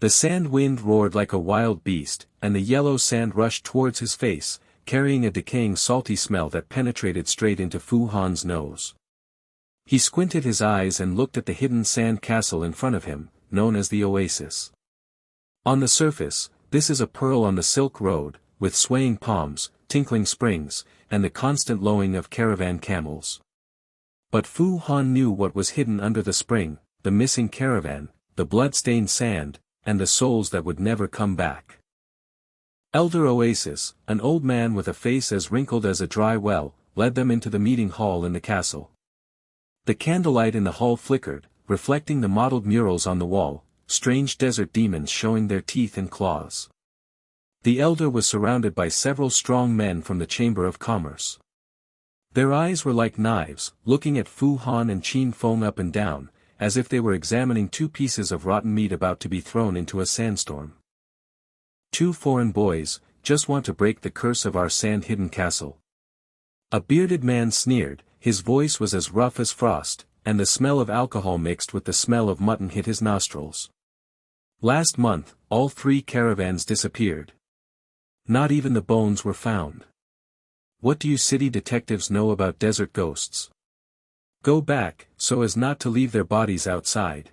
The sand wind roared like a wild beast, and the yellow sand rushed towards his face, carrying a decaying salty smell that penetrated straight into Fu Han's nose. He squinted his eyes and looked at the hidden sand castle in front of him, known as the oasis. On the surface, this is a pearl on the Silk Road, with swaying palms, tinkling springs, and the constant lowing of caravan camels. But Fu Han knew what was hidden under the spring, the missing caravan, the blood-stained sand, and the souls that would never come back. Elder Oasis, an old man with a face as wrinkled as a dry well, led them into the meeting hall in the castle. The candlelight in the hall flickered, reflecting the mottled murals on the wall, strange desert demons showing their teeth and claws. The elder was surrounded by several strong men from the Chamber of Commerce. Their eyes were like knives, looking at Fu Han and Qin Feng up and down, as if they were examining two pieces of rotten meat about to be thrown into a sandstorm. Two foreign boys, just want to break the curse of our sand-hidden castle. A bearded man sneered, his voice was as rough as frost, and the smell of alcohol mixed with the smell of mutton hit his nostrils. Last month, all 3 caravans disappeared. Not even the bones were found. What do you city detectives know about desert ghosts? Go back, so as not to leave their bodies outside.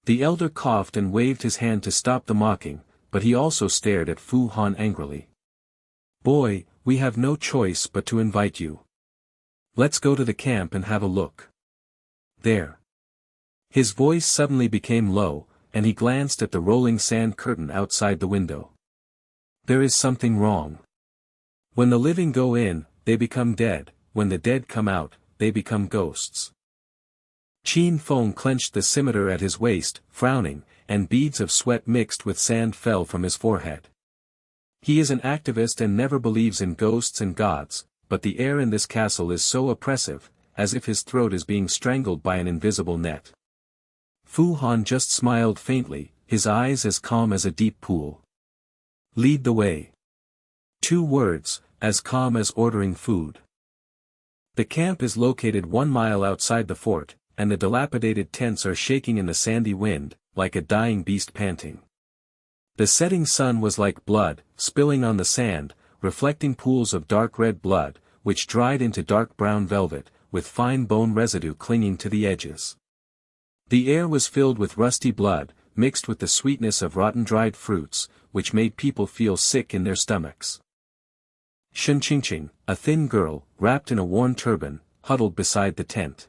The elder coughed and waved his hand to stop the mocking, but he also stared at Fu Han angrily. Boy, we have no choice but to invite you. Let's go to the camp and have a look. There. His voice suddenly became low, and he glanced at the rolling sand curtain outside the window. There is something wrong. When the living go in, they become dead, when the dead come out, they become ghosts. Qin Feng clenched the scimitar at his waist, frowning, and beads of sweat mixed with sand fell from his forehead. He is an activist and never believes in ghosts and gods, but the air in this castle is so oppressive, as if his throat is being strangled by an invisible net. Fu Han just smiled faintly, his eyes as calm as a deep pool. Lead the way. 2 words, as calm as ordering food. The camp is located 1 mile outside the fort, and the dilapidated tents are shaking in the sandy wind, like a dying beast panting. The setting sun was like blood, spilling on the sand, reflecting pools of dark red blood, which dried into dark brown velvet, with fine bone residue clinging to the edges. The air was filled with rusty blood, mixed with the sweetness of rotten dried fruits, which made people feel sick in their stomachs. Shenqingqing, a thin girl, wrapped in a worn turban, huddled beside the tent.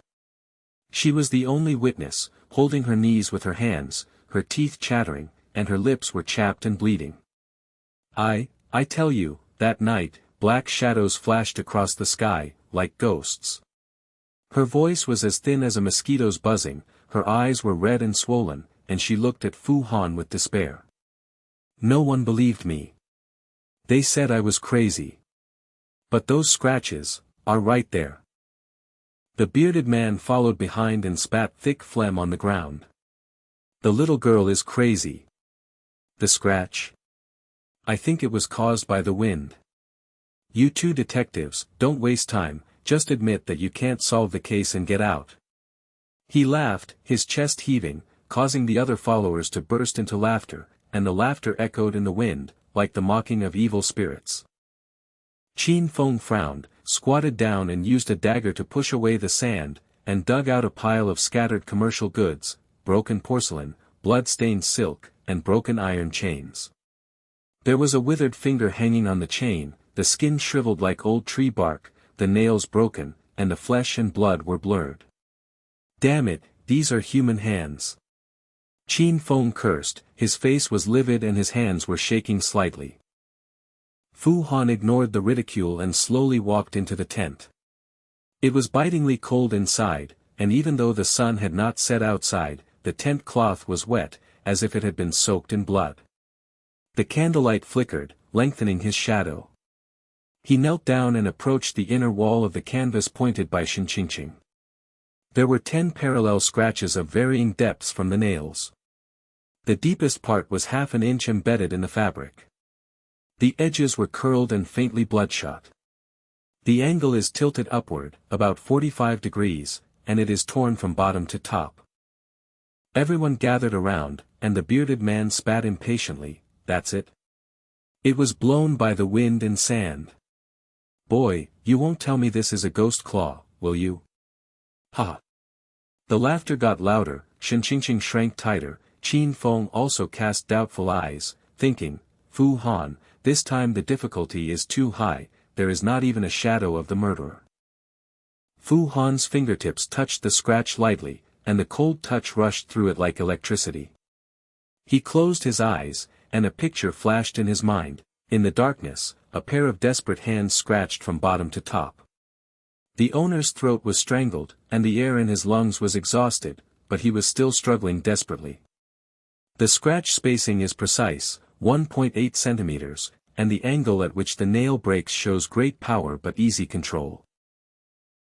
She was the only witness, holding her knees with her hands, her teeth chattering, and her lips were chapped and bleeding. I tell you, that night, black shadows flashed across the sky, like ghosts. Her voice was as thin as a mosquito's buzzing, her eyes were red and swollen, and she looked at Fu Han with despair. No one believed me. They said I was crazy. But those scratches are right there. The bearded man followed behind and spat thick phlegm on the ground. The little girl is crazy. The scratch? I think it was caused by the wind. You 2 detectives, don't waste time, just admit that you can't solve the case and get out. He laughed, his chest heaving, causing the other followers to burst into laughter, and the laughter echoed in the wind, like the mocking of evil spirits. Qin Feng frowned, squatted down and used a dagger to push away the sand, and dug out a pile of scattered commercial goods, broken porcelain, blood-stained silk, and broken iron chains. There was a withered finger hanging on the chain, the skin shriveled like old tree bark, the nails broken, and the flesh and blood were blurred. Damn it, these are human hands. Qin Feng cursed, his face was livid and his hands were shaking slightly. Fu Han ignored the ridicule and slowly walked into the tent. It was bitingly cold inside, and even though the sun had not set outside, the tent cloth was wet, as if it had been soaked in blood. The candlelight flickered, lengthening his shadow. He knelt down and approached the inner wall of the canvas pointed by Shenqingqing. There were 10 parallel scratches of varying depths from the nails. The deepest part was half an inch embedded in the fabric. The edges were curled and faintly bloodshot. The angle is tilted upward, about 45 degrees, and it is torn from bottom to top. Everyone gathered around, and the bearded man spat impatiently. That's it? It was blown by the wind and sand. Boy, you won't tell me this is a ghost claw, will you? Ha! The laughter got louder, Shen shrank tighter, Qin Feng also cast doubtful eyes, thinking, Fu Han, this time the difficulty is too high, there is not even a shadow of the murderer. Fu Han's fingertips touched the scratch lightly, and the cold touch rushed through it like electricity. He closed his eyes, and a picture flashed in his mind. In the darkness, a pair of desperate hands scratched from bottom to top. The owner's throat was strangled, and the air in his lungs was exhausted, but he was still struggling desperately. The scratch spacing is precise, 1.8 centimeters, and the angle at which the nail breaks shows great power but easy control.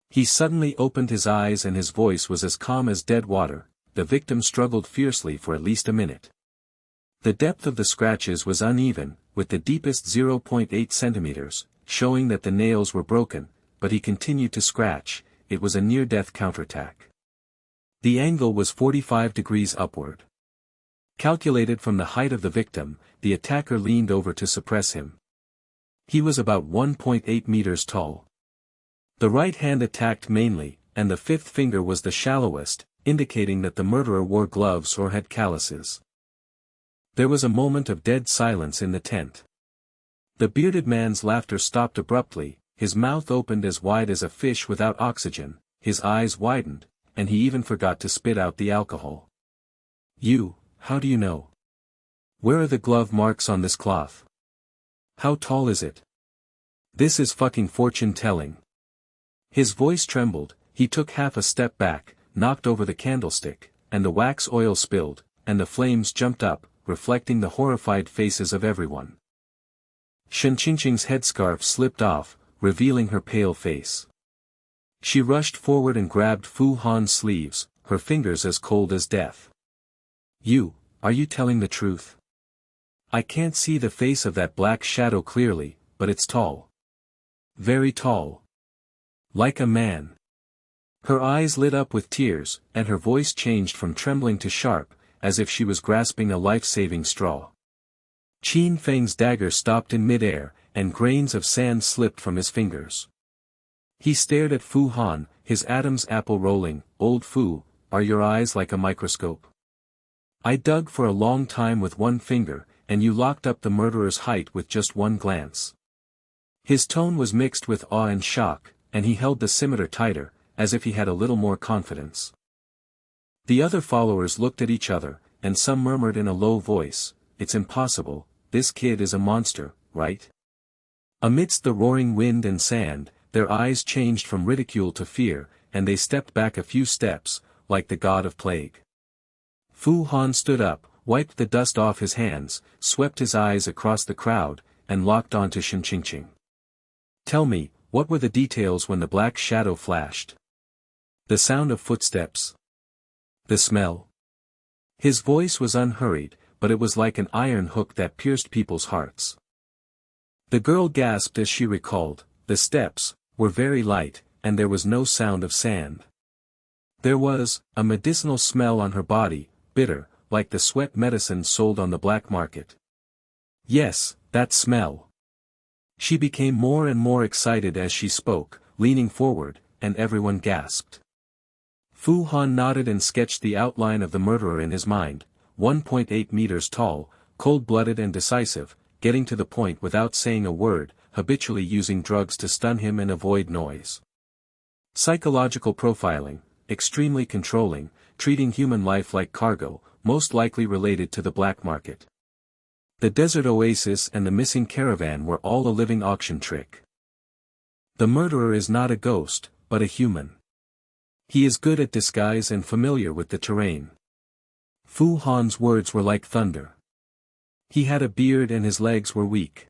He suddenly opened his eyes and his voice was as calm as dead water. The victim struggled fiercely for at least a minute. The depth of the scratches was uneven, with the deepest 0.8 centimeters, showing that the nails were broken, but he continued to scratch. It was a near-death counterattack. The angle was 45 degrees upward. Calculated from the height of the victim, the attacker leaned over to suppress him. He was about 1.8 meters tall. The right hand attacked mainly, and the fifth finger was the shallowest, indicating that the murderer wore gloves or had calluses. There was a moment of dead silence in the tent. The bearded man's laughter stopped abruptly, his mouth opened as wide as a fish without oxygen, his eyes widened, and he even forgot to spit out the alcohol. How do you know? Where are the glove marks on this cloth? How tall is it? This is fucking fortune-telling. His voice trembled, he took half a step back, knocked over the candlestick, and the wax oil spilled, and the flames jumped up, reflecting the horrified faces of everyone. Shen Qingqing's headscarf slipped off, revealing her pale face. She rushed forward and grabbed Fu Han's sleeves, her fingers as cold as death. Are you telling the truth? I can't see the face of that black shadow clearly, but it's tall. Very tall. Like a man. Her eyes lit up with tears, and her voice changed from trembling to sharp, as if she was grasping a life-saving straw. Qin Feng's dagger stopped in mid-air, and grains of sand slipped from his fingers. He stared at Fu Han, his Adam's apple rolling. Old Fu, are your eyes like a microscope? I dug for a long time with one finger, and you locked up the murderer's height with just one glance. His tone was mixed with awe and shock, and he held the scimitar tighter, as if he had a little more confidence. The other followers looked at each other, and some murmured in a low voice, "It's impossible, this kid is a monster, right?" Amidst the roaring wind and sand, their eyes changed from ridicule to fear, and they stepped back a few steps, like the god of plague. Fu Han stood up, wiped the dust off his hands, swept his eyes across the crowd, and locked onto Shen Qingqing. Tell me, what were the details when the black shadow flashed? The sound of footsteps? The smell? His voice was unhurried, but it was like an iron hook that pierced people's hearts. The girl gasped as she recalled. The steps were very light, and there was no sound of sand. There was a medicinal smell on her body, bitter, like the sweat medicine sold on the black market. Yes, that smell. She became more and more excited as she spoke, leaning forward, and everyone gasped. Fu Han nodded and sketched the outline of the murderer in his mind, 1.8 meters tall, cold-blooded and decisive, getting to the point without saying a word, habitually using drugs to stun him and avoid noise. Psychological profiling, extremely controlling, treating human life like cargo, most likely related to the black market. The desert oasis and the missing caravan were all a living auction trick. The murderer is not a ghost, but a human. He is good at disguise and familiar with the terrain. Fu Han's words were like thunder. He had a beard and his legs were weak.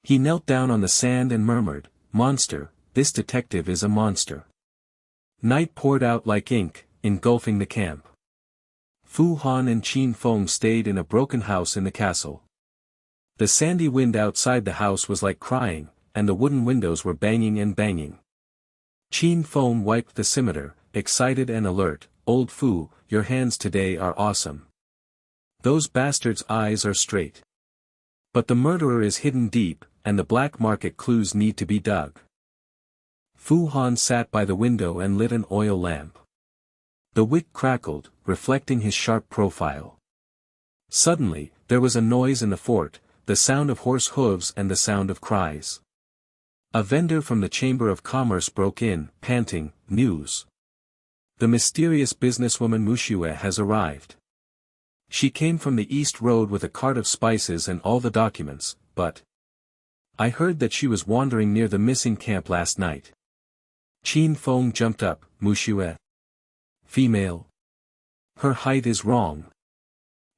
He knelt down on the sand and murmured, "Monster, this detective is a monster." Night poured out like ink, engulfing the camp. Fu Han and Qin Feng stayed in a broken house in the castle. The sandy wind outside the house was like crying, and the wooden windows were banging and banging. Qin Feng wiped the scimitar, excited and alert. old Fu, your hands today are awesome. Those bastards' eyes are straight. But the murderer is hidden deep, and the black market clues need to be dug. Fu Han sat by the window and lit an oil lamp. The wick crackled, reflecting his sharp profile. Suddenly, there was a noise in the fort, the sound of horse hooves and the sound of cries. A vendor from the Chamber of Commerce broke in, panting, "News! The mysterious businesswoman Mu Xue has arrived. She came from the East Road with a cart of spices and all the documents, but I heard that she was wandering near the missing camp last night." Qin Feng jumped up. "Mu Xue? Female? Her height is wrong."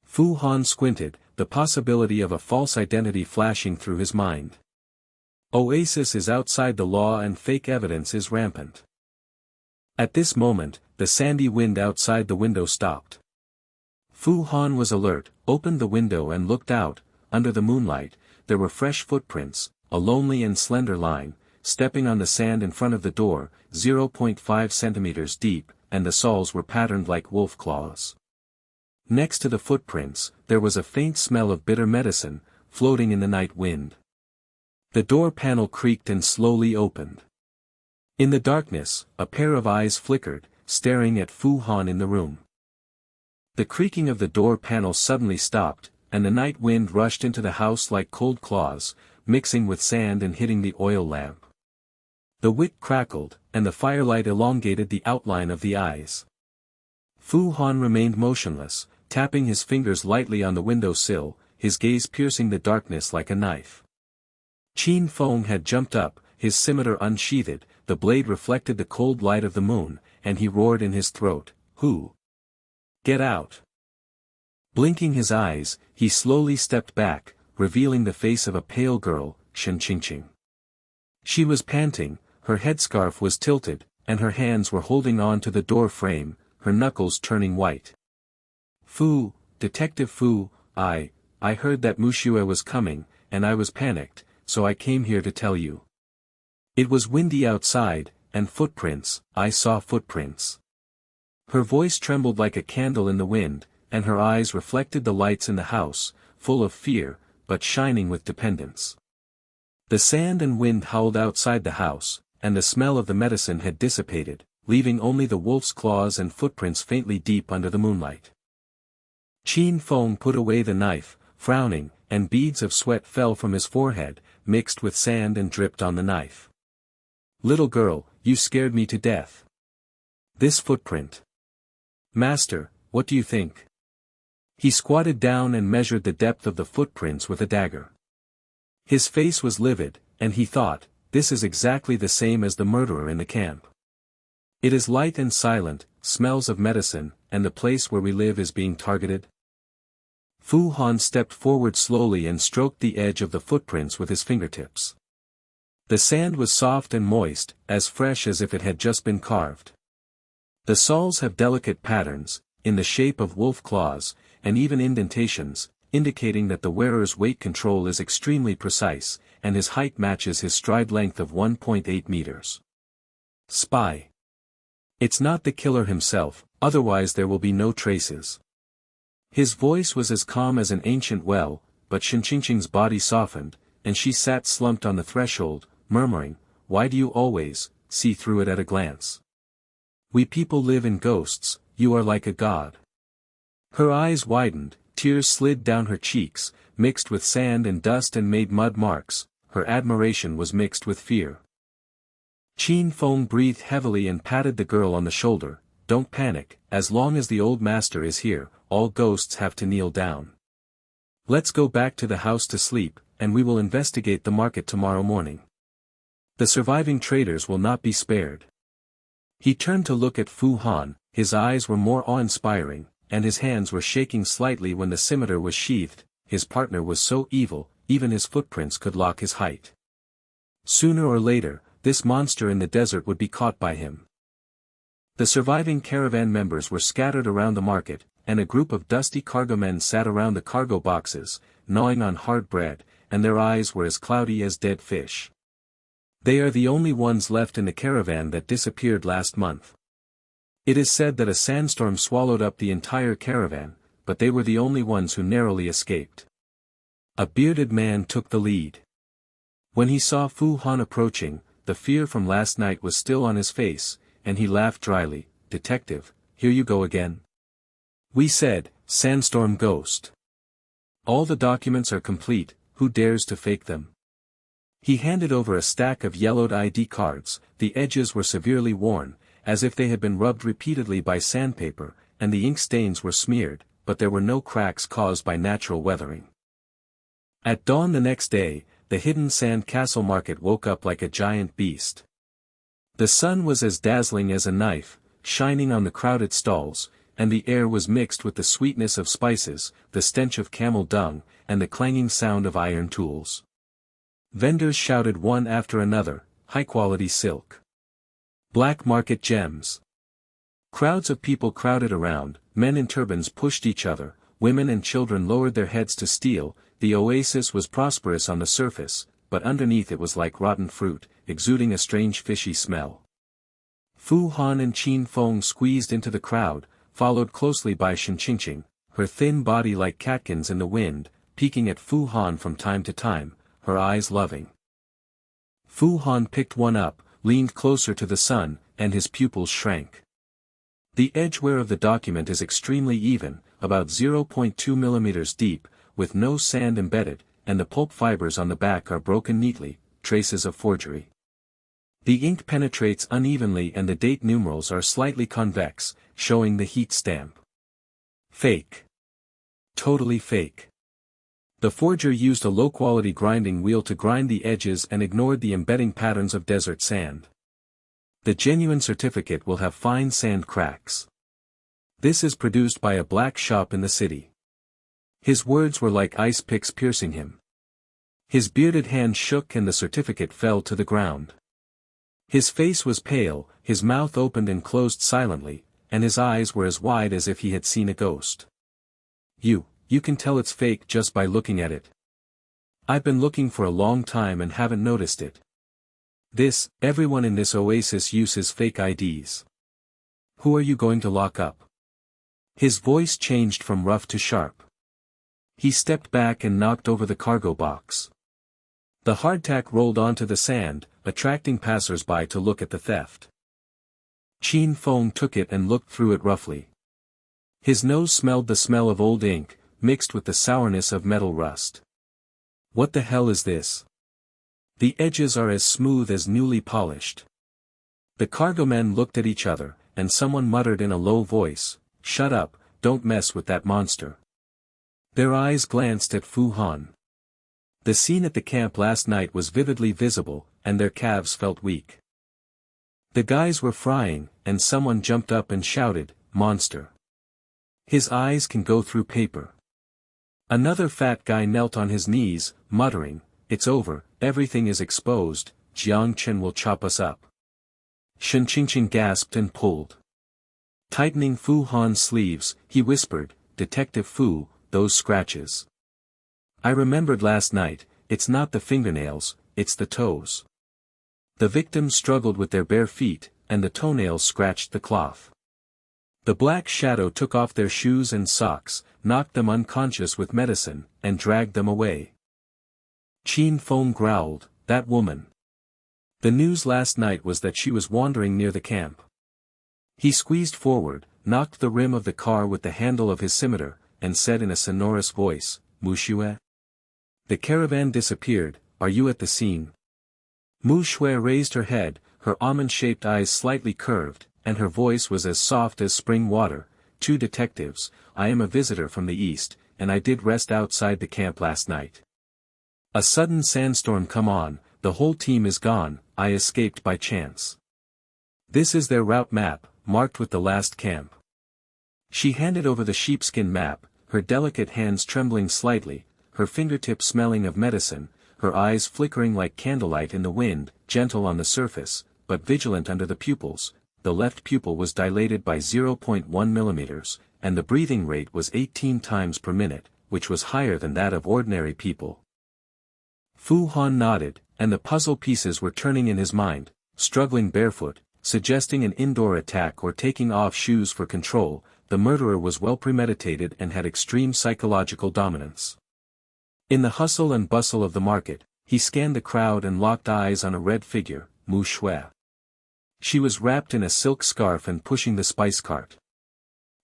Fu Han squinted, the possibility of a false identity flashing through his mind. Oasis is outside the law and fake evidence is rampant. At this moment, the sandy wind outside the window stopped. Fu Han was alert, opened the window and looked out. Under the moonlight, there were fresh footprints, a lonely and slender line, stepping on the sand in front of the door, 0.5 centimeters deep, and the soles were patterned like wolf claws. Next to the footprints, there was a faint smell of bitter medicine, floating in the night wind. The door panel creaked and slowly opened. In the darkness, a pair of eyes flickered, staring at Fu Han in the room. The creaking of the door panel suddenly stopped, and the night wind rushed into the house like cold claws, mixing with sand and hitting the oil lamp. The wick crackled, and the firelight elongated the outline of the eyes. Fu Han remained motionless, tapping his fingers lightly on the window sill, his gaze piercing the darkness like a knife. Qin Feng had jumped up, his scimitar unsheathed, the blade reflected the cold light of the moon, and he roared in his throat, "Who? Get out!" Blinking his eyes, he slowly stepped back, revealing the face of a pale girl, Qin. She was panting, her headscarf was tilted, and her hands were holding on to the door frame, her knuckles turning white. "Fu, Detective Fu, I heard that Mu Xue was coming, and I was panicked, so I came here to tell you. It was windy outside, and footprints, I saw footprints." Her voice trembled like a candle in the wind, and her eyes reflected the lights in the house, full of fear, but shining with dependence. The sand and wind howled outside the house, and the smell of the medicine had dissipated, leaving only the wolf's claws and footprints faintly deep under the moonlight. Qin Feng put away the knife, frowning, and beads of sweat fell from his forehead, mixed with sand and dripped on the knife. "Little girl, you scared me to death. This footprint. Master, what do you think?" He squatted down and measured the depth of the footprints with a dagger. His face was livid, and he thought, this is exactly the same as the murderer in the camp. It is light and silent, smells of medicine, and the place where we live is being targeted. Fu Han stepped forward slowly and stroked the edge of the footprints with his fingertips. The sand was soft and moist, as fresh as if it had just been carved. The soles have delicate patterns, in the shape of wolf claws, and even indentations, indicating that the wearer's weight control is extremely precise, and his height matches his stride length of 1.8 meters. Spy. It's not the killer himself, otherwise there will be no traces. His voice was as calm as an ancient well, but Qin's body softened, and she sat slumped on the threshold, murmuring, "Why do you always see through it at a glance? We people live in ghosts, you are like a god." Her eyes widened, tears slid down her cheeks, mixed with sand and dust and made mud marks, her admiration was mixed with fear. Qin Feng breathed heavily and patted the girl on the shoulder. "Don't panic, as long as the old master is here, all ghosts have to kneel down. Let's go back to the house to sleep, and we will investigate the market tomorrow morning. The surviving traders will not be spared." He turned to look at Fu Han, his eyes were more awe-inspiring, and his hands were shaking slightly when the scimitar was sheathed. His partner was so evil, even his footprints could lock his height. Sooner or later, this monster in the desert would be caught by him. The surviving caravan members were scattered around the market, and a group of dusty cargomen sat around the cargo boxes, gnawing on hard bread, and their eyes were as cloudy as dead fish. They are the only ones left in the caravan that disappeared last month. It is said that a sandstorm swallowed up the entire caravan, but they were the only ones who narrowly escaped. A bearded man took the lead. When he saw Fu Han approaching, the fear from last night was still on his face, and he laughed dryly. "Detective, here you go again." "We said, sandstorm ghost. All the documents are complete, who dares to fake them?" He handed over a stack of yellowed ID cards. The edges were severely worn, as if they had been rubbed repeatedly by sandpaper, and the ink stains were smeared, but there were no cracks caused by natural weathering. At dawn the next day, the hidden sand castle market woke up like a giant beast. The sun was as dazzling as a knife, shining on the crowded stalls, and the air was mixed with the sweetness of spices, the stench of camel dung, and the clanging sound of iron tools. Vendors shouted one after another, high-quality silk. Black market gems. Crowds of people crowded around, men in turbans pushed each other, women and children lowered their heads to steal. The oasis was prosperous on the surface, but underneath it was like rotten fruit, exuding a strange fishy smell. Fu Han and Qin Feng squeezed into the crowd, followed closely by Shen, her thin body like catkins in the wind, peeking at Fu Han from time to time, her eyes loving. Fu Han picked one up, leaned closer to the sun, and his pupils shrank. The edgeware of the document is extremely even, about 0.2 millimeters deep, with no sand embedded, and the pulp fibers on the back are broken neatly, traces of forgery. The ink penetrates unevenly and the date numerals are slightly convex, showing the heat stamp. Fake. Totally fake. The forger used a low-quality grinding wheel to grind the edges and ignored the embedding patterns of desert sand. The genuine certificate will have fine sand cracks. This is produced by a black shop in the city. His words were like ice picks piercing him. His bearded hand shook and the certificate fell to the ground. His face was pale, his mouth opened and closed silently, and his eyes were as wide as if he had seen a ghost. You can tell it's fake just by looking at it. I've been looking for a long time and haven't noticed it. Everyone in this oasis uses fake IDs. Who are you going to lock up? His voice changed from rough to sharp. He stepped back and knocked over the cargo box. The hardtack rolled onto the sand, attracting passers-by to look at the theft. Qin Feng took it and looked through it roughly. His nose smelled the smell of old ink, mixed with the sourness of metal rust. What the hell is this? The edges are as smooth as newly polished. The cargo men looked at each other, and someone muttered in a low voice, "Shut up, don't mess with that monster." Their eyes glanced at Fu Han. The scene at the camp last night was vividly visible, and their calves felt weak. The guys were frying, and someone jumped up and shouted, "Monster. His eyes can go through paper." Another fat guy knelt on his knees, muttering, "It's over, everything is exposed, Jiang Chen will chop us up." Shen gasped and pulled. Tightening Fu Han's sleeves, he whispered, "Detective Fu, those scratches. I remembered last night, it's not the fingernails, it's the toes." The victims struggled with their bare feet, and the toenails scratched the cloth. The black shadow took off their shoes and socks, knocked them unconscious with medicine, and dragged them away. Qin Feng growled, "That woman. The news last night was that she was wandering near the camp." He squeezed forward, knocked the rim of the car with the handle of his scimitar, and said in a sonorous voice, "Mu Xue." The caravan disappeared. "Are you at the scene?" Mu Xue raised her head, her almond-shaped eyes slightly curved, and her voice was as soft as spring water. "Two detectives, I am a visitor from the east, and I did rest outside the camp last night. A sudden sandstorm come on, the whole team is gone, I escaped by chance. This is their route map, marked with the last camp." She handed over the sheepskin map, her delicate hands trembling slightly, her fingertips smelling of medicine, her eyes flickering like candlelight in the wind, gentle on the surface, but vigilant under the pupils. The left pupil was dilated by 0.1 millimeters, and the breathing rate was 18 times per minute, which was higher than that of ordinary people. Fu Han nodded, and the puzzle pieces were turning in his mind. Struggling barefoot, suggesting an indoor attack or taking off shoes for control. The murderer was well premeditated and had extreme psychological dominance. In the hustle and bustle of the market, he scanned the crowd and locked eyes on a red figure, Mu Xue. She was wrapped in a silk scarf and pushing the spice cart.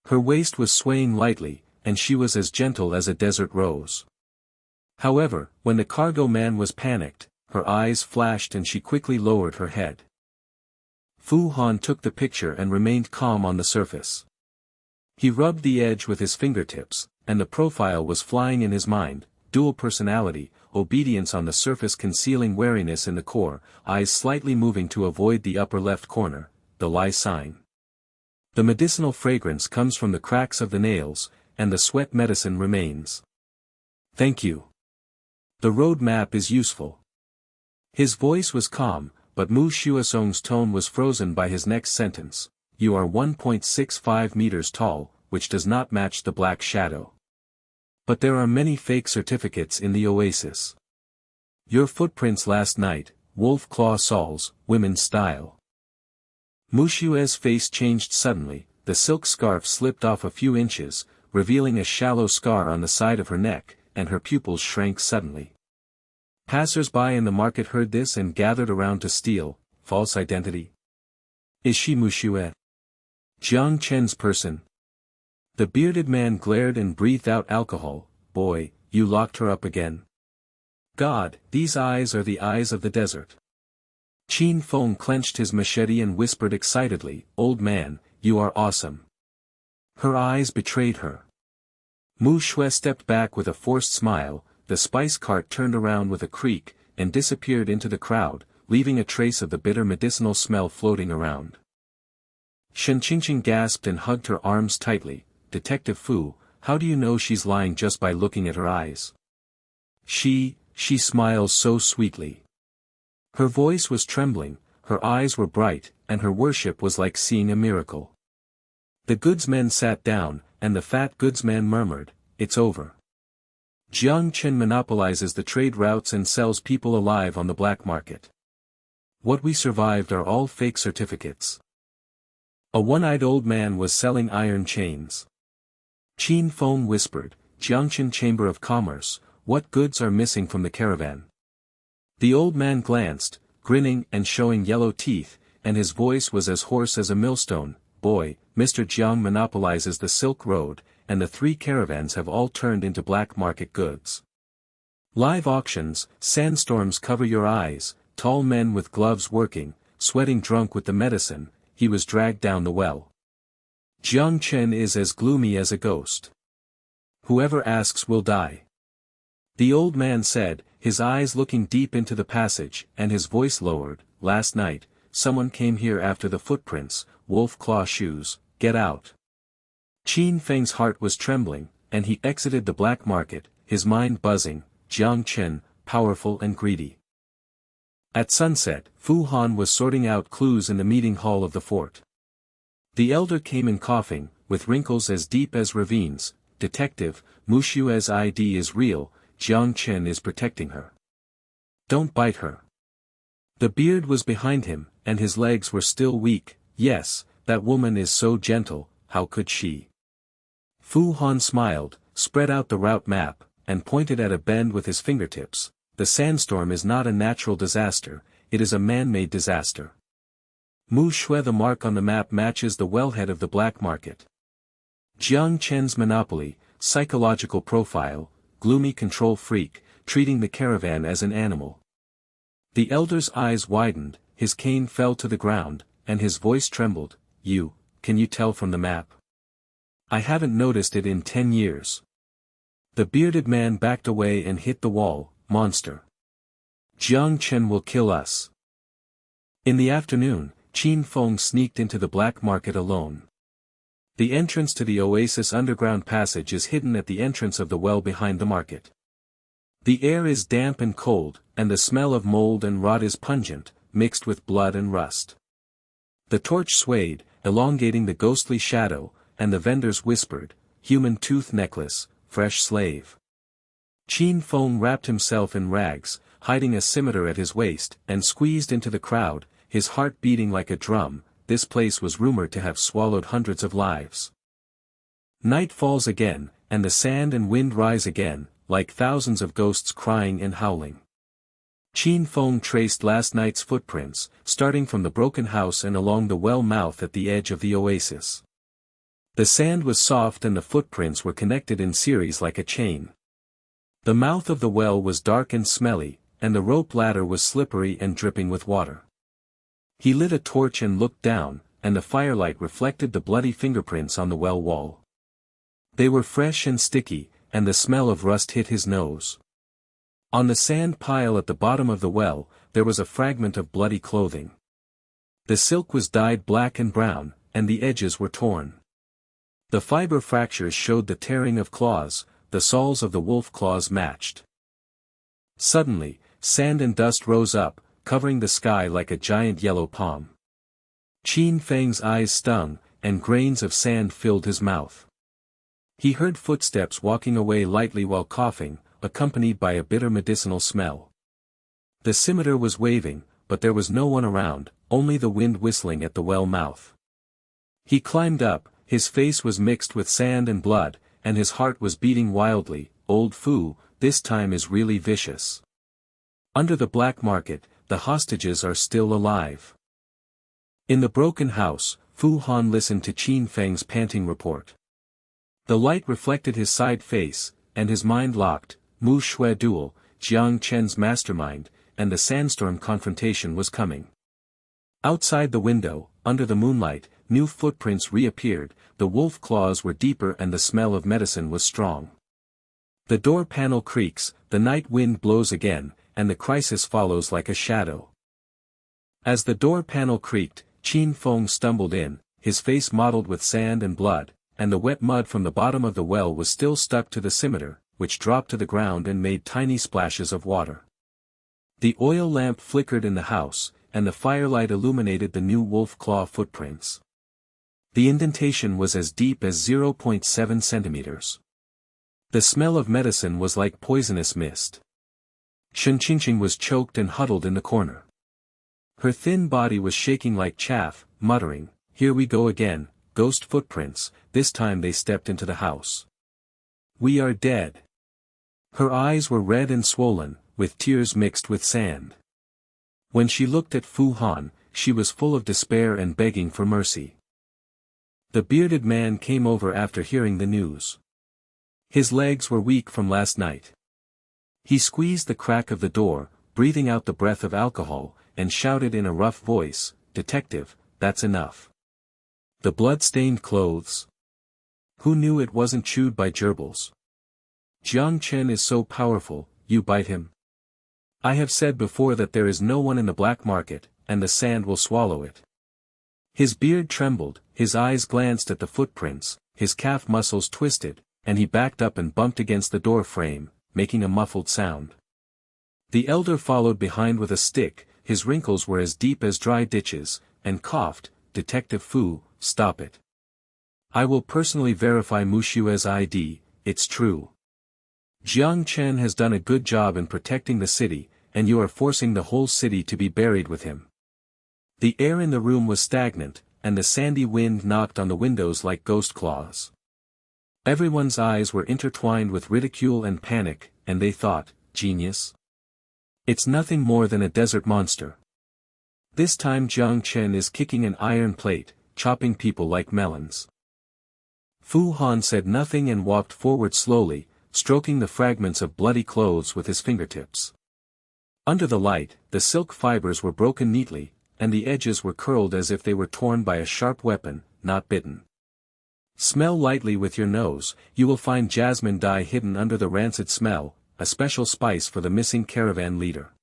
Her waist was swaying lightly, and she was as gentle as a desert rose. However, when the cargo man was panicked, her eyes flashed and she quickly lowered her head. Fu Han took the picture and remained calm on the surface. He rubbed the edge with his fingertips, and the profile was flying in his mind: dual personality, obedience on the surface concealing wariness in the core, eyes slightly moving to avoid the upper left corner, the lie sign. The medicinal fragrance comes from the cracks of the nails, and the sweat medicine remains. Thank you. The road map is useful. His voice was calm, but Mu Xuesong's tone was frozen by his next sentence: you are 1.65 meters tall, which does not match the black shadow. But there are many fake certificates in the oasis. Your footprints last night, wolf claw soles, women's style. Mu Xue's face changed suddenly, the silk scarf slipped off a few inches, revealing a shallow scar on the side of her neck, and her pupils shrank suddenly. Passers-by in the market heard this and gathered around to steal. False identity. Is she Mu Xue? Jiang Chen's person? The bearded man glared and breathed out alcohol. Boy, you locked her up again. God, these eyes are the eyes of the desert. Qin Feng clenched his machete and whispered excitedly, old man, you are awesome. Her eyes betrayed her. Mu Xue stepped back with a forced smile. The spice cart turned around with a creak, and disappeared into the crowd, leaving a trace of the bitter medicinal smell floating around. Shen Qingqing gasped and hugged her arms tightly. Detective Fu, how do you know she's lying just by looking at her eyes? She smiles so sweetly. Her voice was trembling, her eyes were bright, and her worship was like seeing a miracle. The goodsmen sat down, and the fat goodsman murmured, it's over. Jiang Chen monopolizes the trade routes and sells people alive on the black market. What we survived are all fake certificates. A one-eyed old man was selling iron chains. Qin Feng whispered, Jiang Chen Chamber of Commerce, what goods are missing from the caravan? The old man glanced, grinning and showing yellow teeth, and his voice was as hoarse as a millstone. Boy, Mr. Jiang monopolizes the Silk Road, and the 3 caravans have all turned into black market goods. Live auctions, sandstorms cover your eyes, tall men with gloves working, sweating drunk with the medicine. He was dragged down the well. Jiang Chen is as gloomy as a ghost. Whoever asks will die. The old man said, his eyes looking deep into the passage, and his voice lowered, last night, someone came here after the footprints, wolf claw shoes, get out. Qin Feng's heart was trembling, and he exited the black market, his mind buzzing. Jiang Chen, powerful and greedy. At sunset, Fu Han was sorting out clues in the meeting hall of the fort. The elder came in coughing, with wrinkles as deep as ravines. Detective, Mu Xue's ID is real, Jiang Chen is protecting her. Don't bite her. The beard was behind him, and his legs were still weak. Yes, that woman is so gentle, how could she? Fu Han smiled, spread out the route map, and pointed at a bend with his fingertips. The sandstorm is not a natural disaster, it is a man-made disaster. Mu Xue, the mark on the map matches the wellhead of the black market. Jiang Chen's monopoly, psychological profile, gloomy control freak, treating the caravan as an animal. The elder's eyes widened, his cane fell to the ground, and his voice trembled. Can you tell from the map? I haven't noticed it in 10 years. The bearded man backed away and hit the wall. Monster. Jiang Chen will kill us. In the afternoon, Qin Feng sneaked into the black market alone. The entrance to the oasis underground passage is hidden at the entrance of the well behind the market. The air is damp and cold, and the smell of mold and rot is pungent, mixed with blood and rust. The torch swayed, elongating the ghostly shadow, and the vendors whispered, human tooth necklace, fresh slave. Qin Feng wrapped himself in rags, hiding a scimitar at his waist, and squeezed into the crowd, his heart beating like a drum. this place was rumored to have swallowed hundreds of lives. Night falls again, and the sand and wind rise again, like thousands of ghosts crying and howling. Qin Feng traced last night's footprints, starting from the broken house and along the well mouth at the edge of the oasis. The sand was soft and the footprints were connected in series like a chain. The mouth of the well was dark and smelly, and the rope ladder was slippery and dripping with water. He lit a torch and looked down, and the firelight reflected the bloody fingerprints on the well wall. They were fresh and sticky, and the smell of rust hit his nose. On the sand pile at the bottom of the well, there was a fragment of bloody clothing. The silk was dyed black and brown, and the edges were torn. The fiber fractures showed the tearing of claws, the soles of the wolf claws matched. Suddenly, sand and dust rose up, covering the sky like a giant yellow palm. Qin Feng's eyes stung, and grains of sand filled his mouth. He heard footsteps walking away lightly while coughing, accompanied by a bitter medicinal smell. The scimitar was waving, but there was no one around, only the wind whistling at the well mouth. He climbed up, his face was mixed with sand and blood, and his heart was beating wildly. Old Fu, this time is really vicious. Under the black market, the hostages are still alive. In the broken house, Fu Han listened to Qin Feng's panting report. The light reflected his side face, and his mind locked. Mu Xue duel, Jiang Chen's mastermind, and the Sandstorm confrontation was coming. Outside the window, under the moonlight, new footprints reappeared, the wolf claws were deeper and the smell of medicine was strong. The door panel creaks, the night wind blows again, and the crisis follows like a shadow. As the door panel creaked, Qin Feng stumbled in, his face mottled with sand and blood, and the wet mud from the bottom of the well was still stuck to the scimitar, which dropped to the ground and made tiny splashes of water. The oil lamp flickered in the house, and the firelight illuminated the new wolf claw footprints. The indentation was as deep as 0.7 centimeters. The smell of medicine was like poisonous mist. Shen Qingqing was choked and huddled in the corner. Her thin body was shaking like chaff, muttering, "Here we go again, ghost footprints." This time they stepped into the house. "We are dead." Her eyes were red and swollen, with tears mixed with sand. When she looked at Fu Han, she was full of despair and begging for mercy. The bearded man came over after hearing the news. His legs were weak from last night. He squeezed the crack of the door, breathing out the breath of alcohol, and shouted in a rough voice, "Detective, that's enough. The blood-stained clothes. Who knew it wasn't chewed by gerbils? Jiang Chen is so powerful, you bite him. I have said before that there is no one in the black market, and the sand will swallow it." His beard trembled, his eyes glanced at the footprints, his calf muscles twisted, and he backed up and bumped against the door frame, making a muffled sound. The elder followed behind with a stick, his wrinkles were as deep as dry ditches, and coughed, "Detective Fu, stop it. I will personally verify Mu Xue's ID, it's true. Jiang Chen has done a good job in protecting the city, and you are forcing the whole city to be buried with him." The air in the room was stagnant, and the sandy wind knocked on the windows like ghost claws. Everyone's eyes were intertwined with ridicule and panic, and they thought, "Genius? It's nothing more than a desert monster. This time Jiang Chen is kicking an iron plate, chopping people like melons." Fu Han said nothing and walked forward slowly, stroking the fragments of bloody clothes with his fingertips. Under the light, the silk fibers were broken neatly, and the edges were curled as if they were torn by a sharp weapon, not bitten. "Smell lightly with your nose, you will find jasmine dye hidden under the rancid smell, a special spice for the missing caravan leader."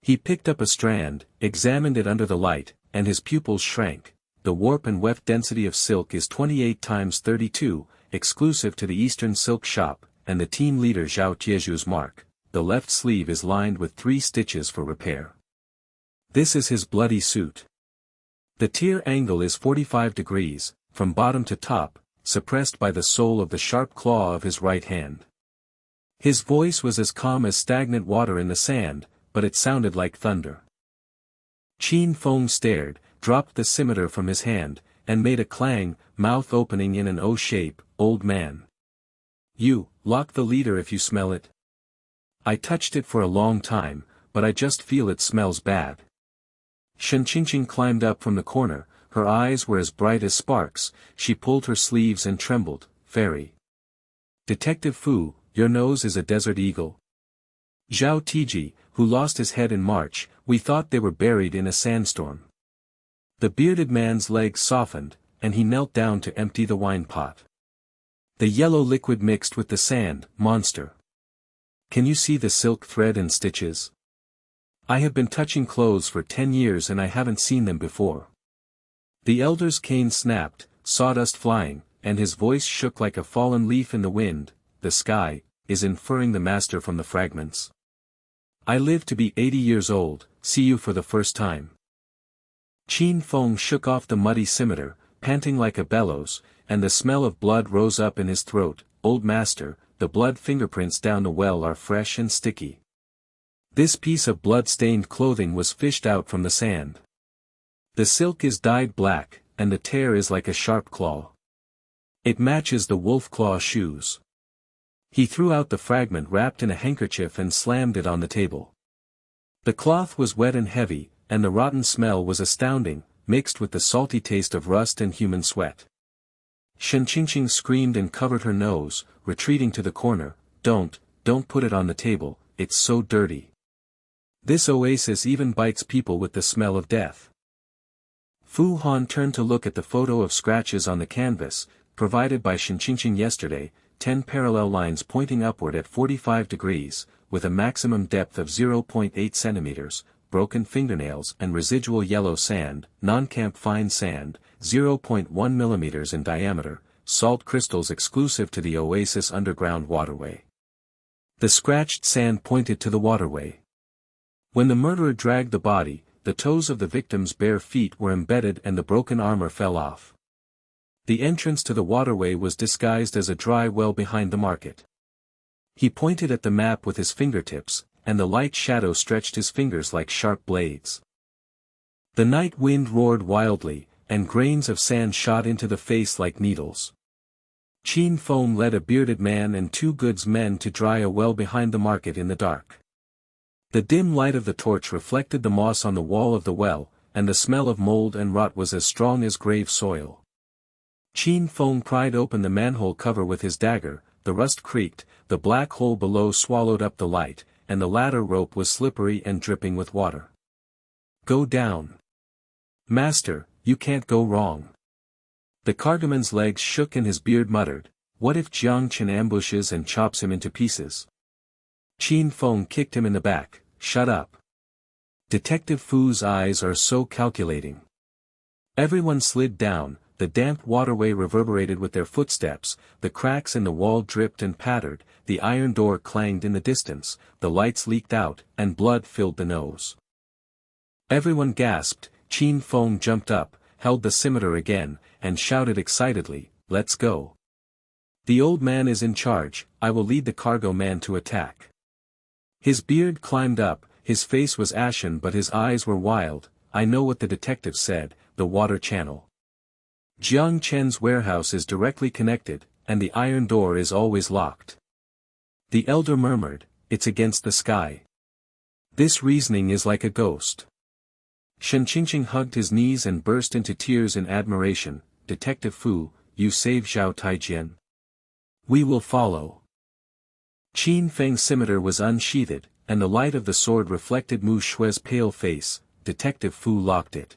He picked up a strand, examined it under the light, and his pupils shrank. The warp and weft density of silk is 28 times 32, exclusive to the Eastern Silk Shop, and the team leader Zhao Tieju's mark. The left sleeve is lined with 3 stitches for repair. This is his bloody suit. The tear angle is 45 degrees, from bottom to top, suppressed by the sole of the sharp claw of his right hand. His voice was as calm as stagnant water in the sand, but it sounded like thunder. Qin Feng stared, dropped the scimitar from his hand, and made a clang, mouth opening in an O shape. Old man. You, lock the leader if you smell it. I touched it for a long time, but I just feel it smells bad. Shenqingqing climbed up from the corner, her eyes were as bright as sparks, she pulled her sleeves and trembled. Fairy. Detective Fu, your nose is a desert eagle. Zhao Tiji, who lost his head in March, we thought they were buried in a sandstorm. The bearded man's legs softened, and he knelt down to empty the wine pot. The yellow liquid mixed with the sand. Monster. Can you see the silk thread and stitches? I have been touching clothes for 10 years and I haven't seen them before. The elder's cane snapped, sawdust flying, and his voice shook like a fallen leaf in the wind. The sky is inferring the master from the fragments. I live to be 80 years old, see you for the first time. Qin Feng shook off the muddy scimitar, panting like a bellows, and the smell of blood rose up in his throat. Old master, the blood fingerprints down the well are fresh and sticky. This piece of blood-stained clothing was fished out from the sand. The silk is dyed black, and the tear is like a sharp claw. It matches the wolf claw shoes. He threw out the fragment wrapped in a handkerchief and slammed it on the table. The cloth was wet and heavy, and the rotten smell was astounding, mixed with the salty taste of rust and human sweat. Shenqingqing screamed and covered her nose, retreating to the corner. Don't put it on the table, it's so dirty. This oasis even bites people with the smell of death. Fu Han turned to look at the photo of scratches on the canvas, provided by Shenqingqing yesterday, 10 parallel lines pointing upward at 45 degrees, with a maximum depth of 0.8 centimeters, broken fingernails and residual yellow sand, non-camp fine sand, 0.1 millimeters in diameter, salt crystals exclusive to the oasis underground waterway. The scratched sand pointed to the waterway. When the murderer dragged the body, the toes of the victim's bare feet were embedded and the broken armor fell off. The entrance to the waterway was disguised as a dry well behind the market. He pointed at the map with his fingertips, and the light shadow stretched his fingers like sharp blades. The night wind roared wildly, and grains of sand shot into the face like needles. Qin Feng led a bearded man and 2 goods men to dry a well behind the market in the dark. The dim light of the torch reflected the moss on the wall of the well, and the smell of mold and rot was as strong as grave soil. Qin Feng pried open the manhole cover with his dagger, the rust creaked, the black hole below swallowed up the light, and the ladder rope was slippery and dripping with water. Go down. Master, you can't go wrong. The cargoman's legs shook and his beard muttered, what if Jiang Chen ambushes and chops him into pieces? Qin Feng kicked him in the back. Shut up. Detective Fu's eyes are so calculating. Everyone slid down, the damp waterway reverberated with their footsteps, the cracks in the wall dripped and pattered, the iron door clanged in the distance, the lights leaked out, and blood filled the nose. Everyone gasped. Qin Feng jumped up, held the scimitar again, and shouted excitedly, let's go. The old man is in charge, I will lead the cargo man to attack. His beard climbed up, his face was ashen but his eyes were wild. I know what the detective said, the water channel. Jiang Chen's warehouse is directly connected, and the iron door is always locked. The elder murmured, it's against the sky. This reasoning is like a ghost. Shenqingqing hugged his knees and burst into tears in admiration. Detective Fu, you saved Zhao Taijian. We will follow. Qin Feng's scimitar was unsheathed, and the light of the sword reflected Mu Xue's pale face. Detective Fu locked it.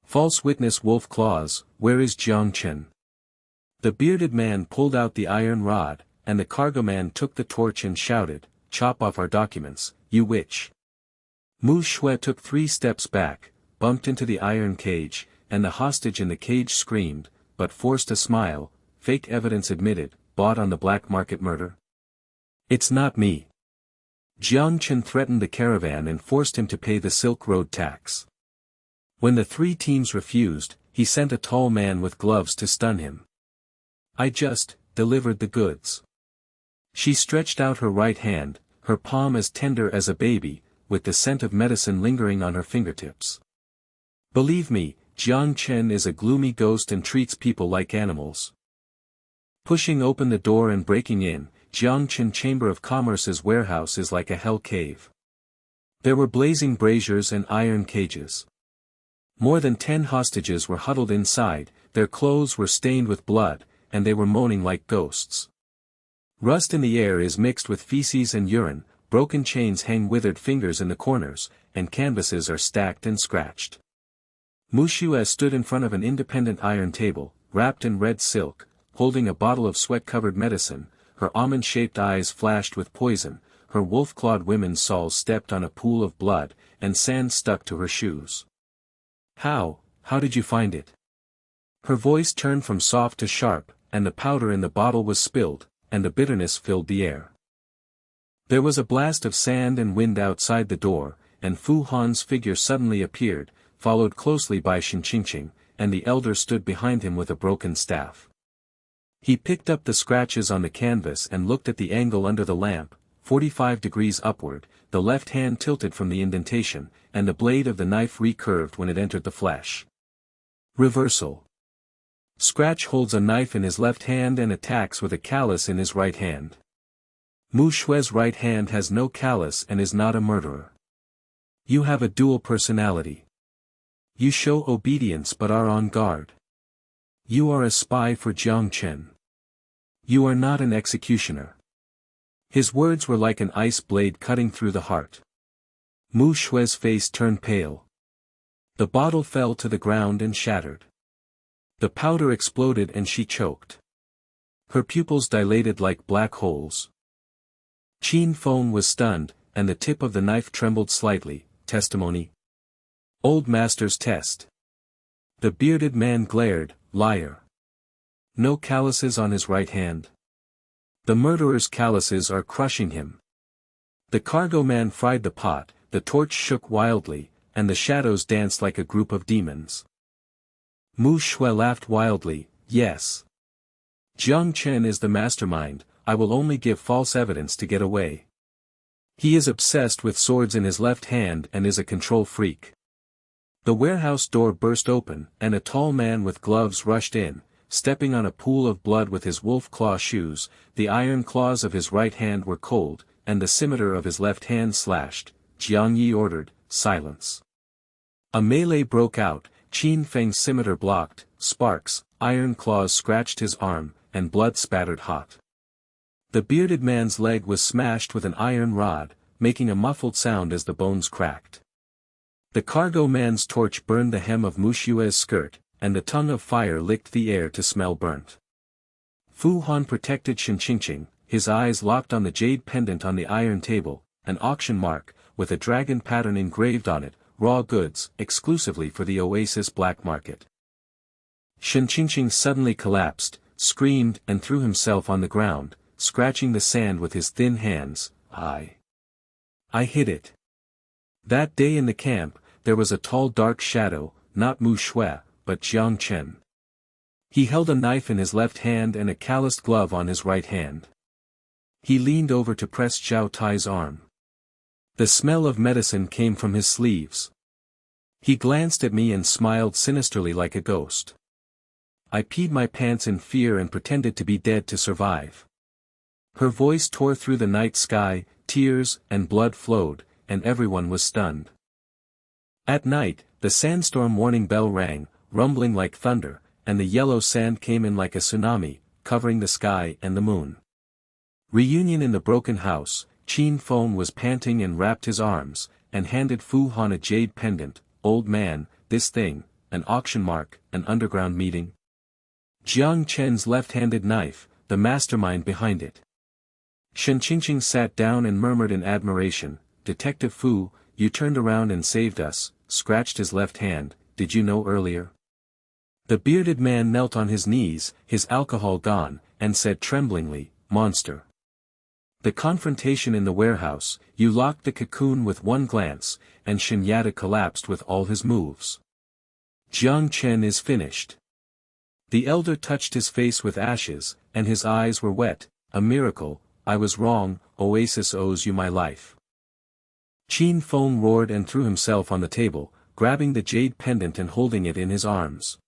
False witness wolf claws, where is Jiang Chen? The bearded man pulled out the iron rod, and the cargo man took the torch and shouted, chop off our documents, you witch. Mu Xue took 3 steps back, bumped into the iron cage, and the hostage in the cage screamed, but forced a smile. Fake evidence admitted, bought on the black market murder. It's not me. Jiang Chen threatened the caravan and forced him to pay the Silk Road tax. When the 3 teams refused, he sent a tall man with gloves to stun him. I just delivered the goods. She stretched out her right hand, her palm as tender as a baby, with the scent of medicine lingering on her fingertips. Believe me, Jiang Chen is a gloomy ghost and treats people like animals. Pushing open the door and breaking in, Jiang Chen Chamber of Commerce's warehouse is like a hell cave. There were blazing braziers and iron cages. More than 10 hostages were huddled inside, their clothes were stained with blood, and they were moaning like ghosts. Rust in the air is mixed with feces and urine, broken chains hang withered fingers in the corners, and canvases are stacked and scratched. Mu Xue stood in front of an independent iron table, wrapped in red silk, holding a bottle of sweat-covered medicine. Her almond-shaped eyes flashed with poison, her wolf-clawed women's soles stepped on a pool of blood, and sand stuck to her shoes. How did you find it? Her voice turned from soft to sharp, and the powder in the bottle was spilled, and the bitterness filled the air. There was a blast of sand and wind outside the door, and Fu Han's figure suddenly appeared, followed closely by Qin, and the elder stood behind him with a broken staff. He picked up the scratches on the canvas and looked at the angle under the lamp, 45 degrees upward, the left hand tilted from the indentation, and the blade of the knife recurved when it entered the flesh. Reversal. Scratch holds a knife in his left hand and attacks with a callus in his right hand. Mu Xue's right hand has no callus and is not a murderer. You have a dual personality. You show obedience but are on guard. You are a spy for Jiang Chen. You are not an executioner. His words were like an ice blade cutting through the heart. Mu Xue's face turned pale. The bottle fell to the ground and shattered. The powder exploded and she choked. Her pupils dilated like black holes. Qin Feng was stunned, and the tip of the knife trembled slightly. Testimony. Old Master's test. The bearded man glared. Liar. No calluses on his right hand. The murderer's calluses are crushing him. The cargo man fried the pot, the torch shook wildly, and the shadows danced like a group of demons. Mu Xue laughed wildly. Yes. Jiang Chen is the mastermind. I will only give false evidence to get away. He is obsessed with swords in his left hand and is a control freak. The warehouse door burst open, and a tall man with gloves rushed in, stepping on a pool of blood with his wolf claw shoes. The iron claws of his right hand were cold, and the scimitar of his left hand slashed. Jiang Yi ordered, silence. A melee broke out, Qin Feng's scimitar blocked, sparks, iron claws scratched his arm, and blood spattered hot. The bearded man's leg was smashed with an iron rod, making a muffled sound as the bones cracked. The cargo man's torch burned the hem of Mu Xue's skirt, and the tongue of fire licked the air to smell burnt. Fu Han protected Qin, his eyes locked on the jade pendant on the iron table, an auction mark, with a dragon pattern engraved on it, raw goods, exclusively for the oasis black market. Qin suddenly collapsed, screamed and threw himself on the ground, scratching the sand with his thin hands. I hid it. That day in the camp, there was a tall dark shadow, not Mu Xue, but Jiang Chen. He held a knife in his left hand and a calloused glove on his right hand. He leaned over to press Zhao Tai's arm. The smell of medicine came from his sleeves. He glanced at me and smiled sinisterly like a ghost. I peed my pants in fear and pretended to be dead to survive. Her voice tore through the night sky, tears and blood flowed, and everyone was stunned. At night, the sandstorm warning bell rang, rumbling like thunder, and the yellow sand came in like a tsunami, covering the sky and the moon. Reunion in the broken house. Qin Feng was panting and wrapped his arms, and handed Fu Han a jade pendant. Old man, this thing, an auction mark, an underground meeting. Jiang Chen's left-handed knife, the mastermind behind it. Qin sat down and murmured in admiration, Detective Fu, you turned around and saved us, scratched his left hand, did you know earlier? The bearded man knelt on his knees, his alcohol gone, and said tremblingly, monster. The confrontation in the warehouse, you locked the cocoon with one glance, and Shinyata collapsed with all his moves. Jiang Chen is finished. The elder touched his face with ashes, and his eyes were wet. A miracle, I was wrong, Oasis owes you my life. Qin Feng roared and threw himself on the table, grabbing the jade pendant and holding it in his arms.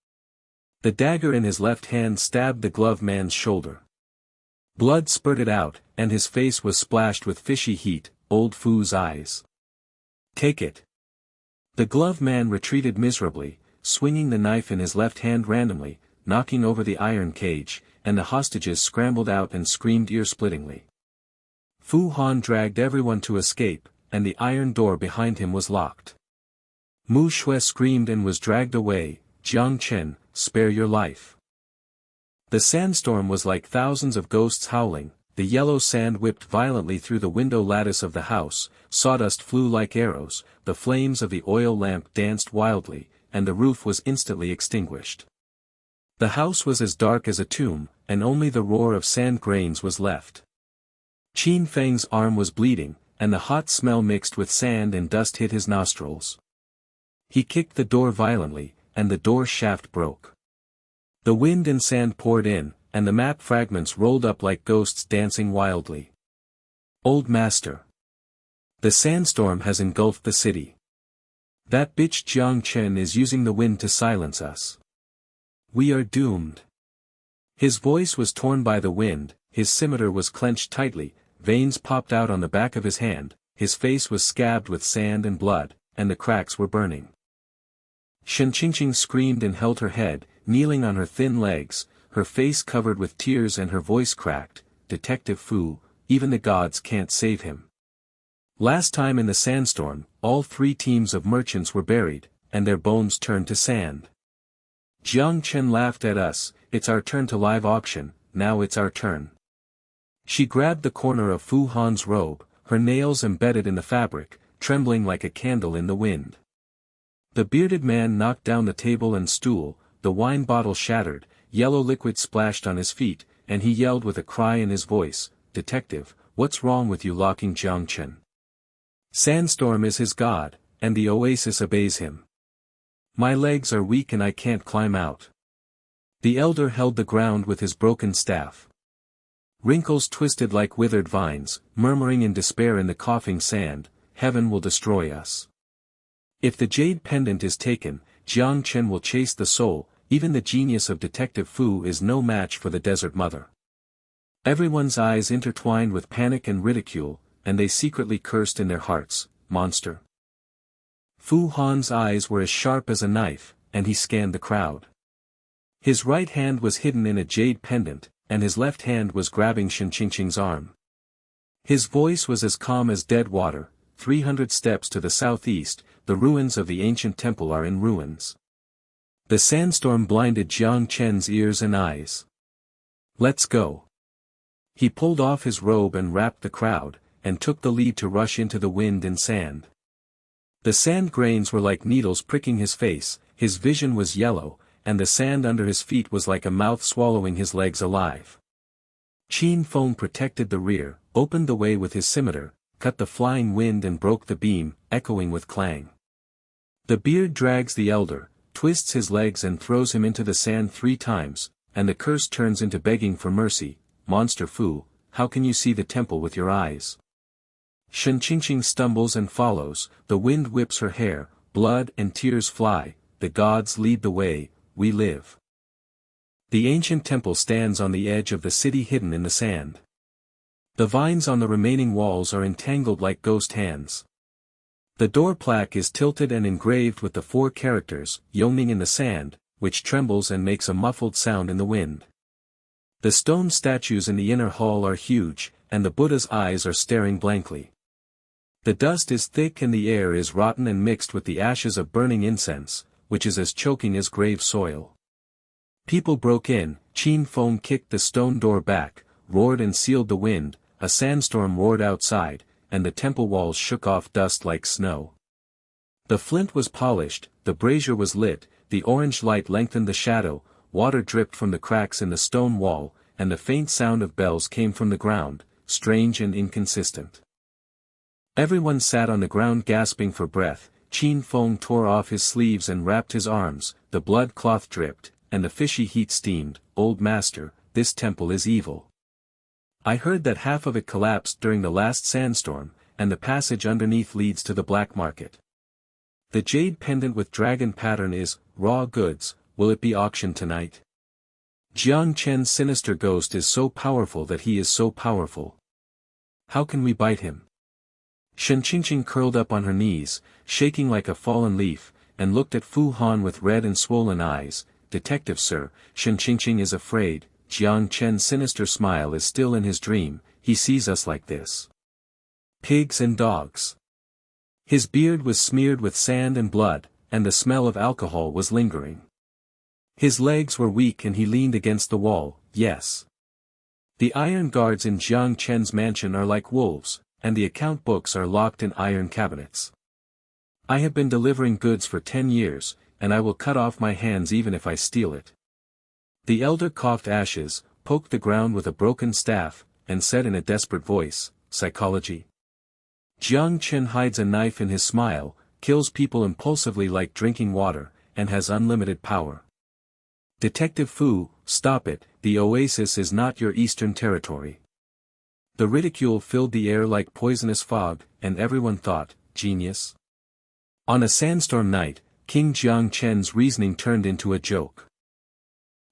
The dagger in his left hand stabbed the glove man's shoulder. Blood spurted out, and his face was splashed with fishy heat, old Fu's eyes. "Take it." The glove man retreated miserably, swinging the knife in his left hand randomly, knocking over the iron cage, and the hostages scrambled out and screamed ear-splittingly. Fu Han dragged everyone to escape, and the iron door behind him was locked. Mu Xue screamed and was dragged away. "Jiang Chen, spare your life." The sandstorm was like thousands of ghosts howling, the yellow sand whipped violently through the window lattice of the house, sawdust flew like arrows, the flames of the oil lamp danced wildly, and the roof was instantly extinguished. The house was as dark as a tomb, and only the roar of sand grains was left. Qin Feng's arm was bleeding, and the hot smell mixed with sand and dust hit his nostrils. He kicked the door violently, and the door shaft broke. The wind and sand poured in, and the map fragments rolled up like ghosts dancing wildly. "Old Master. The sandstorm has engulfed the city. That bitch Jiang Chen is using the wind to silence us. We are doomed." His voice was torn by the wind, his scimitar was clenched tightly, veins popped out on the back of his hand, his face was scabbed with sand and blood, and the cracks were burning. Shen Qingqing screamed and held her head, kneeling on her thin legs, her face covered with tears and her voice cracked. "Detective Fu, even the gods can't save him." Last time in the sandstorm, all 3 teams of merchants were buried, and their bones turned to sand. Jiang Chen laughed at us. "It's our turn to live auction, now it's our turn." She grabbed the corner of Fu Han's robe, her nails embedded in the fabric, trembling like a candle in the wind. The bearded man knocked down the table and stool, the wine bottle shattered, yellow liquid splashed on his feet, and he yelled with a cry in his voice, "Detective, what's wrong with you locking Jiang Chen? Sandstorm is his god, and the oasis obeys him. My legs are weak and I can't climb out." The elder held the ground with his broken staff. Wrinkles twisted like withered vines, murmuring in despair in the coughing sand, "Heaven will destroy us. If the jade pendant is taken, Jiang Chen will chase the soul. Even the genius of Detective Fu is no match for the Desert Mother." Everyone's eyes intertwined with panic and ridicule, and they secretly cursed in their hearts, "Monster." Fu Han's eyes were as sharp as a knife, and he scanned the crowd. His right hand was hidden in a jade pendant, and his left hand was grabbing Shen Qingqing's arm. His voice was as calm as dead water. 300 steps to the southeast, the ruins of the ancient temple are in ruins. The sandstorm blinded Jiang Chen's ears and eyes. "Let's go." He pulled off his robe and wrapped the crowd, and took the lead to rush into the wind and sand. The sand grains were like needles pricking his face, his vision was yellow, and the sand under his feet was like a mouth swallowing his legs alive. Qin Feng protected the rear, opened the way with his scimitar, cut the flying wind and broke the beam, echoing with clang. The beard drags the elder, twists his legs and throws him into the sand 3 times, and the curse turns into begging for mercy. "Monster Fu, how can you see the temple with your eyes?" Shen Qingqing stumbles and follows, the wind whips her hair, blood and tears fly. "The gods lead the way, we live." The ancient temple stands on the edge of the city hidden in the sand. The vines on the remaining walls are entangled like ghost hands. The door plaque is tilted and engraved with the 4 characters, "Yongning in the sand," which trembles and makes a muffled sound in the wind. The stone statues in the inner hall are huge, and the Buddha's eyes are staring blankly. The dust is thick and the air is rotten and mixed with the ashes of burning incense, which is as choking as grave soil. People broke in, Qin Feng kicked the stone door back, roared and sealed the wind, a sandstorm roared outside, and the temple walls shook off dust like snow. The flint was polished, the brazier was lit, the orange light lengthened the shadow, water dripped from the cracks in the stone wall, and the faint sound of bells came from the ground, strange and inconsistent. Everyone sat on the ground gasping for breath. Qin Feng tore off his sleeves and wrapped his arms, the blood cloth dripped, and the fishy heat steamed. "Old Master, this temple is evil. I heard that half of it collapsed during the last sandstorm, and the passage underneath leads to the black market." The jade pendant with dragon pattern is raw goods. Will it be auctioned tonight? Jiang Chen's sinister ghost is so powerful that he is so powerful. How can we bite him? Shen Qingqing curled up on her knees, shaking like a fallen leaf, and looked at Fu Han with red and swollen eyes. Detective sir, Shen Qingqing is afraid. Jiang Chen's sinister smile is still in his dream. He sees us like this. Pigs and dogs. His beard was smeared with sand and blood, and the smell of alcohol was lingering. His legs were weak and he leaned against the wall. Yes. The iron guards in Jiang Chen's mansion are like wolves, and the account books are locked in iron cabinets. I have been delivering goods for 10 years, and I will cut off my hands even if I steal it. The elder coughed ashes, poked the ground with a broken staff, and said in a desperate voice, psychology. Jiang Chen hides a knife in his smile, kills people impulsively like drinking water, and has unlimited power. Detective Fu, stop it, the oasis is not your eastern territory. The ridicule filled the air like poisonous fog, and everyone thought, genius. On a sandstorm night, King Jiang Chen's reasoning turned into a joke.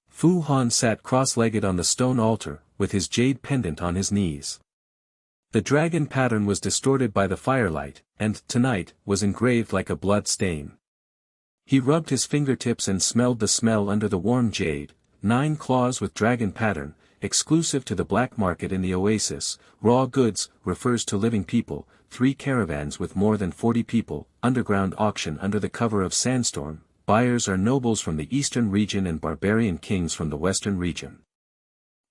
Fu Han sat cross-legged on the stone altar, with his jade pendant on his knees. The dragon pattern was distorted by the firelight, and, tonight, was engraved like a blood stain. He rubbed his fingertips and smelled the smell under the warm jade. 9 claws with dragon pattern, exclusive to the black market in the oasis. Raw goods, refers to living people. 3 caravans with more than 40 people. Underground auction under the cover of Sandstorm. Buyers are nobles from the eastern region and barbarian kings from the western region.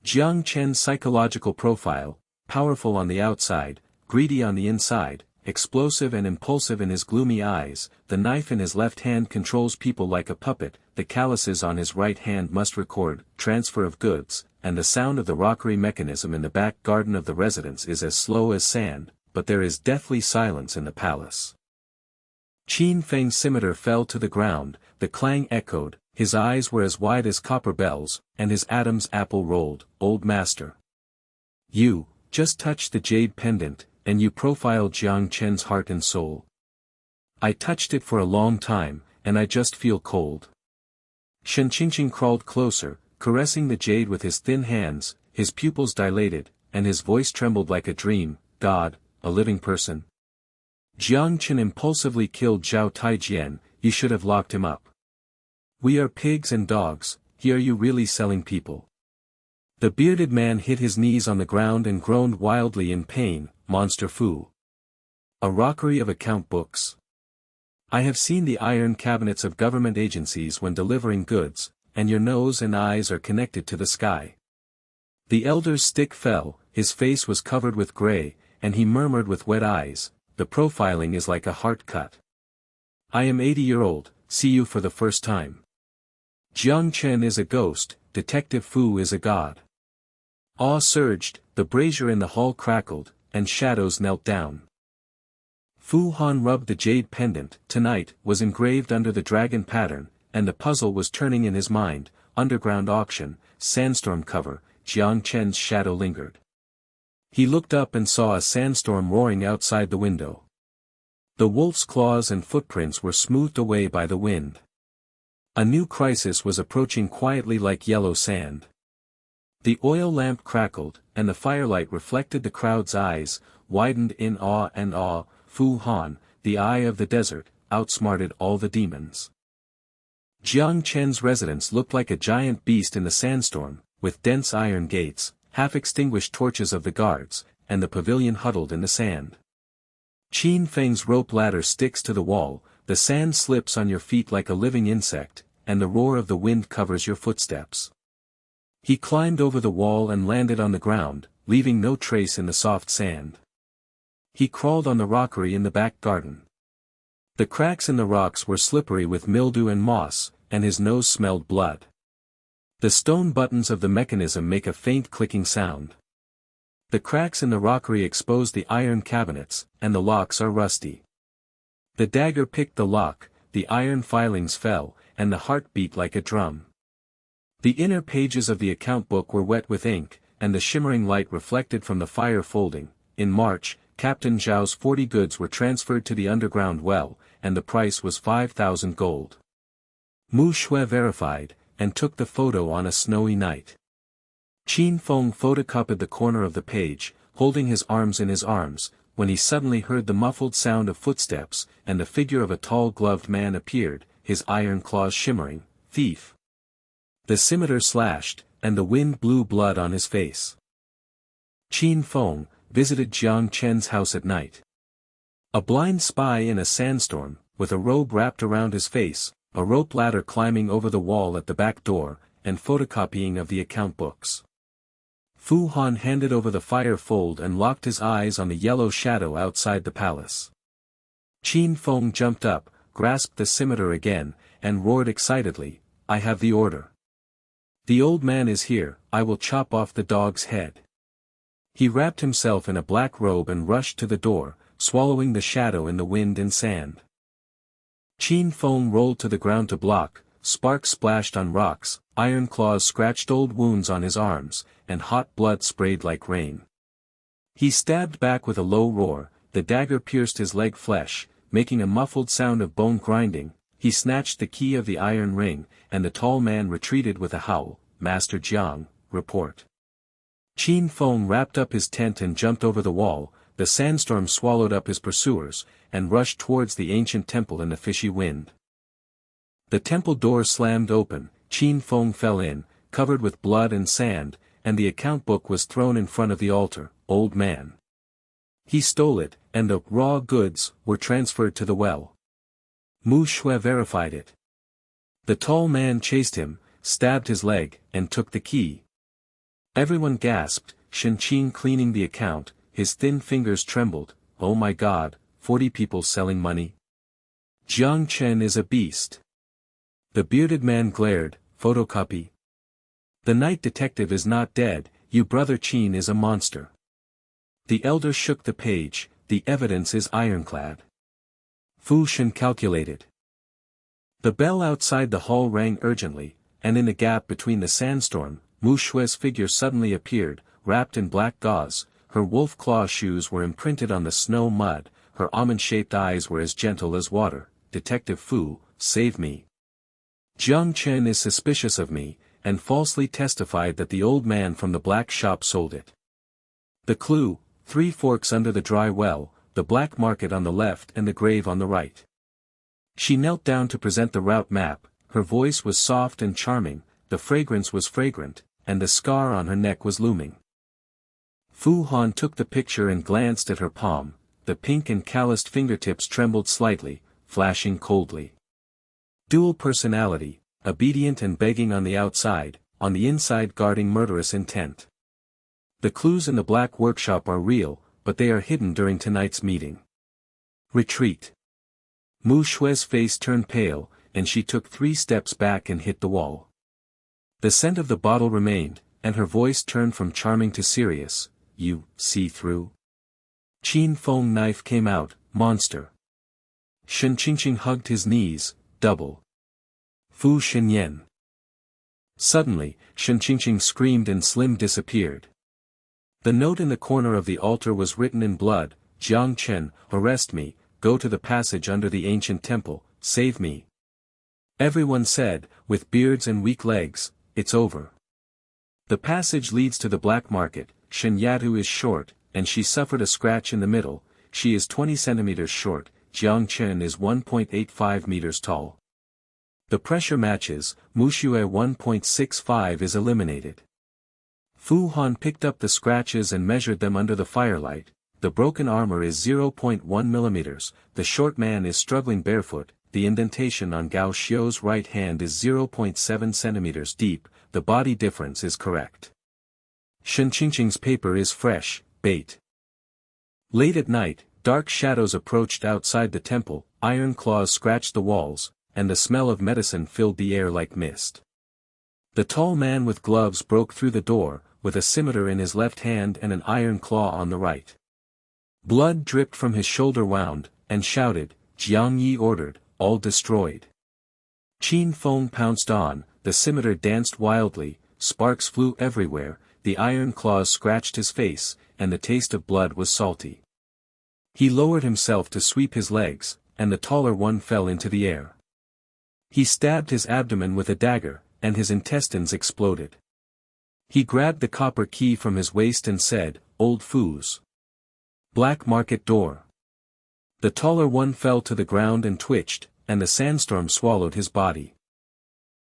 Jiang Chen's psychological profile: powerful on the outside, greedy on the inside, explosive and impulsive in his gloomy eyes. The knife in his left hand controls people like a puppet. The calluses on his right hand must record transfer of goods, and the sound of the rockery mechanism in the back garden of the residence is as slow as sand, but there is deathly silence in the palace. Qin Feng's scimitar fell to the ground, the clang echoed, his eyes were as wide as copper bells, and his Adam's apple rolled. Old master. You, just touched the jade pendant, and you profiled Jiang Chen's heart and soul. I touched it for a long time, and I just feel cold. Shen Qingqing crawled closer, caressing the jade with his thin hands, his pupils dilated, and his voice trembled like a dream. God, a living person. Jiang Chen impulsively killed Zhao Taijian. You should have locked him up. We are pigs and dogs. Here you really selling people? The bearded man hit his knees on the ground and groaned wildly in pain. Monster Fu. A rockery of account books. I have seen the iron cabinets of government agencies when delivering goods, and your nose and eyes are connected to the sky. The elder's stick fell, his face was covered with gray, and he murmured with wet eyes, the profiling is like a heart cut. I am 80-year-old, see you for the first time. Jiang Chen is a ghost, Detective Fu is a god. Awe surged, the brazier in the hall crackled, and shadows knelt down. Fu Han rubbed the jade pendant. Tonight was engraved under the dragon pattern, and the puzzle was turning in his mind. Underground auction, sandstorm cover. Jiang Chen's shadow lingered. He looked up and saw a sandstorm roaring outside the window. The wolf's claws and footprints were smoothed away by the wind. A new crisis was approaching quietly like yellow sand. The oil lamp crackled, and the firelight reflected the crowd's eyes, widened in awe and awe. Fu Han, the eye of the desert, outsmarted all the demons. Jiang Chen's residence looked like a giant beast in the sandstorm, with dense iron gates, half-extinguished torches of the guards, and the pavilion huddled in the sand. Qin Feng's rope ladder sticks to the wall, the sand slips on your feet like a living insect, and the roar of the wind covers your footsteps. He climbed over the wall and landed on the ground, leaving no trace in the soft sand. He crawled on the rockery in the back garden. The cracks in the rocks were slippery with mildew and moss, and his nose smelled blood. The stone buttons of the mechanism make a faint clicking sound. The cracks in the rockery expose the iron cabinets, and the locks are rusty. The dagger picked the lock, the iron filings fell, and the heart beat like a drum. The inner pages of the account book were wet with ink, and the shimmering light reflected from the fire folding. In March, Captain Zhao's 40 goods were transferred to the underground well, and the price was 5,000 gold. Mu Xue verified, and took the photo on a snowy night. Qin Feng photocopied the corner of the page, holding his arms in his arms, when he suddenly heard the muffled sound of footsteps, and the figure of a tall gloved man appeared, his iron claws shimmering. Thief! The scimitar slashed, and the wind blew blood on his face. Qin Feng visited Jiang Chen's house at night. A blind spy in a sandstorm, with a robe wrapped around his face, a rope ladder climbing over the wall at the back door, and photocopying of the account books. Fu Han handed over the fire fold and locked his eyes on the yellow shadow outside the palace. Qin Feng jumped up, grasped the scimitar again, and roared excitedly, "I have the order. The old man is here, I will chop off the dog's head." He wrapped himself in a black robe and rushed to the door, swallowing the shadow in the wind and sand. Qin Feng rolled to the ground to block, sparks splashed on rocks, iron claws scratched old wounds on his arms, and hot blood sprayed like rain. He stabbed back with a low roar, the dagger pierced his leg flesh, making a muffled sound of bone grinding. He snatched the key of the iron ring, and the tall man retreated with a howl. "Master Jiang, report." Qin Feng wrapped up his tent and jumped over the wall. The sandstorm swallowed up his pursuers, and rushed towards the ancient temple in the fishy wind. The temple door slammed open, Qin Feng fell in, covered with blood and sand, and the account book was thrown in front of the altar. "Old man." He stole it, and the raw goods were transferred to the well. Mu Xue verified it. The tall man chased him, stabbed his leg, and took the key. Everyone gasped, Shen Qin cleaning the account, his thin fingers trembled. "Oh my God, 40 people selling money. Jiang Chen is a beast." The bearded man glared, "Photocopy. The night detective is not dead, you brother Qin is a monster." The elder shook the page, "The evidence is ironclad." Fu Shen calculated. The bell outside the hall rang urgently, and in the gap between the sandstorm, Mu Xue's figure suddenly appeared, wrapped in black gauze. Her wolf claw shoes were imprinted on the snow mud, her almond-shaped eyes were as gentle as water. "Detective Fu, save me. Jiang Chen is suspicious of me, and falsely testified that the old man from the black shop sold it. The clue, 3 forks under the dry well, the black market on the left and the grave on the right." She knelt down to present the route map, her voice was soft and charming, the fragrance was fragrant, and the scar on her neck was looming. Fu Han took the picture and glanced at her palm, the pink and calloused fingertips trembled slightly, flashing coldly. Dual personality, obedient and begging on the outside, on the inside guarding murderous intent. The clues in the black workshop are real, but they are hidden during tonight's meeting. Retreat. Mu Xue's face turned pale, and she took 3 steps back and hit the wall. The scent of the bottle remained, and her voice turned from charming to serious. "You see through?" Qin Feng knife came out, "Monster." Shen Qingqing hugged his knees, "Double." Fu Shenyan. Suddenly, Shen Qingqing screamed and Slim disappeared. The note in the corner of the altar was written in blood, "Jiang Chen, arrest me, go to the passage under the ancient temple, save me." Everyone said, with beards and weak legs, "It's over." The passage leads to the black market. Shen Yatu is short, and she suffered a scratch in the middle. She is 20 centimeters short, Jiang Chen is 1.85 meters tall. The pressure matches, Mu Xue 1.65 is eliminated. Fu Han picked up the scratches and measured them under the firelight. The broken armor is 0.1 millimeters, the short man is struggling barefoot, the indentation on Gao Xiu's right hand is 0.7 centimeters deep, the body difference is correct. Shen Qingqing's paper is fresh, bait. Late at night, dark shadows approached outside the temple, iron claws scratched the walls, and the smell of medicine filled the air like mist. The tall man with gloves broke through the door, with a scimitar in his left hand and an iron claw on the right. Blood dripped from his shoulder wound, and shouted, "Jiang Yi ordered, all destroyed." Qin Feng pounced on, the scimitar danced wildly, sparks flew everywhere, the iron claws scratched his face, and the taste of blood was salty. He lowered himself to sweep his legs, and the taller one fell into the air. He stabbed his abdomen with a dagger, and his intestines exploded. He grabbed the copper key from his waist and said, "Old foos. Black market door." The taller one fell to the ground and twitched, and the sandstorm swallowed his body.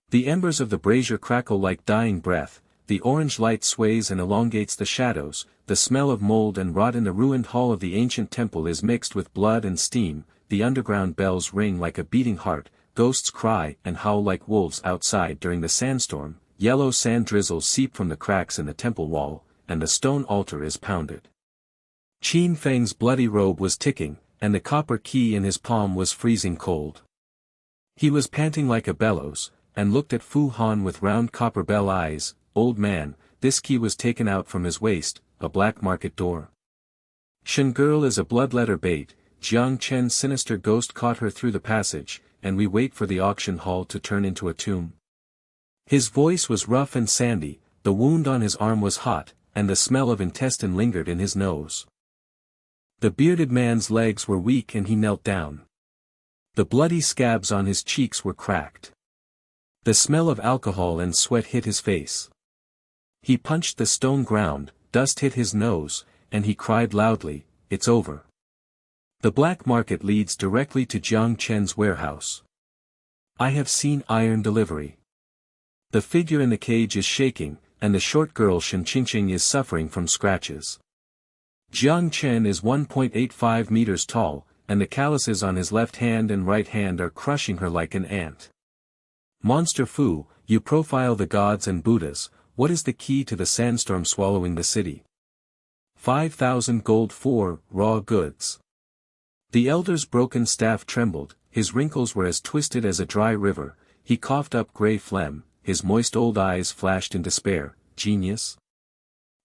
The embers of the brazier crackle like dying breath, the orange light sways and elongates the shadows, the smell of mold and rot in the ruined hall of the ancient temple is mixed with blood and steam, the underground bells ring like a beating heart, ghosts cry and howl like wolves outside during the sandstorm, yellow sand drizzles seep from the cracks in the temple wall, and the stone altar is pounded. Qin Feng's bloody robe was ticking, and the copper key in his palm was freezing cold. He was panting like a bellows, and looked at Fu Han with round copper bell eyes. "Old man, this key was taken out from his waist, a black market door. Shen girl is a bloodletter bait, Jiang Chen's sinister ghost caught her through the passage, and we wait for the auction hall to turn into a tomb." His voice was rough and sandy, the wound on his arm was hot, and the smell of intestine lingered in his nose. The bearded man's legs were weak and he knelt down. The bloody scabs on his cheeks were cracked. The smell of alcohol and sweat hit his face. He punched the stone ground, dust hit his nose, and he cried loudly, "It's over. The black market leads directly to Jiang Chen's warehouse. I have seen iron delivery. The figure in the cage is shaking, and the short girl Shen Qingqing is suffering from scratches. Jiang Chen is 1.85 meters tall, and the calluses on his left hand and right hand are crushing her like an ant. Monster Fu, you profile the gods and Buddhas, what is the key to the sandstorm swallowing the city?" 5,000 gold for raw goods. The elder's broken staff trembled, his wrinkles were as twisted as a dry river, he coughed up grey phlegm, his moist old eyes flashed in despair. "Genius?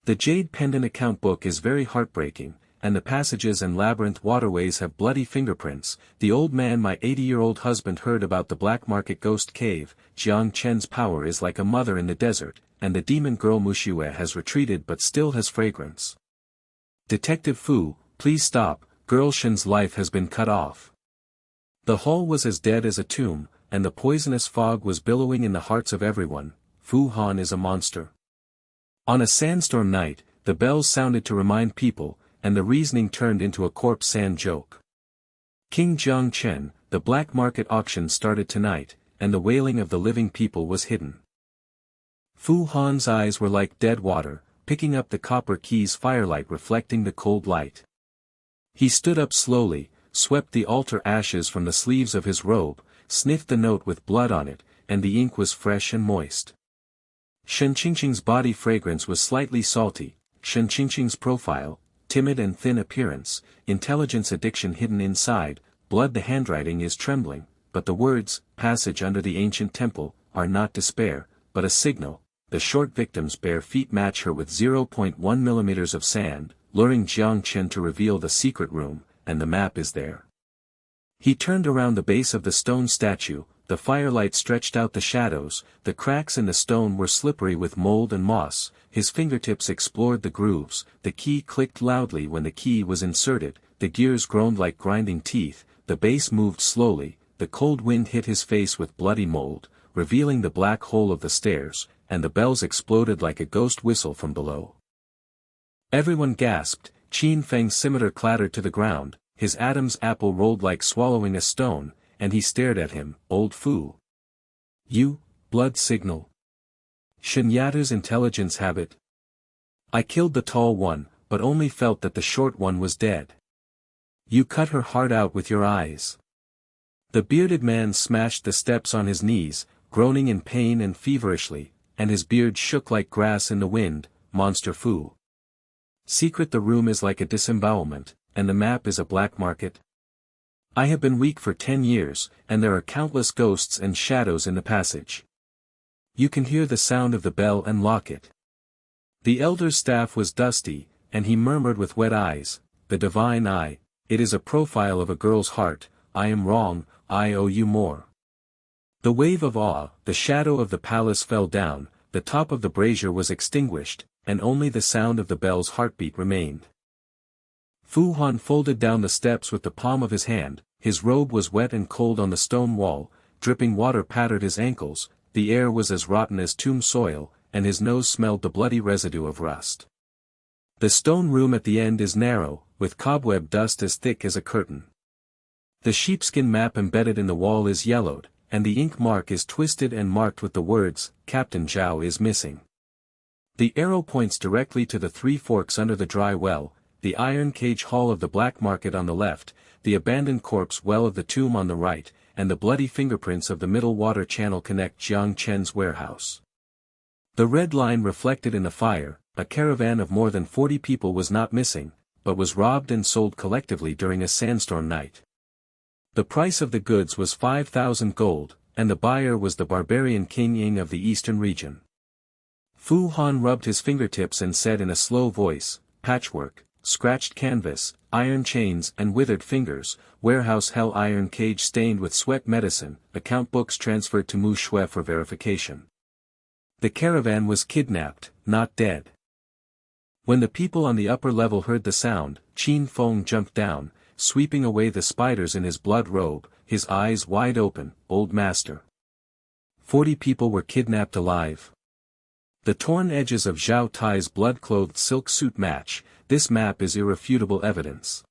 The jade pendant account book is very heartbreaking, and the passages and labyrinth waterways have bloody fingerprints. The old man my 80-year-old husband heard about the black market ghost cave. Jiang Chen's power is like a mother in the desert, and the demon girl Mu Xue has retreated but still has fragrance. Detective Fu, please stop, girl Shen's life has been cut off." The hall was as dead as a tomb, and the poisonous fog was billowing in the hearts of everyone. Fu Han is a monster. On a sandstorm night, the bells sounded to remind people, and the reasoning turned into a corpse sand joke. King Jiang Chen, the black market auction started tonight, and the wailing of the living people was hidden. Fu Han's eyes were like dead water, picking up the copper key's firelight reflecting the cold light. He stood up slowly, swept the altar ashes from the sleeves of his robe, sniffed the note with blood on it, and the ink was fresh and moist. Shen Qingqing's body fragrance was slightly salty, Shen Qingqing's profile, timid and thin appearance, intelligence addiction hidden inside, blood the handwriting is trembling, but the words, "passage under the ancient temple," are not despair, but a signal. The short victim's bare feet match her with 0.1 millimeters of sand, luring Jiang Chen to reveal the secret room, and the map is there. He turned around the base of the stone statue, the firelight stretched out the shadows, the cracks in the stone were slippery with mold and moss, his fingertips explored the grooves, the key clicked loudly when the key was inserted, the gears groaned like grinding teeth, the base moved slowly, the cold wind hit his face with bloody mold, revealing the black hole of the stairs, and the bells exploded like a ghost whistle from below. Everyone gasped, Qin Feng's scimitar clattered to the ground, his Adam's apple rolled like swallowing a stone, and he stared at him. "Old Fu. You, blood signal. Shen Yatu's intelligence habit. I killed the tall one, but only felt that the short one was dead. You cut her heart out with your eyes." The bearded man smashed the steps on his knees, groaning in pain and feverishly, and his beard shook like grass in the wind. "Monster Fu. Secret, the room is like a disembowelment, and the map is a black market. I have been weak for 10 years, and there are countless ghosts and shadows in the passage. You can hear the sound of the bell and locket." The elder's staff was dusty, and he murmured with wet eyes, "The divine eye, it is a profile of a girl's heart. I am wrong, I owe you more." The wave of awe, the shadow of the palace fell down, the top of the brazier was extinguished, and only the sound of the bell's heartbeat remained. Fu Han folded down the steps with the palm of his hand, his robe was wet and cold on the stone wall, dripping water pattered his ankles, the air was as rotten as tomb soil, and his nose smelled the bloody residue of rust. The stone room at the end is narrow, with cobweb dust as thick as a curtain. The sheepskin map embedded in the wall is yellowed, and the ink mark is twisted and marked with the words, "Captain Zhao is missing." The arrow points directly to the three forks under the dry well, the iron cage hall of the black market on the left, the abandoned corpse well of the tomb on the right, and the bloody fingerprints of the middle water channel connect Jiang Chen's warehouse. The red line reflected in the fire, a caravan of more than 40 people was not missing, but was robbed and sold collectively during a sandstorm night. The price of the goods was 5,000 gold, and the buyer was the barbarian Qin Feng of the eastern region. Fu Han rubbed his fingertips and said in a slow voice, "Patchwork, scratched canvas, iron chains and withered fingers, warehouse hell iron cage stained with sweat medicine, account books transferred to Mu Xue for verification." The caravan was kidnapped, not dead. When the people on the upper level heard the sound, Qin Feng jumped down, sweeping away the spiders in his blood robe, his eyes wide open. "Old master. 40 people were kidnapped alive." The torn edges of Zhao Tai's blood-clothed silk suit match, this map is irrefutable evidence.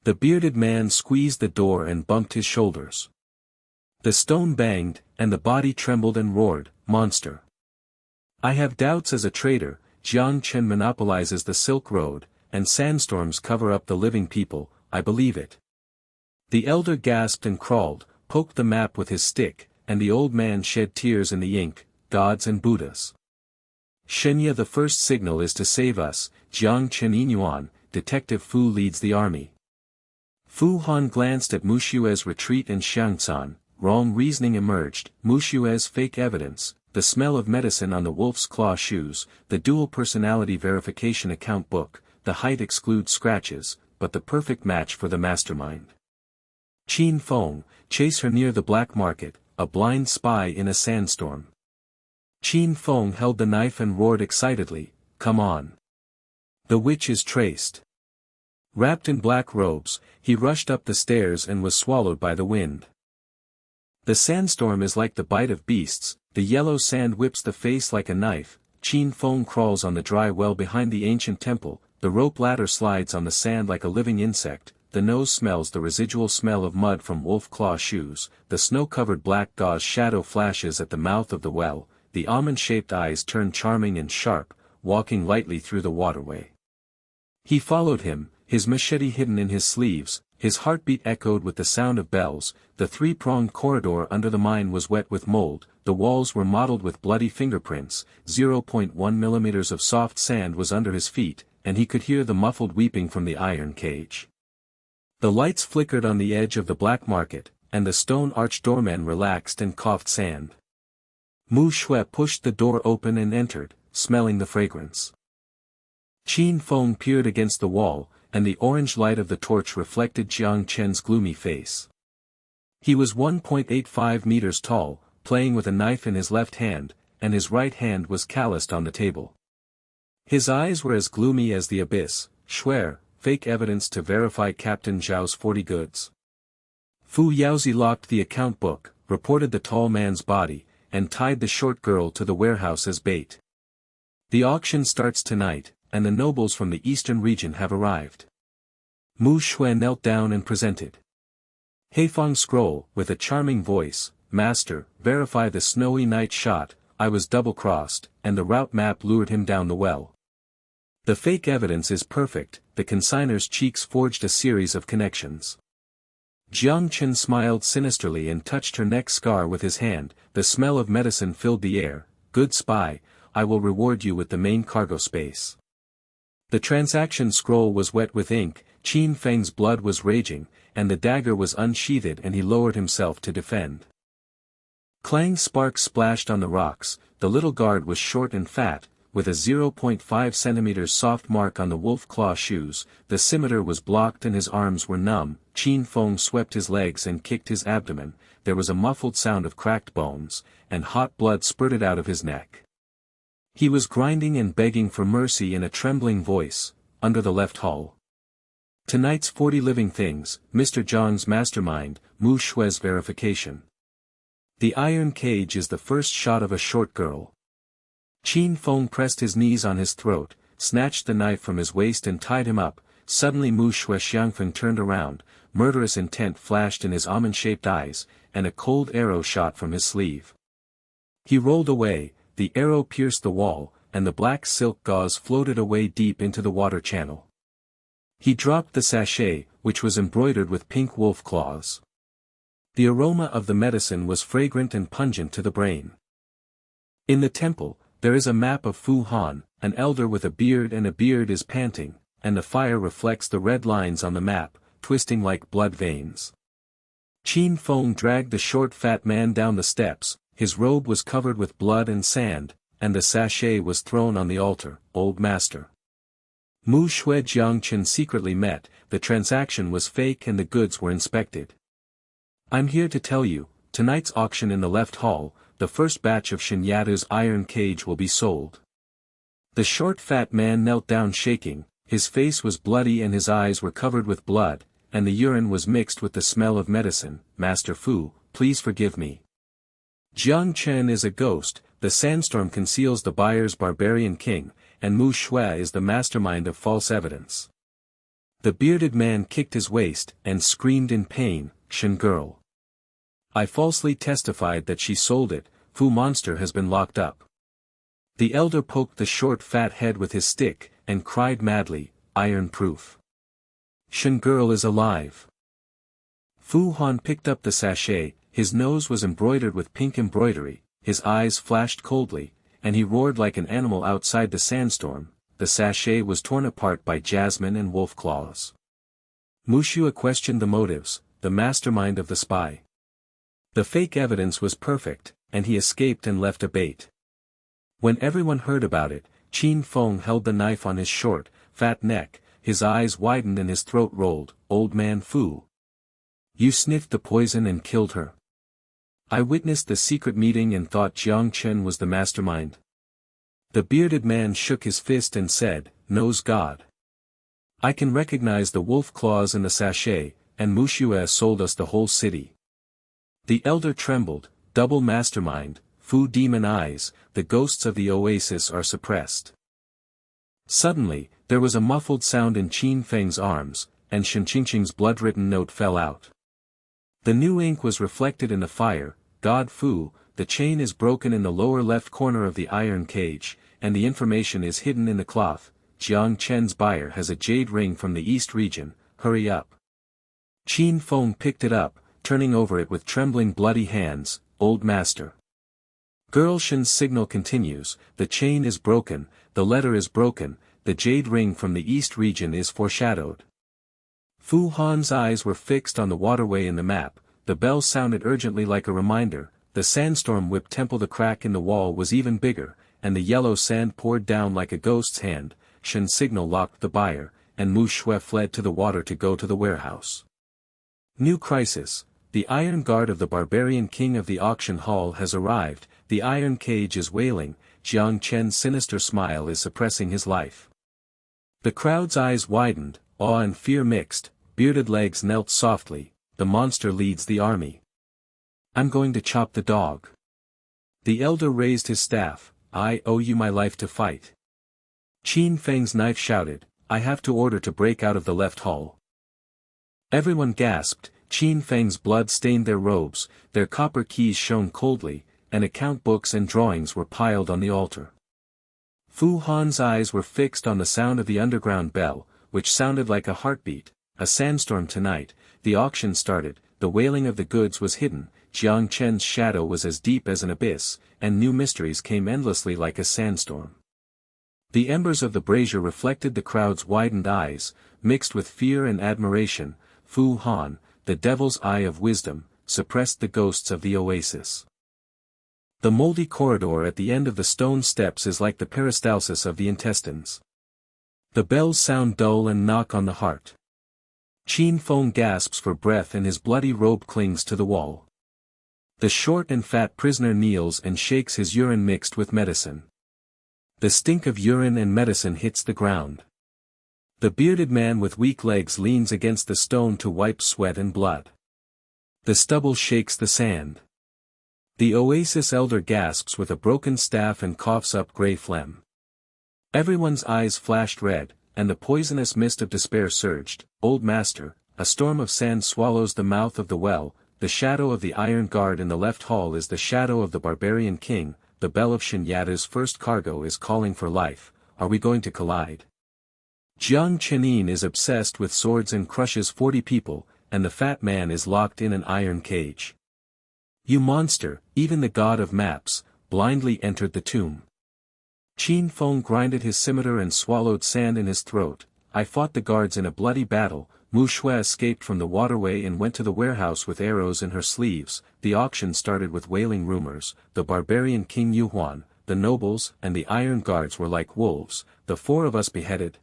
The bearded man squeezed the door and bumped his shoulders. The stone banged, and the body trembled and roared, "Monster! I have doubts as a trader, Jiang Chen monopolizes the Silk Road, and sandstorms cover up the living people, I believe it." The elder gasped and crawled, poked the map with his stick, and the old man shed tears in the ink, "Gods and Buddhas. Shenya, the first signal is to save us, Jiang Chen Inyuan, Detective Fu leads the army." Fu Han glanced at Mu Xue's retreat and Xiangcan, wrong reasoning emerged, Mu Xue's fake evidence, the smell of medicine on the wolf's claw shoes, the dual personality verification account book, the height excludes scratches, but the perfect match for the mastermind. Qin Feng, chase her near the black market, a blind spy in a sandstorm. Qin Feng held the knife and roared excitedly, "Come on. The witch is traced." Wrapped in black robes, he rushed up the stairs and was swallowed by the wind. The sandstorm is like the bite of beasts, the yellow sand whips the face like a knife, Qin Feng crawls on the dry well behind the ancient temple, the rope ladder slides on the sand like a living insect, the nose smells the residual smell of mud from wolf claw shoes, the snow-covered black gauze shadow flashes at the mouth of the well, the almond-shaped eyes turn charming and sharp, walking lightly through the waterway. He followed him, his machete hidden in his sleeves, his heartbeat echoed with the sound of bells, the three-pronged corridor under the mine was wet with mold, the walls were mottled with bloody fingerprints, 0.1 millimeters of soft sand was under his feet, and he could hear the muffled weeping from the iron cage. The lights flickered on the edge of the black market, and the stone-arched doorman relaxed and coughed sand. Mu Xue pushed the door open and entered, smelling the fragrance. Qin Feng peered against the wall, and the orange light of the torch reflected Jiang Chen's gloomy face. He was 1.85 meters tall, playing with a knife in his left hand, and his right hand was calloused on the table. His eyes were as gloomy as the abyss. "Swear, fake evidence to verify Captain Zhao's 40 goods." Fu Yaozi locked the account book, reported the tall man's body, and tied the short girl to the warehouse as bait. "The auction starts tonight, and the nobles from the eastern region have arrived." Mu Xue knelt down and presented Heifeng scroll, with a charming voice, "Master, verify the snowy night shot, I was double-crossed," and the route map lured him down the well. The fake evidence is perfect, the consignor's cheeks forged a series of connections. Jiang Chen smiled sinisterly and touched her neck scar with his hand, the smell of medicine filled the air. "Good spy, I will reward you with the main cargo space." The transaction scroll was wet with ink, Qin Feng's blood was raging, and the dagger was unsheathed and he lowered himself to defend. Clang sparks splashed on the rocks, the little guard was short and fat, with a 0.5 centimeters soft mark on the wolf claw shoes, the scimitar was blocked and his arms were numb, Qin Feng swept his legs and kicked his abdomen, there was a muffled sound of cracked bones, and hot blood spurted out of his neck. He was grinding and begging for mercy in a trembling voice, under the left hull. Tonight's 40 living things, Mr. Zhang's mastermind, Mu Xue's verification. The iron cage is the first shot of a short girl. Qin Feng pressed his knees on his throat, snatched the knife from his waist and tied him up. Suddenly Mu Xue Xiangfeng turned around, murderous intent flashed in his almond-shaped eyes, and a cold arrow shot from his sleeve. He rolled away, the arrow pierced the wall, and the black silk gauze floated away deep into the water channel. He dropped the sachet, which was embroidered with pink wolf claws. The aroma of the medicine was fragrant and pungent to the brain. In the temple, there is a map of Fu Han, an elder with a beard is panting, and the fire reflects the red lines on the map, twisting like blood veins. Qin Feng dragged the short fat man down the steps, his robe was covered with blood and sand, and the sachet was thrown on the altar. Old master. Mu Xue Jiang Chen secretly met, the transaction was fake and the goods were inspected. I'm here to tell you, tonight's auction in the left hall, the first batch of Shen Yadu's iron cage will be sold. The short fat man knelt down shaking, his face was bloody and his eyes were covered with blood, and the urine was mixed with the smell of medicine. Master Fu, please forgive me. Jiang Chen is a ghost, the sandstorm conceals the buyer's barbarian king, and Mu Xue is the mastermind of false evidence. The bearded man kicked his waist, and screamed in pain, Shen girl. I falsely testified that she sold it, Fu monster has been locked up. The elder poked the short fat head with his stick, and cried madly, iron proof. Shen girl is alive. Fu Han picked up the sachet, his nose was embroidered with pink embroidery, his eyes flashed coldly, and he roared like an animal outside the sandstorm. The sachet was torn apart by jasmine and wolf claws. Mu Xue questioned the motives, the mastermind of the spy. The fake evidence was perfect, and he escaped and left a bait. When everyone heard about it, Qin Feng held the knife on his short, fat neck, his eyes widened and his throat rolled. Old man Fu. You sniffed the poison and killed her. I witnessed the secret meeting and thought Jiang Chen was the mastermind. The bearded man shook his fist and said, knows God. I can recognize the wolf claws in the sachet, and Mu Xue sold us the whole city. The elder trembled, double mastermind, Fu demon eyes, the ghosts of the oasis are suppressed. Suddenly, there was a muffled sound in Qin Feng's arms, and Shen Qingqing's blood-written note fell out. The new ink was reflected in the fire. God Fu, the chain is broken in the lower left corner of the iron cage, and the information is hidden in the cloth. Jiang Chen's buyer has a jade ring from the east region, hurry up. Qin Feng picked it up, turning over it with trembling bloody hands. Old master. Girl Shen's signal continues, the chain is broken, the letter is broken, the jade ring from the east region is foreshadowed. Fu Han's eyes were fixed on the waterway in the map, the bell sounded urgently like a reminder, the sandstorm whip temple. The crack in the wall was even bigger, and the yellow sand poured down like a ghost's hand. Shen's signal locked the buyer, and Mu Xue fled to the water to go to the warehouse. New crisis, the iron guard of the barbarian king of the auction hall has arrived, the iron cage is wailing, Jiang Chen's sinister smile is suppressing his life. The crowd's eyes widened, awe and fear mixed. Bearded legs knelt softly, the monster leads the army. I'm going to chop the dog. The elder raised his staff, I owe you my life to fight. Qin Feng's knife shouted, I have to order to break out of the left hall. Everyone gasped, Qin Feng's blood stained their robes, their copper keys shone coldly, and account books and drawings were piled on the altar. Fu Han's eyes were fixed on the sound of the underground bell, which sounded like a heartbeat. A sandstorm tonight. The auction started, the wailing of the goods was hidden, Jiang Chen's shadow was as deep as an abyss, and new mysteries came endlessly like a sandstorm. The embers of the brazier reflected the crowd's widened eyes, mixed with fear and admiration. Fu Han, the devil's eye of wisdom, suppressed the ghosts of the oasis. The moldy corridor at the end of the stone steps is like the peristalsis of the intestines. The bells sound dull and knock on the heart. Qin Feng gasps for breath and his bloody robe clings to the wall. The short and fat prisoner kneels and shakes his urine mixed with medicine. The stink of urine and medicine hits the ground. The bearded man with weak legs leans against the stone to wipe sweat and blood. The stubble shakes the sand. The oasis elder gasps with a broken staff and coughs up grey phlegm. Everyone's eyes flashed red, and the poisonous mist of despair surged. Old master, a storm of sand swallows the mouth of the well, the shadow of the iron guard in the left hall is the shadow of the barbarian king, the bell of Shinyadu's first cargo is calling for life. Are we going to collide? Jiang Chen is obsessed with swords and crushes 40 people, and the fat man is locked in an iron cage. You monster, even the god of maps, blindly entered the tomb. Qin Feng grinded his scimitar and swallowed sand in his throat. I fought the guards in a bloody battle. Mu Xue escaped from the waterway and went to the warehouse with arrows in her sleeves. The auction started with wailing rumors. The barbarian King Yuhuan, the nobles, and the iron guards were like wolves. The 4 of us beheaded.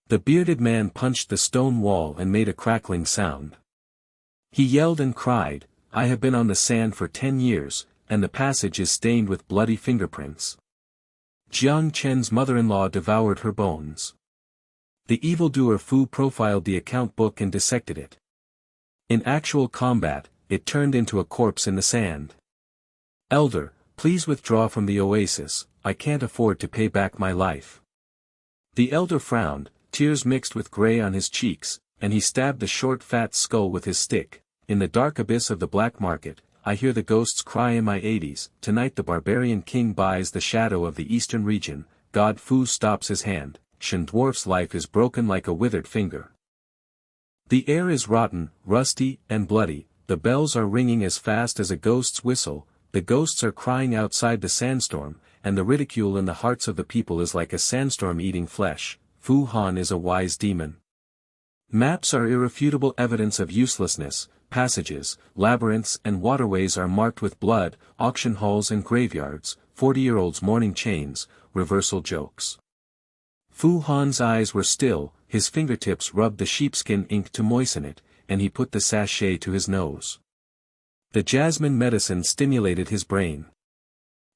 The bearded man punched the stone wall and made a crackling sound. He yelled and cried, I have been on the sand for 10 years, and the passage is stained with bloody fingerprints. Jiang Chen's mother-in-law devoured her bones. The evildoer Fu profiled the account book and dissected it. In actual combat, it turned into a corpse in the sand. Elder, please withdraw from the oasis, I can't afford to pay back my life. The elder frowned, tears mixed with grey on his cheeks, and he stabbed the short fat skull with his stick. In the dark abyss of the black market, I hear the ghosts cry in my 80s, tonight the barbarian king buys the shadow of the eastern region, God Fu stops his hand, Shen dwarf's life is broken like a withered finger. The air is rotten, rusty, and bloody, the bells are ringing as fast as a ghost's whistle, the ghosts are crying outside the sandstorm, and the ridicule in the hearts of the people is like a sandstorm eating flesh. Fu Han is a wise demon. Maps are irrefutable evidence of uselessness, passages, labyrinths and waterways are marked with blood, auction halls and graveyards, 40-year-olds mourning chains, reversal jokes. Fu Han's eyes were still, his fingertips rubbed the sheepskin ink to moisten it, and he put the sachet to his nose. The jasmine medicine stimulated his brain.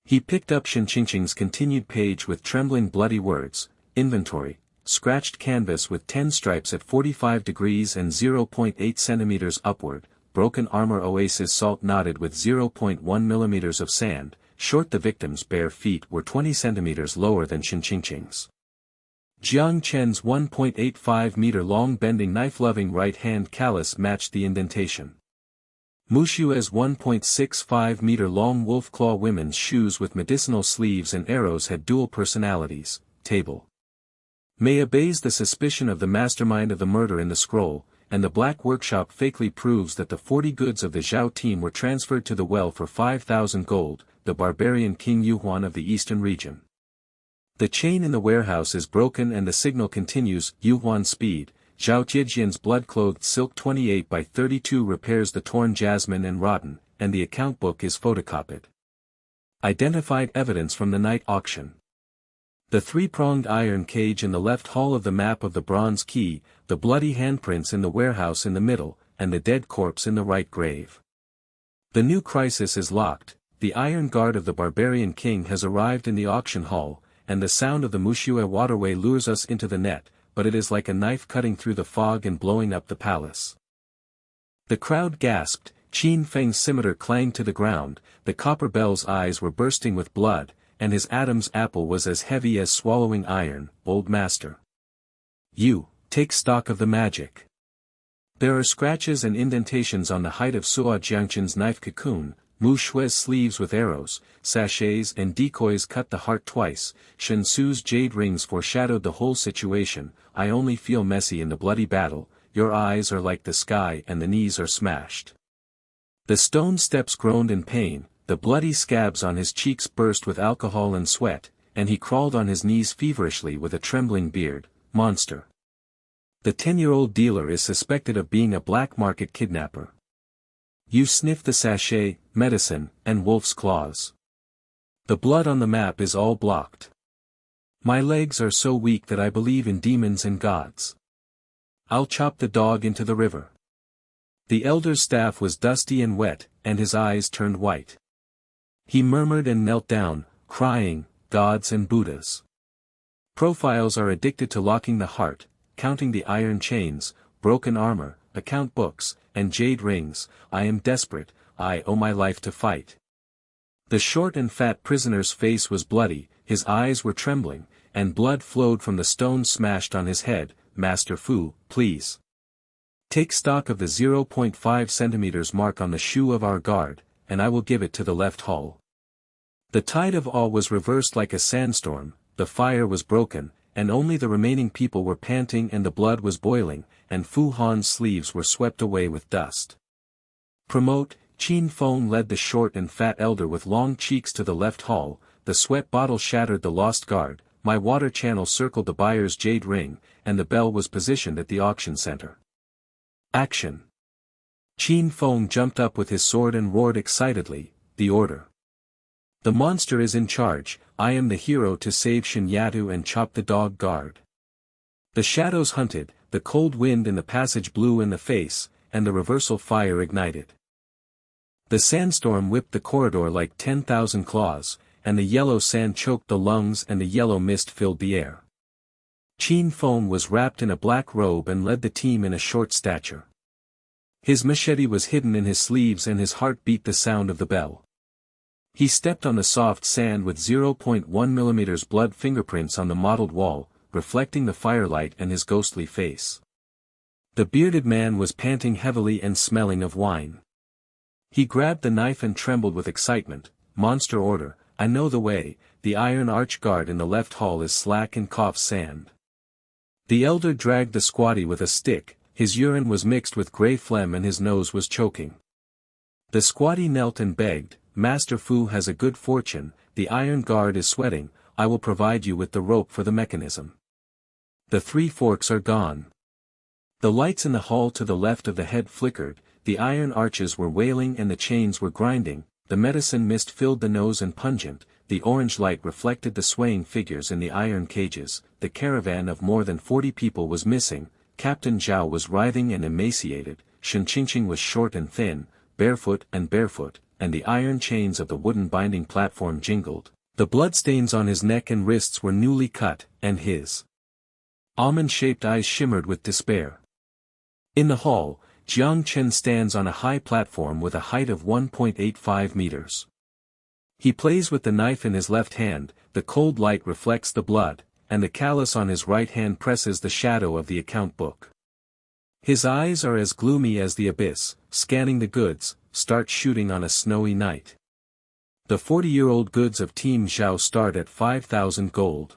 He picked up Shinqing's continued page with trembling bloody words, inventory, scratched canvas with 10 stripes at 45 degrees and 0.8 centimeters upward, broken armor oasis salt knotted with 0.1 millimeters of sand, short the victim's bare feet were 20 centimeters lower than Shinqing's. Jiang Chen's 1.85-meter-long bending knife-loving right-hand callus matched the indentation. Mu Xue's 1.65-meter-long wolf-claw women's shoes with medicinal sleeves and arrows had dual personalities, table. May obeys the suspicion of the mastermind of the murder in the scroll, and the black workshop fakely proves that the 40 goods of the Zhao team were transferred to the well for 5,000 gold, the barbarian King Yuhuan of the eastern region. The chain in the warehouse is broken and the signal continues, Yuhuan speed, Zhao Jiejian's blood-clothed silk 28 by 32 repairs the torn jasmine and rotten, and the account book is photocopied. Identified evidence from the night auction. The 3-pronged iron cage in the left hall of the map of the bronze key, the bloody handprints in the warehouse in the middle, and the dead corpse in the right grave. The new crisis is locked, the iron guard of the barbarian king has arrived in the auction hall, and the sound of the Mu Xue waterway lures us into the net, but it is like a knife cutting through the fog and blowing up the palace. The crowd gasped, Qin Feng's scimitar clanged to the ground, the copper bell's eyes were bursting with blood, and his Adam's apple was as heavy as swallowing iron, old master. You, take stock of the magic. There are scratches and indentations on the height of Suo Jiangchen's knife cocoon, Mu Xue's sleeves with arrows, sachets and decoys cut the heart twice, Shen Su's jade rings foreshadowed the whole situation, I only feel messy in the bloody battle, your eyes are like the sky and the knees are smashed. The stone steps groaned in pain, the bloody scabs on his cheeks burst with alcohol and sweat, and he crawled on his knees feverishly with a trembling beard, monster. The 10-year-old dealer is suspected of being a black market kidnapper. You sniff the sachet, medicine, and wolf's claws. The blood on the map is all blocked. My legs are so weak that I believe in demons and gods. I'll chop the dog into the river. The elder's staff was dusty and wet, and his eyes turned white. He murmured and knelt down, crying, gods and Buddhas. Profiles are addicted to locking the heart, counting the iron chains, broken armor, account books, and jade rings. I am desperate, I owe my life to fight. The short and fat prisoner's face was bloody, his eyes were trembling, and blood flowed from the stone smashed on his head. Master Fu, please. Take stock of the 0.5 centimeters mark on the shoe of our guard, and I will give it to the left hull. The tide of awe was reversed like a sandstorm, the fire was broken, and only the remaining people were panting and the blood was boiling, and Fu Han's sleeves were swept away with dust. Promote, Qin Feng led the short and fat elder with long cheeks to the left hull, the sweat bottle shattered the lost guard, my water channel circled the buyer's jade ring, and the bell was positioned at the auction center. Action! Qin Feng jumped up with his sword and roared excitedly, the order. The monster is in charge, I am the hero to save Shinyatu and chop the dog guard. The shadows hunted, the cold wind in the passage blew in the face, and the reversal fire ignited. The sandstorm whipped the corridor like 10,000 claws, and the yellow sand choked the lungs and the yellow mist filled the air. Qin Feng was wrapped in a black robe and led the team in a short stature. His machete was hidden in his sleeves and his heart beat the sound of the bell. He stepped on the soft sand with 0.1 mm blood fingerprints on the mottled wall, reflecting the firelight and his ghostly face. The bearded man was panting heavily and smelling of wine. He grabbed the knife and trembled with excitement. Monster order, I know the way, the iron arch guard in the left hull is slack and coughs sand. The elder dragged the squatty with a stick, his urine was mixed with grey phlegm and his nose was choking. The squatty knelt and begged, Master Fu has a good fortune, the iron guard is sweating, I will provide you with the rope for the mechanism. The 3 forks are gone. The lights in the hall to the left of the head flickered, the iron arches were wailing and the chains were grinding, the medicine mist filled the nose and pungent, the orange light reflected the swaying figures in the iron cages, the caravan of more than 40 people was missing, Captain Zhao was writhing and emaciated, Shenqingqing was short and thin, barefoot, and the iron chains of the wooden binding platform jingled, the bloodstains on his neck and wrists were newly cut, and his almond-shaped eyes shimmered with despair. In the hall, Jiang Chen stands on a high platform with a height of 1.85 meters. He plays with the knife in his left hand, the cold light reflects the blood, and the callus on his right hand presses the shadow of the account book. His eyes are as gloomy as the abyss, scanning the goods, start shooting on a snowy night. The 40-year-old goods of Team Zhao start at 5,000 gold.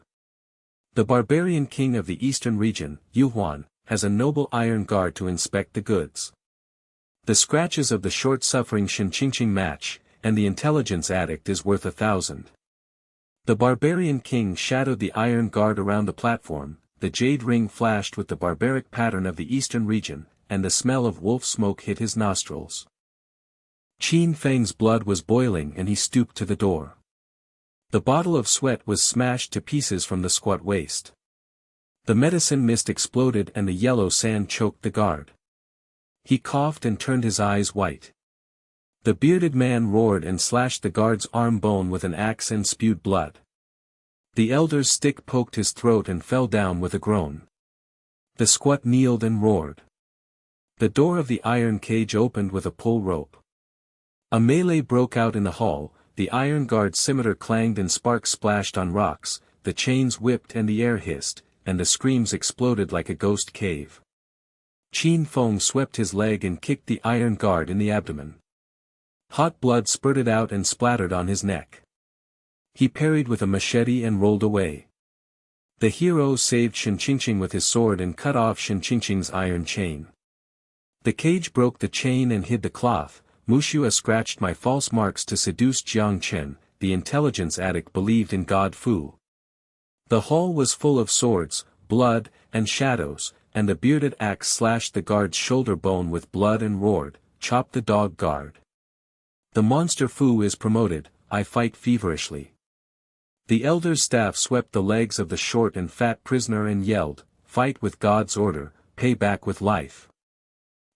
The barbarian king of the eastern region, Yuhuan, has a noble iron guard to inspect the goods. The scratches of the short-suffering Shenqingqing match, and the intelligence addict is worth 1,000. The barbarian king shadowed the iron guard around the platform, the jade ring flashed with the barbaric pattern of the eastern region, and the smell of wolf smoke hit his nostrils. Qin Feng's blood was boiling and he stooped to the door. The bottle of sweat was smashed to pieces from the squat waist. The medicine mist exploded and the yellow sand choked the guard. He coughed and turned his eyes white. The bearded man roared and slashed the guard's arm bone with an axe and spewed blood. The elder's stick poked his throat and fell down with a groan. The squat kneeled and roared. The door of the iron cage opened with a pull rope. A melee broke out in the hall, the iron guard's scimitar clanged and sparks splashed on rocks, the chains whipped and the air hissed, and the screams exploded like a ghost cave. Qin Feng swept his leg and kicked the iron guard in the abdomen. Hot blood spurted out and splattered on his neck. He parried with a machete and rolled away. The hero saved Shenqingqing with his sword and cut off Shenqingqing's iron chain. The cage broke the chain and hid the cloth. Mu Xue scratched my false marks to seduce Jiang Chen, the intelligence addict believed in God Fu. The hall was full of swords, blood, and shadows, and the bearded axe slashed the guard's shoulder bone with blood and roared, "Chop the dog guard. The monster Fu is promoted, I fight feverishly." The elder's staff swept the legs of the short and fat prisoner and yelled, "Fight with God's order, pay back with life."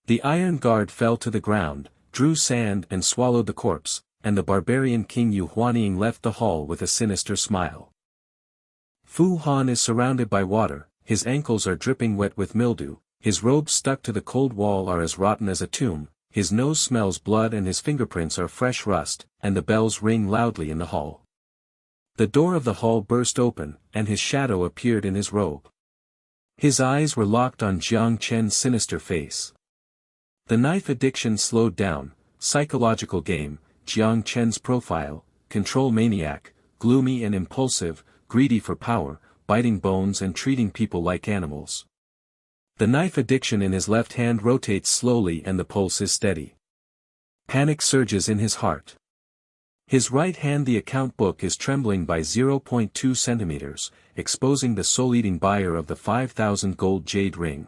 The iron guard fell to the ground, drew sand and swallowed the corpse, and the barbarian king Yuhuaniing left the hall with a sinister smile. Fu Han is surrounded by water, his ankles are dripping wet with mildew, his robes stuck to the cold wall are as rotten as a tomb, his nose smells blood and his fingerprints are fresh rust, and the bells ring loudly in the hall. The door of the hall burst open, and his shadow appeared in his robe. His eyes were locked on Jiang Chen's sinister face. The knife addiction slowed down, psychological game, Jiang Chen's profile, control maniac, gloomy and impulsive, greedy for power, biting bones and treating people like animals. The knife addiction in his left hand rotates slowly and the pulse is steady. Panic surges in his heart. His right hand, the account book, is trembling by 0.2 centimeters, exposing the soul-eating buyer of the 5,000 gold jade ring.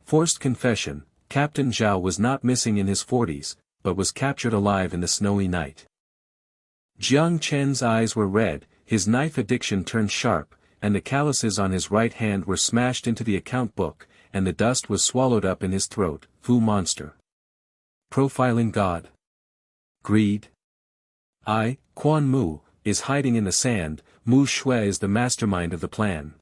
Forced confession, Captain Zhao was not missing in his 40s, but was captured alive in the snowy night. Jiang Chen's eyes were red, his knife addiction turned sharp, and the calluses on his right hand were smashed into the account book, and the dust was swallowed up in his throat. Fu monster. Profiling God. Greed. Quan Mu, is hiding in the sand. Mu Xue is the mastermind of the plan.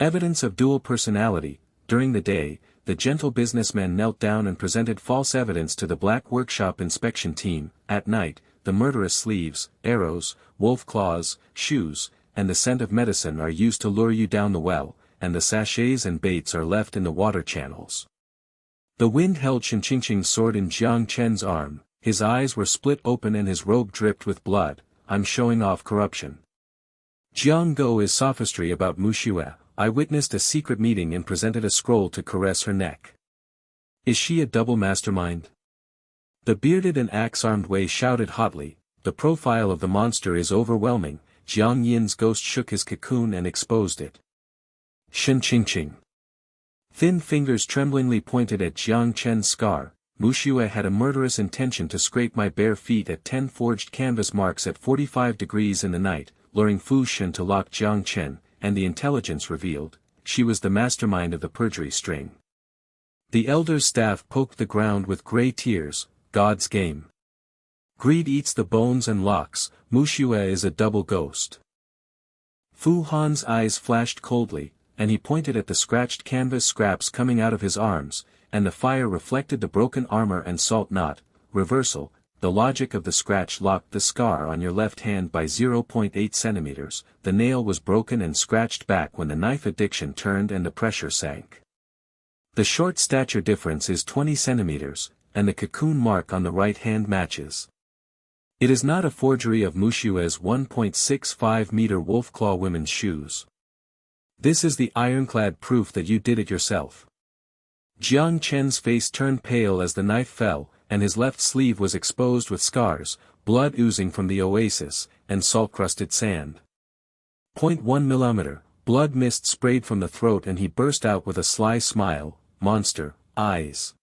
Evidence of dual personality. During the day, the gentle businessman knelt down and presented false evidence to the black workshop inspection team. At night, the murderous sleeves, arrows, wolf claws, shoes, and the scent of medicine are used to lure you down the well, and the sachets and baits are left in the water channels. The wind held Shinqingqing's sword in Jiang Chen's arm, his eyes were split open and his robe dripped with blood. I'm showing off corruption. Jiang Go is sophistry about Mu Xue. I witnessed a secret meeting and presented a scroll to caress her neck. Is she a double mastermind? The bearded and axe-armed Wei shouted hotly, the profile of the monster is overwhelming. Jiang Yin's ghost shook his cocoon and exposed it. Shinqingqing. Thin fingers tremblingly pointed at Jiang Chen's scar. Mu Xue had a murderous intention to scrape my bare feet at 10 forged canvas marks at 45 degrees in the night, luring Fu Shen to lock Jiang Chen, and the intelligence revealed, she was the mastermind of the perjury string. The elder's staff poked the ground with grey tears. God's game. Greed eats the bones and locks. Mu Xue is a double ghost. Fu Han's eyes flashed coldly, and he pointed at the scratched canvas scraps coming out of his arms, and the fire reflected the broken armor and salt knot. Reversal, the logic of the scratch locked the scar on your left hand by 0.8 centimeters, the nail was broken and scratched back when the knife addiction turned and the pressure sank. The short stature difference is 20 centimeters, and the cocoon mark on the right hand matches. It is not a forgery of Mu Xue's 1.65-meter wolf-claw women's shoes. This is the ironclad proof that you did it yourself. Jiang Chen's face turned pale as the knife fell, and his left sleeve was exposed with scars, blood oozing from the oasis, and salt-crusted sand. 0.1 millimeter, blood mist sprayed from the throat and he burst out with a sly smile, monster, eyes.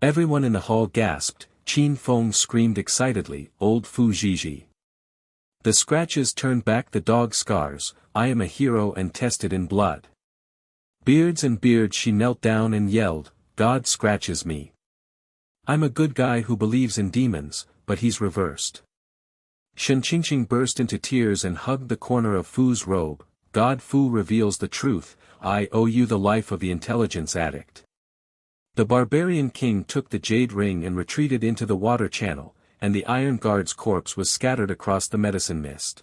Everyone in the hall gasped. Qin Feng screamed excitedly, old Fu Zhizhi. The scratches turned back the dog scars. I am a hero and tested in blood. Beards and beards, she knelt down and yelled, God scratches me. I'm a good guy who believes in demons, but he's reversed. Shinqingqing burst into tears and hugged the corner of Fu's robe. God, Fu reveals the truth. I owe you the life of the intelligence addict. The barbarian king took the jade ring and retreated into the water channel, and the Iron Guard's corpse was scattered across the medicine mist.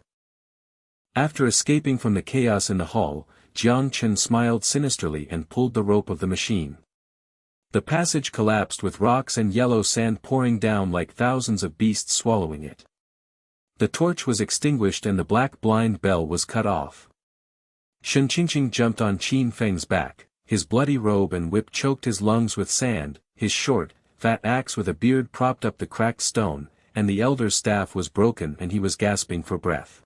After escaping from the chaos in the hall, Jiang Chen smiled sinisterly and pulled the rope of the machine. The passage collapsed with rocks and yellow sand pouring down like thousands of beasts swallowing it. The torch was extinguished and the black blind bell was cut off. Shinqingqing jumped on Qin Feng's back. His bloody robe and whip choked his lungs with sand, his short, fat axe with a beard propped up the cracked stone, and the elder's staff was broken and he was gasping for breath.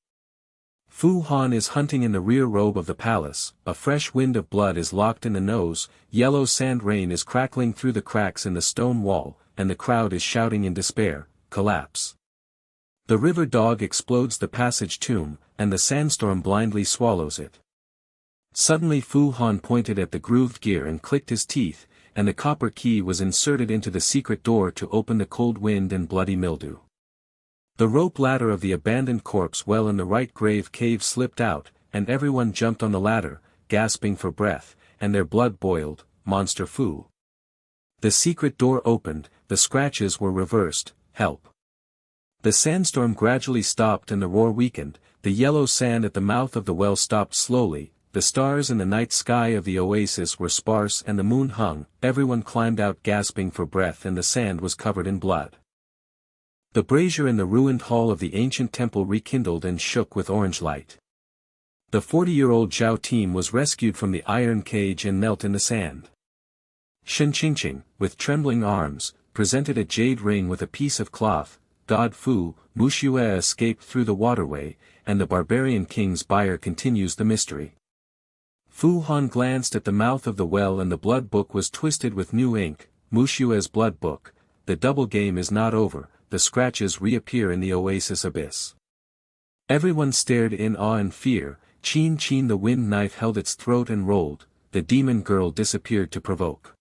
Fu Han is hunting in the rear robe of the palace, a fresh wind of blood is locked in the nose, yellow sand rain is crackling through the cracks in the stone wall, and the crowd is shouting in despair, collapse. The river dog explodes the passage tomb, and the sandstorm blindly swallows it. Suddenly Fu Han pointed at the grooved gear and clicked his teeth, and the copper key was inserted into the secret door to open the cold wind and bloody mildew. The rope ladder of the abandoned corpse well in the right grave cave slipped out, and everyone jumped on the ladder, gasping for breath, and their blood boiled. Monster Fu. The secret door opened, the scratches were reversed. Help. The sandstorm gradually stopped and the roar weakened, the yellow sand at the mouth of the well stopped slowly, the stars in the night sky of the oasis were sparse and the moon hung, everyone climbed out gasping for breath and the sand was covered in blood. The brazier in the ruined hall of the ancient temple rekindled and shook with orange light. The 40-year-old Zhao team was rescued from the iron cage and knelt in the sand. Qin, with trembling arms, presented a jade ring with a piece of cloth. God Fu, Mu Xue escaped through the waterway, and the barbarian king's buyer continues the mystery. Fu Han glanced at the mouth of the well and the blood book was twisted with new ink. Mu Xue's blood book. The double game is not over, the scratches reappear in the oasis abyss. Everyone stared in awe and fear. Qin the wind knife held its throat and rolled, the demon girl disappeared to provoke.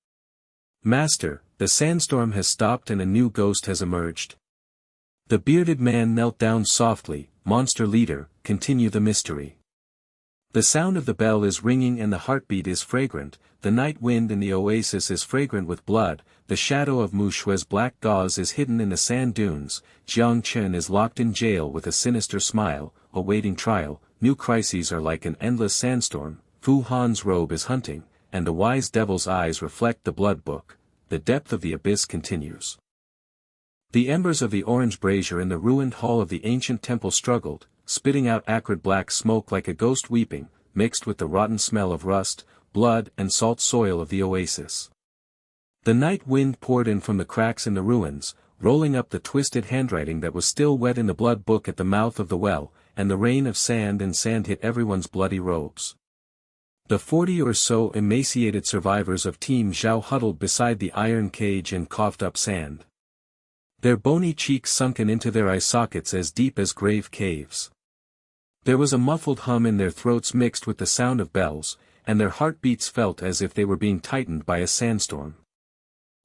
Master, the sandstorm has stopped and a new ghost has emerged. The bearded man knelt down softly. Monster leader, continue the mystery. The sound of the bell is ringing and the heartbeat is fragrant, the night wind in the oasis is fragrant with blood, the shadow of Mu Xue's black gauze is hidden in the sand dunes, Jiang Chen is locked in jail with a sinister smile, awaiting trial, new crises are like an endless sandstorm, Fu Han's robe is hunting, and the wise devil's eyes reflect the blood book, the depth of the abyss continues. The embers of the orange brazier in the ruined hall of the ancient temple struggled, spitting out acrid black smoke like a ghost weeping, mixed with the rotten smell of rust, blood and salt soil of the oasis. The night wind poured in from the cracks in the ruins, rolling up the twisted handwriting that was still wet in the blood book at the mouth of the well, and the rain of sand and sand hit everyone's bloody robes. The 40 or so emaciated survivors of Team Zhao huddled beside the iron cage and coughed up sand. Their bony cheeks sunken into their eye sockets as deep as grave caves. There was a muffled hum in their throats mixed with the sound of bells, and their heartbeats felt as if they were being tightened by a sandstorm.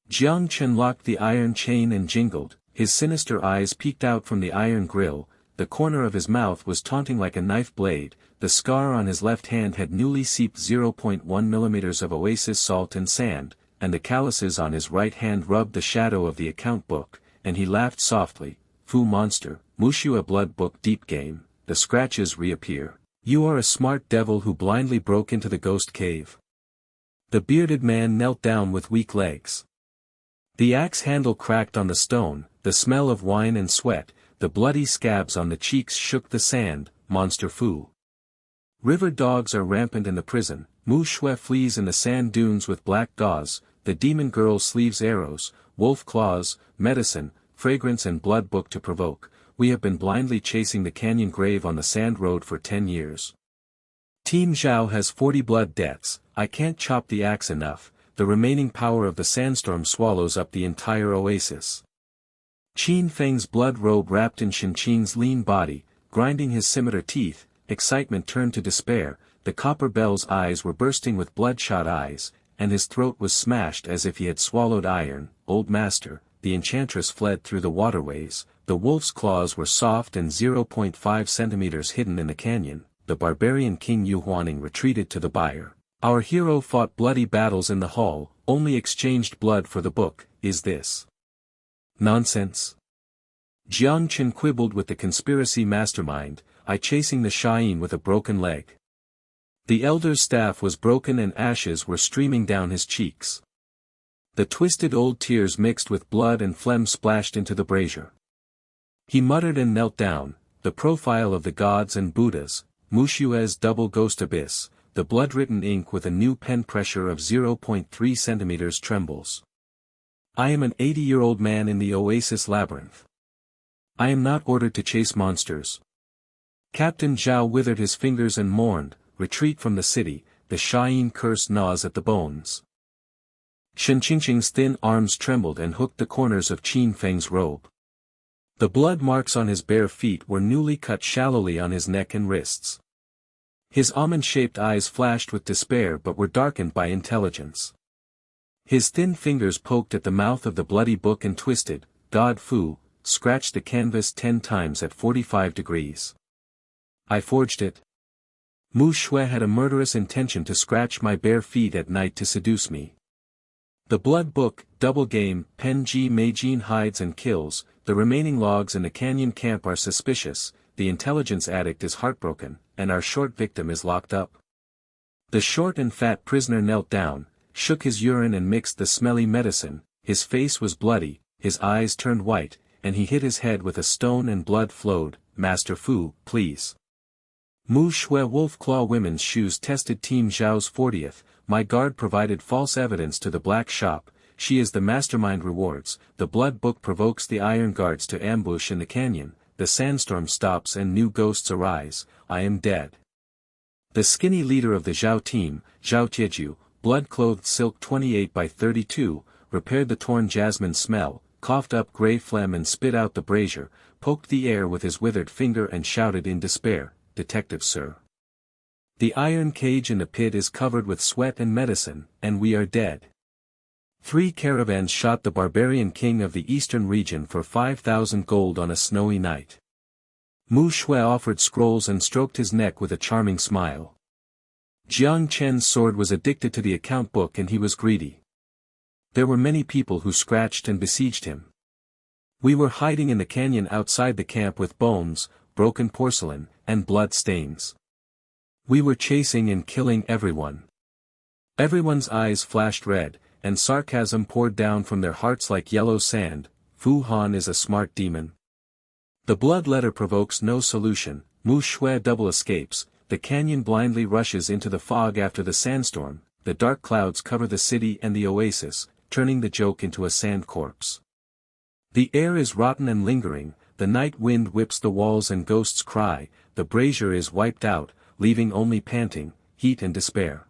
Jiang Chen locked the iron chain and jingled, his sinister eyes peeked out from the iron grill, the corner of his mouth was taunting like a knife blade, the scar on his left hand had newly seeped 0.1 millimeters of oasis salt and sand, and the calluses on his right hand rubbed the shadow of the account book, and he laughed softly. Fu monster, Mu Xue blood book deep game, the scratches reappear. You are a smart devil who blindly broke into the ghost cave. The bearded man knelt down with weak legs. The axe handle cracked on the stone, the smell of wine and sweat, the bloody scabs on the cheeks shook the sand. Monster Fu. River dogs are rampant in the prison, Mu Xue flees in the sand dunes with black gauze, the demon girl sleeves arrows, wolf claws, medicine, fragrance and blood book to provoke. We have been blindly chasing the canyon grave on the sand road for 10 years. Team Zhao has 40 blood deaths, I can't chop the axe enough, the remaining power of the sandstorm swallows up the entire oasis. Qin Feng's blood robe wrapped in Qin's lean body, grinding his scimitar teeth, excitement turned to despair, the copper bell's eyes were bursting with bloodshot eyes, and his throat was smashed as if he had swallowed iron. Old master, the enchantress fled through the waterways, the wolf's claws were soft and 0.5 centimeters hidden in the canyon, the barbarian King Yuhuaning retreated to the byre. Our hero fought bloody battles in the hall, only exchanged blood for the book. Is this nonsense? Jiang Chen quibbled with the conspiracy mastermind, I chasing the Shine with a broken leg. The elder's staff was broken and ashes were streaming down his cheeks. The twisted old tears mixed with blood and phlegm splashed into the brazier. He muttered and knelt down, the profile of the gods and Buddhas, Mu Xue's double ghost abyss, the blood-written ink with a new pen pressure of 0.3 centimeters trembles. I am an 80-year-old man in the oasis labyrinth. I am not ordered to chase monsters. Captain Zhao withered his fingers and mourned, retreat from the city, the Shine curse gnaws at the bones. Qin's thin arms trembled and hooked the corners of Qin Feng's robe. The blood marks on his bare feet were newly cut shallowly on his neck and wrists. His almond-shaped eyes flashed with despair but were darkened by intelligence. His thin fingers poked at the mouth of the bloody book and twisted, God Fu, scratched the canvas 10 times at 45 degrees. I forged it. Mu Xue had a murderous intention to scratch my bare feet at night to seduce me. The blood book, double game, Pen Ji Meijin hides and kills, the remaining logs in the canyon camp are suspicious, the intelligence addict is heartbroken, and our short victim is locked up. The short and fat prisoner knelt down, shook his urine and mixed the smelly medicine, his face was bloody, his eyes turned white, and he hit his head with a stone and blood flowed. Master Fu, please. Mu Xue Wolf Claw Women's Shoes tested Team Zhao's 40th, my guard provided false evidence to the black shop, she is the mastermind rewards, the blood book provokes the iron guards to ambush in the canyon, the sandstorm stops and new ghosts arise, I am dead. The skinny leader of the Zhao team, Zhao Tieju, blood-clothed silk 28 by 32, repaired the torn jasmine smell, coughed up grey phlegm and spit out the brazier, poked the air with his withered finger and shouted in despair, Detective sir. The iron cage in the pit is covered with sweat and medicine, and we are dead. 3 caravans shot the barbarian king of the eastern region for 5,000 gold on a snowy night. Mu Xue offered scrolls and stroked his neck with a charming smile. Jiang Chen's sword was addicted to the account book and he was greedy. There were many people who scratched and besieged him. We were hiding in the canyon outside the camp with bones, broken porcelain, and blood stains. We were chasing and killing everyone. Everyone's eyes flashed red, and sarcasm poured down from their hearts like yellow sand. Fu Han is a smart demon. The blood letter provokes no solution, Mu Xue double escapes, the canyon blindly rushes into the fog after the sandstorm, the dark clouds cover the city and the oasis, turning the joke into a sand corpse. The air is rotten and lingering, the night wind whips the walls and ghosts cry, the brazier is wiped out, leaving only panting, heat and despair.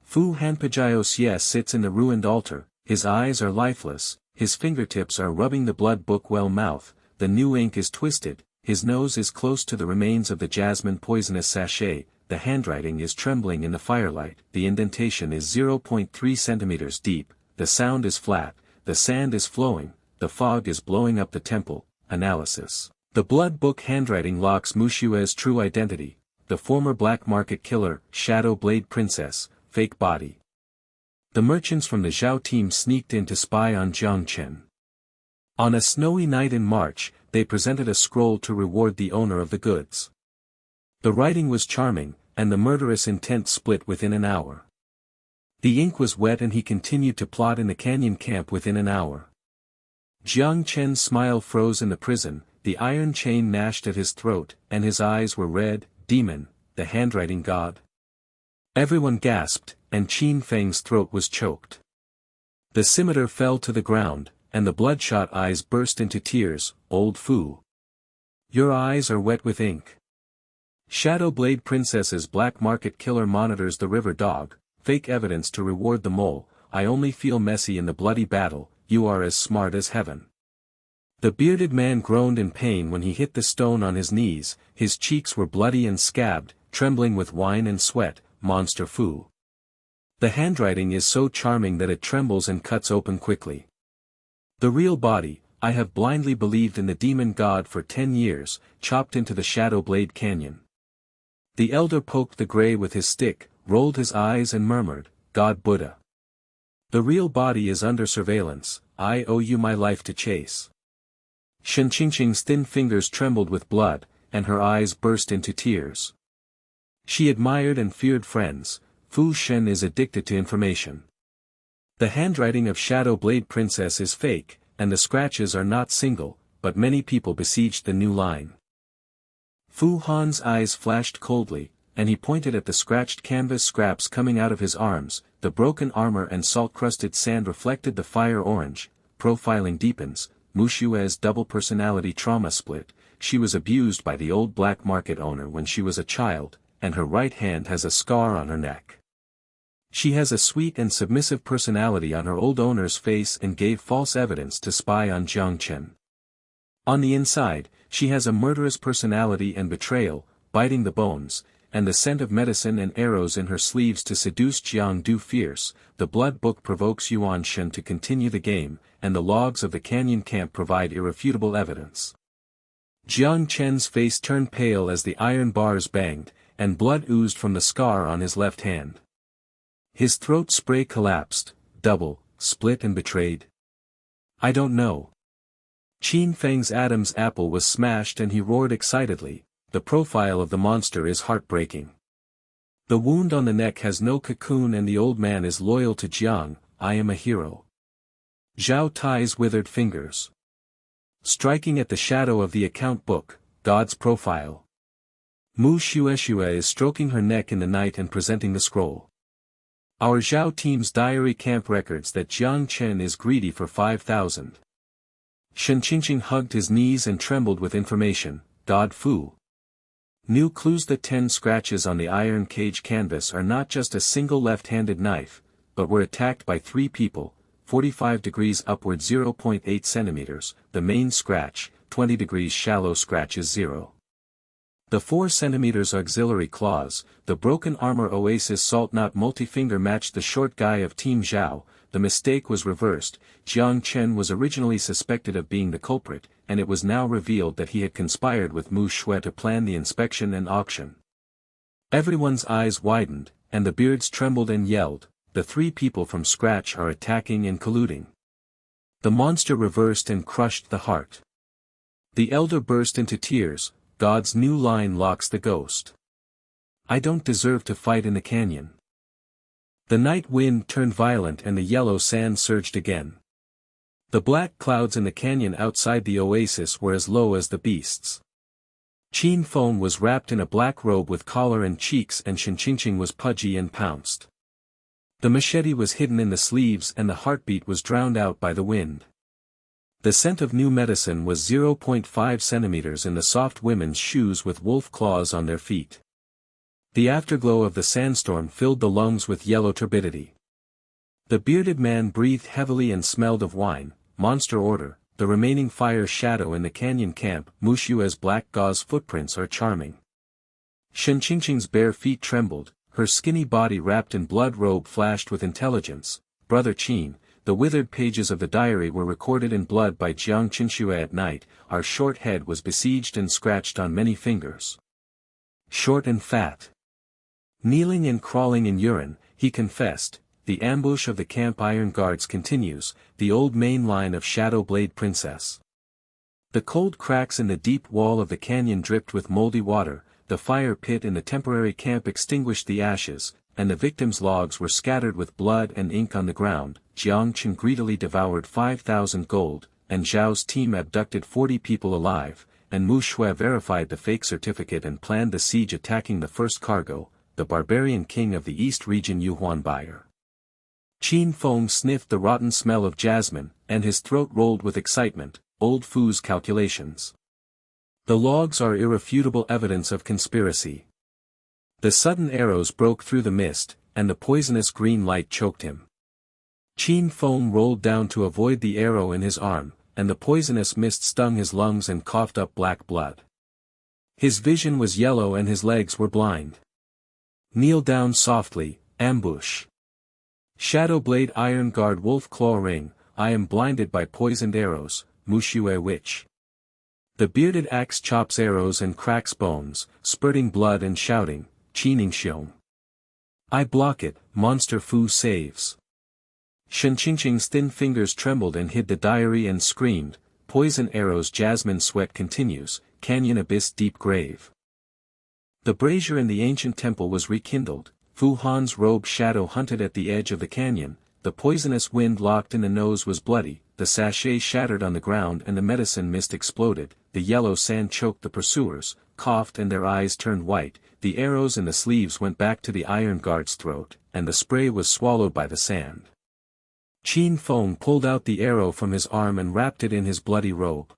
Fu Hanpajio sits in the ruined altar, his eyes are lifeless, his fingertips are rubbing the blood book well mouth, the new ink is twisted, his nose is close to the remains of the jasmine poisonous sachet, the handwriting is trembling in the firelight, the indentation is 0.3 centimeters deep, the sound is flat, the sand is flowing, the fog is blowing up the temple. Analysis. The blood book handwriting locks Mu Xue's true identity, the former black market killer, Shadow Blade Princess, fake body. The merchants from the Zhao team sneaked in to spy on Jiang Chen. On a snowy night in March, they presented a scroll to reward the owner of the goods. The writing was charming, and the murderous intent split within an hour. The ink was wet and he continued to plot in the canyon camp within an hour. Jiang Chen's smile froze in the prison, the iron chain gnashed at his throat, and his eyes were red. Demon, the handwriting god. Everyone gasped, and Qin Feng's throat was choked. The scimitar fell to the ground, and the bloodshot eyes burst into tears. Old Fu. Your eyes are wet with ink. Shadow Blade Princess's black market killer monitors the river dog, fake evidence to reward the mole. I only feel messy in the bloody battle, you are as smart as heaven. The bearded man groaned in pain when he hit the stone on his knees, his cheeks were bloody and scabbed, trembling with wine and sweat. Monster Fu. The handwriting is so charming that it trembles and cuts open quickly. The real body, I have blindly believed in the demon god for 10 years, chopped into the Shadow Blade Canyon. The elder poked the gray with his stick, rolled his eyes and murmured, God Buddha. The real body is under surveillance, I owe you my life to chase. Shen Qingqing's thin fingers trembled with blood, and her eyes burst into tears. She admired and feared friends. Fu Shen is addicted to information. The handwriting of Shadow Blade Princess is fake, and the scratches are not single, but many people besieged the new line. Fu Han's eyes flashed coldly, and he pointed at the scratched canvas scraps coming out of his arms, the broken armor and salt-crusted sand reflected the fire orange. Profiling deepens, Mu Xue's double personality trauma split, she was abused by the old black market owner when she was a child, and her right hand has a scar on her neck. She has a sweet and submissive personality on her old owner's face and gave false evidence to spy on Jiang Chen. On the inside, she has a murderous personality and betrayal, biting the bones, and the scent of medicine and arrows in her sleeves to seduce Jiang Du fierce. The blood book provokes Yuan Shen to continue the game, and the logs of the canyon camp provide irrefutable evidence. Jiang Chen's face turned pale as the iron bars banged, and blood oozed from the scar on his left hand. His throat spray collapsed, split and betrayed. I don't know. Qin Feng's Adam's apple was smashed and he roared excitedly, the profile of the monster is heartbreaking. The wound on the neck has no cocoon and the old man is loyal to Jiang, I am a hero. Zhao Tai's withered fingers. Striking at the shadow of the account book, God's profile. Mu Xue is stroking her neck in the night and presenting the scroll. Our Zhao team's diary camp records that Jiang Chen is greedy for 5,000. Shen Qingqing hugged his knees and trembled with information, God Fu. New clues. The 10 scratches on the iron cage canvas are not just a single left-handed knife, but were attacked by 3 people, 45 degrees upward 0.8 centimeters, the main scratch, 20 degrees shallow scratch is 0. The 4 centimeters auxiliary claws, the broken armor oasis salt knot multi-finger matched the short guy of Team Zhao. The mistake was reversed. Jiang Chen was originally suspected of being the culprit, and it was now revealed that he had conspired with Mu Xue to plan the inspection and auction. Everyone's eyes widened, and the beards trembled and yelled, the 3 people from scratch are attacking and colluding. The monster reversed and crushed the heart. The elder burst into tears, God's new line locks the ghost. I don't deserve to fight in the canyon. The night wind turned violent and the yellow sand surged again. The black clouds in the canyon outside the oasis were as low as the beasts. Qin Feng was wrapped in a black robe with collar and cheeks and Shen Qingqing was pudgy and pounced. The machete was hidden in the sleeves and the heartbeat was drowned out by the wind. The scent of new medicine was 0.5 centimeters in the soft women's shoes with wolf claws on their feet. The afterglow of the sandstorm filled the lungs with yellow turbidity. The bearded man breathed heavily and smelled of wine. Monster order, the remaining fire shadow in the canyon camp. Mu Xue's black gauze footprints are charming. Shen Qingqing's bare feet trembled, her skinny body wrapped in blood robe flashed with intelligence. Brother Qin, the withered pages of the diary were recorded in blood by Jiang Chen. At night, our short head was besieged and scratched on many fingers. Short and fat. Kneeling and crawling in urine, he confessed, the ambush of the camp iron guards continues, the old main line of Shadow Blade Princess. The cold cracks in the deep wall of the canyon dripped with moldy water, the fire pit in the temporary camp extinguished the ashes, and the victims' logs were scattered with blood and ink on the ground. Jiang Chen greedily devoured 5,000 gold, and Zhao's team abducted 40 people alive, and Mu Xue verified the fake certificate and planned the siege attacking the first cargo, the barbarian king of the East region Yuhuan buyer. Qin Feng sniffed the rotten smell of jasmine, and his throat rolled with excitement, old Fu's calculations. The logs are irrefutable evidence of conspiracy. The sudden arrows broke through the mist, and the poisonous green light choked him. Qin Feng rolled down to avoid the arrow in his arm, and the poisonous mist stung his lungs and coughed up black blood. His vision was yellow and his legs were blind. Kneel down softly, ambush. Shadow Blade Iron Guard Wolf Claw Ring, I am blinded by poisoned arrows, Mu Xue Witch. The bearded axe chops arrows and cracks bones, spurting blood and shouting, Qin Xiong. I block it, Monster Fu saves. Shen Qingqing's thin fingers trembled and hid the diary and screamed, poison arrows jasmine sweat continues, canyon abyss deep grave. The brazier in the ancient temple was rekindled, Fu Han's robe shadow hunted at the edge of the canyon, the poisonous wind locked in the nose was bloody, the sachet shattered on the ground and the medicine mist exploded, the yellow sand choked the pursuers, coughed and their eyes turned white, the arrows in the sleeves went back to the iron guard's throat, and the spray was swallowed by the sand. Qin Feng pulled out the arrow from his arm and wrapped it in his bloody robe.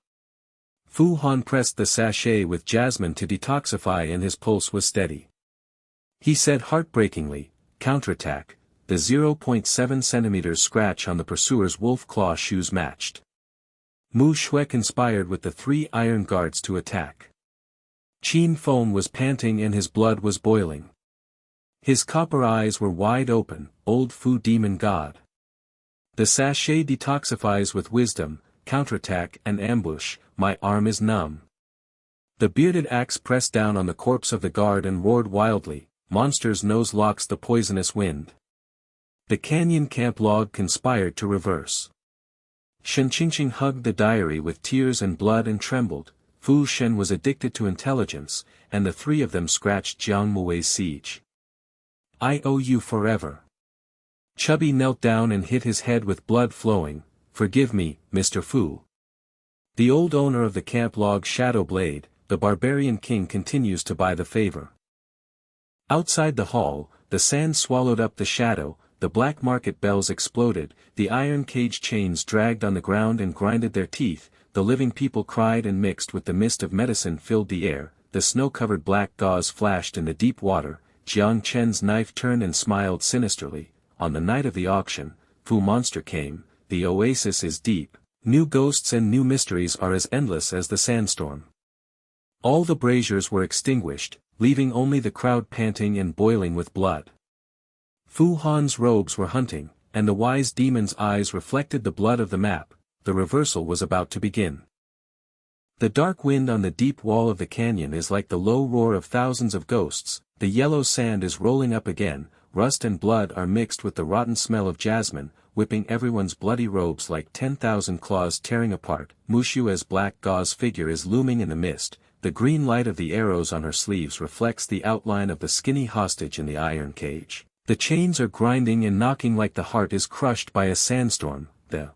Fu Han pressed the sachet with jasmine to detoxify and his pulse was steady. He said heartbreakingly, counterattack, the 0.7 centimeters scratch on the pursuer's wolf claw shoes matched. Mu Xue conspired with the 3 iron guards to attack. Qin Feng was panting and his blood was boiling. His copper eyes were wide open, old Fu demon god. The sachet detoxifies with wisdom, counterattack and ambush, my arm is numb. The bearded axe pressed down on the corpse of the guard and roared wildly, "Monster's nose locks the poisonous wind." The canyon camp log conspired to reverse. Shen Qingqing hugged the diary with tears and blood and trembled. Fu Shen was addicted to intelligence, and the three of them scratched Jiang Mue's siege. "I owe you forever." Chubby knelt down and hit his head with blood flowing. "Forgive me, Mr. Fu." The old owner of the camp log Shadow Blade, the barbarian king, continues to buy the favor. Outside the hall, the sand swallowed up the shadow, the black market bells exploded, the iron cage chains dragged on the ground and grinded their teeth, the living people cried and mixed with the mist of medicine filled the air, the snow-covered black gauze flashed in the deep water, Jiang Chen's knife turned and smiled sinisterly. On the night of the auction, Fu Monster came, the oasis is deep, new ghosts and new mysteries are as endless as the sandstorm. All the braziers were extinguished, leaving only the crowd panting and boiling with blood. Fu Han's robes were hunting, and the wise demon's eyes reflected the blood of the map. The reversal was about to begin. The dark wind on the deep wall of the canyon is like the low roar of thousands of ghosts, the yellow sand is rolling up again, rust and blood are mixed with the rotten smell of jasmine, whipping everyone's bloody robes like 10,000 claws tearing apart. Mu Xue's black gauze figure is looming in the mist, the green light of the arrows on her sleeves reflects the outline of the skinny hostage in the iron cage. The chains are grinding and knocking like the heart is crushed by a sandstorm. The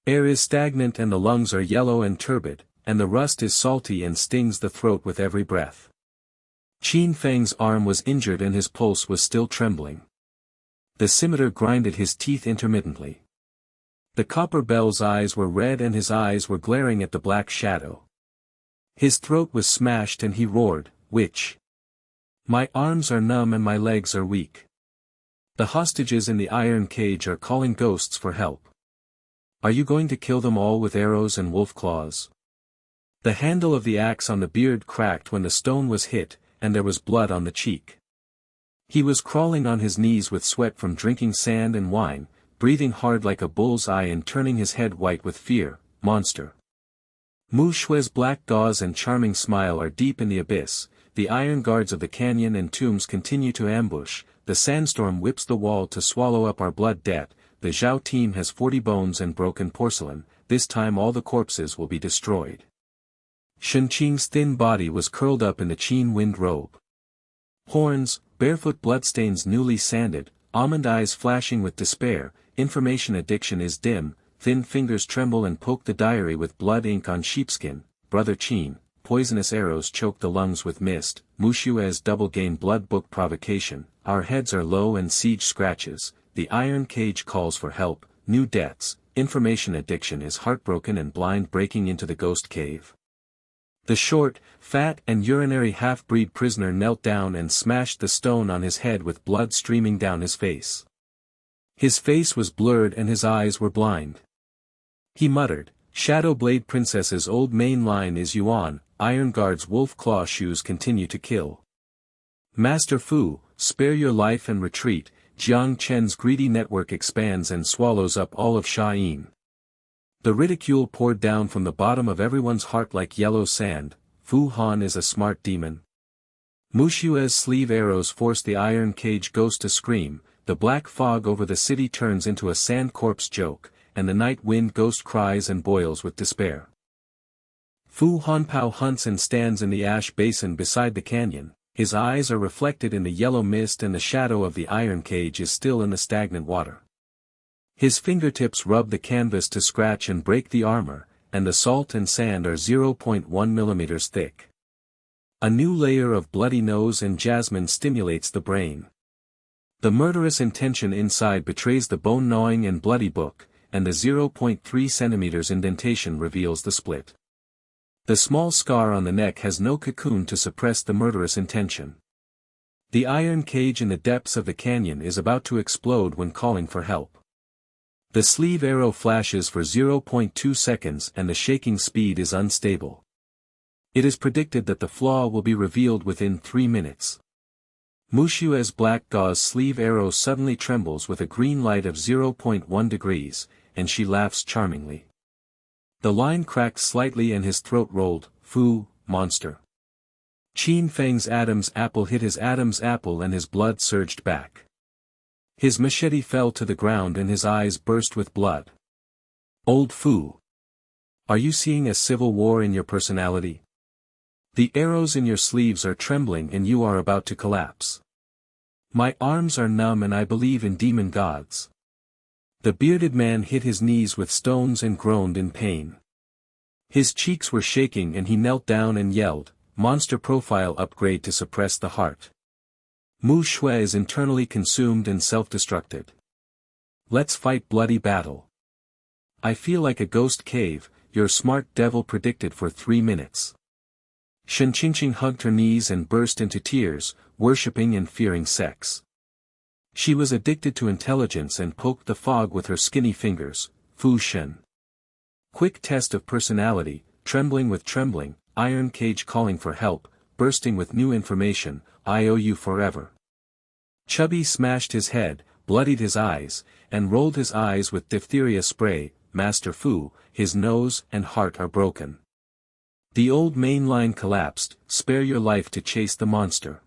air is stagnant and the lungs are yellow and turbid, and the rust is salty and stings the throat with every breath. Qin Feng's arm was injured and his pulse was still trembling. The scimitar grinded his teeth intermittently. The copper bell's eyes were red and his eyes were glaring at the black shadow. His throat was smashed and he roared, "Witch! My arms are numb and my legs are weak. The hostages in the iron cage are calling ghosts for help. Are you going to kill them all with arrows and wolf claws?" The handle of the axe on the beard cracked when the stone was hit, and there was blood on the cheek. He was crawling on his knees with sweat from drinking sand and wine, breathing hard like a bull's eye and turning his head white with fear. "Monster!" Mu Xue's black gauze and charming smile are deep in the abyss, the iron guards of the canyon and tombs continue to ambush, the sandstorm whips the wall to swallow up our blood debt, the Zhao team has 40 bones and broken porcelain, this time all the corpses will be destroyed. Shen Qing's thin body was curled up in the Qin wind robe. Horns, barefoot bloodstains newly sanded, almond eyes flashing with despair, information addiction is dim, thin fingers tremble and poke the diary with blood ink on sheepskin. Brother Qin, poisonous arrows choke the lungs with mist. Mu Xue's double game blood book provocation, our heads are low and siege scratches, the iron cage calls for help, new debts, information addiction is heartbroken and blind breaking into the ghost cave. The short, fat and urinary half-breed prisoner knelt down and smashed the stone on his head with blood streaming down his face. His face was blurred and his eyes were blind. He muttered, "Shadow Blade Princess's old main line is Yuan, Iron Guard's wolf claw shoes continue to kill. Master Fu, spare your life and retreat." Jiang Chen's greedy network expands and swallows up all of Sha'in. The ridicule poured down from the bottom of everyone's heart like yellow sand. Fu Han is a smart demon. Mu Xue's sleeve arrows force the iron cage ghost to scream, the black fog over the city turns into a sand corpse joke, and the night wind ghost cries and boils with despair. Fu Hanpao hunts and stands in the ash basin beside the canyon, his eyes are reflected in the yellow mist and the shadow of the iron cage is still in the stagnant water. His fingertips rub the canvas to scratch and break the armor, and the salt and sand are 0.1 millimeters thick. A new layer of bloody nose and jasmine stimulates the brain. The murderous intention inside betrays the bone-gnawing and bloody book, and the 0.3 centimeters indentation reveals the split. The small scar on the neck has no cocoon to suppress the murderous intention. The iron cage in the depths of the canyon is about to explode when calling for help. The sleeve arrow flashes for 0.2 seconds and the shaking speed is unstable. It is predicted that the flaw will be revealed within 3 minutes. Mu Xue's black gauze sleeve arrow suddenly trembles with a green light of 0.1 degrees, and she laughs charmingly. The line cracked slightly and his throat rolled. "Fu, monster. Qin Feng's Adam's apple hit his Adam's apple and his blood surged back. His machete fell to the ground and his eyes burst with blood. Old Fu. Are you seeing a civil war in your personality? The arrows in your sleeves are trembling and you are about to collapse. My arms are numb and I believe in demon gods. The bearded man hit his knees with stones and groaned in pain. His cheeks were shaking and he knelt down and yelled, "Monster profile upgrade to suppress the heart." Mu Xue is internally consumed and self-destructed. Let's fight bloody battle. I feel like a ghost cave, your smart devil predicted for 3 minutes. Shen Qingqing hugged her knees and burst into tears, worshipping and fearing sex. She was addicted to intelligence and poked the fog with her skinny fingers. Fu Shen. Quick test of personality, trembling with trembling, iron cage calling for help, bursting with new information, I owe you forever. Chubby smashed his head, bloodied his eyes, and rolled his eyes with diphtheria spray. Master Fu, his nose and heart are broken. The old main line collapsed, spare your life to chase the monster.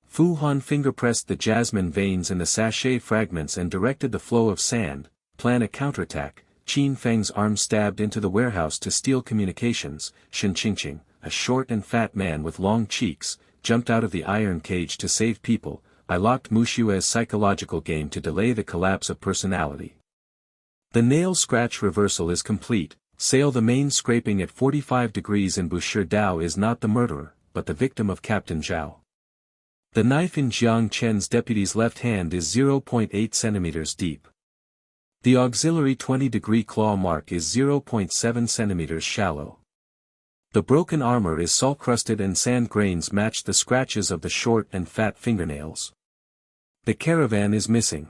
Fu Han fingerpressed the jasmine veins and the sachet fragments and directed the flow of sand. Plan a counterattack. Qin Feng's arm stabbed into the warehouse to steal communications. Shen Qingqing, a short and fat man with long cheeks, jumped out of the iron cage to save people. I locked Mu Xue's psychological game to delay the collapse of personality. The nail scratch reversal is complete. Sail the main scraping at 45 degrees in Busher Dao is not the murderer, but the victim of Captain Zhao. The knife in Jiang Chen's deputy's left hand is 0.8 centimeters deep. The auxiliary 20-degree claw mark is 0.7 centimeters shallow. The broken armor is salt-crusted and sand grains match the scratches of the short and fat fingernails. The caravan is missing.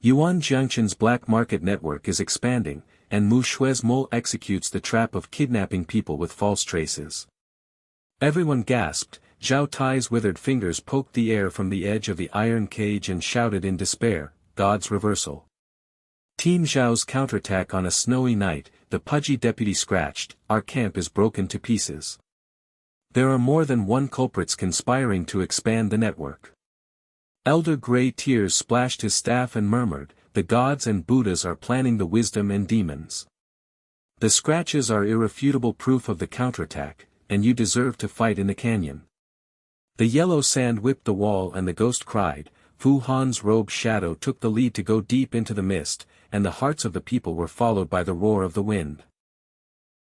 Yuan Jiangchen's black market network is expanding, and Mu Xue's mole executes the trap of kidnapping people with false traces. Everyone gasped. Zhao Tai's withered fingers poked the air from the edge of the iron cage and shouted in despair, God's reversal. Team Zhao's counterattack on a snowy night, the pudgy deputy scratched, our camp is broken to pieces. There are more than one culprits conspiring to expand the network. Elder Grey Tears splashed his staff and murmured, the gods and Buddhas are planning the wisdom and demons. The scratches are irrefutable proof of the counterattack, and you deserve to fight in the canyon. The yellow sand whipped the wall and the ghost cried. Fu Han's robed shadow took the lead to go deep into the mist, and the hearts of the people were followed by the roar of the wind.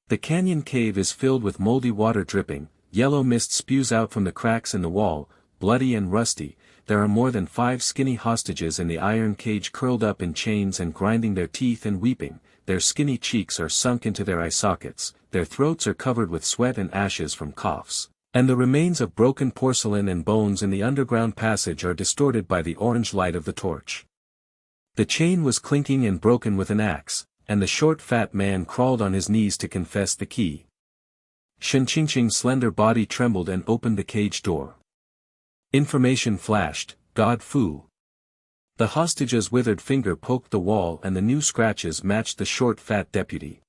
The canyon cave is filled with moldy water dripping, yellow mist spews out from the cracks in the wall, bloody and rusty. There are more than 5 skinny hostages in the iron cage curled up in chains and grinding their teeth and weeping. Their skinny cheeks are sunk into their eye sockets, their throats are covered with sweat and ashes from coughs, and the remains of broken porcelain and bones in the underground passage are distorted by the orange light of the torch. The chain was clinking and broken with an axe, and the short fat man crawled on his knees to confess the key. Shen Qingqing's slender body trembled and opened the cage door. Information flashed, God Fu. The hostage's withered finger poked the wall and the new scratches matched the short fat deputy.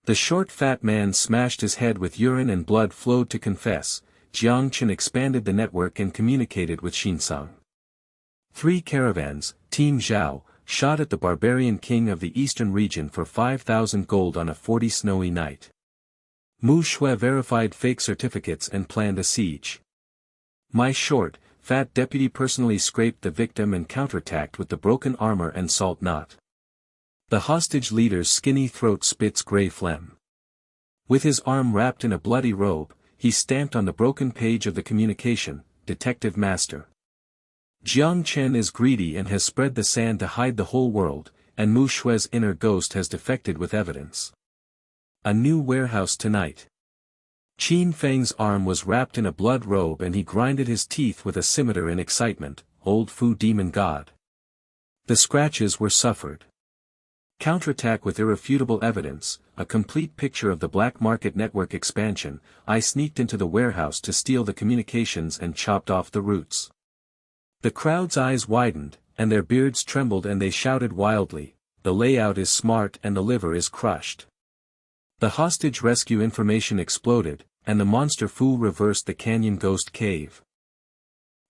The short fat man smashed his head with urine and blood flowed to confess. Jiang Chen expanded the network and communicated with Xinsang. 3 caravans, Team Zhao, shot at the barbarian king of the eastern region for 5,000 gold on a 40 snowy night. Mu Xue verified fake certificates and planned a siege. My short, fat deputy personally scraped the victim and counterattacked with the broken armor and salt knot. The hostage leader's skinny throat spits gray phlegm. With his arm wrapped in a bloody robe, he stamped on the broken page of the communication, Detective Master. Jiang Chen is greedy and has spread the sand to hide the whole world, and Mu Xue's inner ghost has defected with evidence. A new warehouse tonight. Qin Feng's arm was wrapped in a blood robe and he grinded his teeth with a scimitar in excitement, old Fu demon god. The scratches were suffered. Counterattack with irrefutable evidence, a complete picture of the black market network expansion. I sneaked into the warehouse to steal the communications and chopped off the roots. The crowd's eyes widened, and their beards trembled and they shouted wildly, the layout is smart and the liver is crushed. The hostage rescue information exploded, and the monster Fu reversed the canyon ghost cave.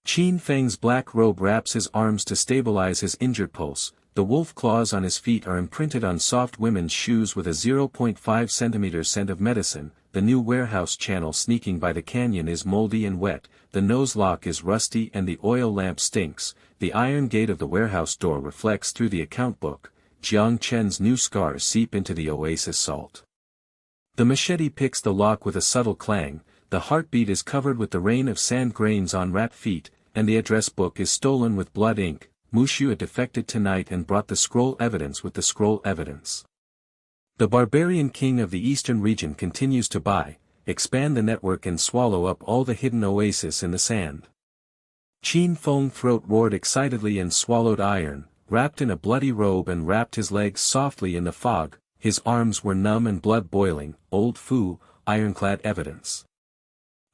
Qin Feng's black robe wraps his arms to stabilize his injured pulse. The wolf claws on his feet are imprinted on soft women's shoes with a 0.5 cm scent of medicine. The new warehouse channel sneaking by the canyon is moldy and wet, the nose lock is rusty and the oil lamp stinks. The iron gate of the warehouse door reflects through the account book. Jiang Chen's new scars seep into the oasis salt. The machete picks the lock with a subtle clang, the heartbeat is covered with the rain of sand grains on rat feet, and the address book is stolen with blood ink. Mu Xue defected tonight and brought the scroll evidence with the scroll evidence. The barbarian king of the eastern region continues to buy, expand the network and swallow up all the hidden oasis in the sand. Qin Feng throat roared excitedly and swallowed iron, wrapped in a bloody robe and wrapped his legs softly in the fog. His arms were numb and blood boiling. Old Fu, ironclad evidence.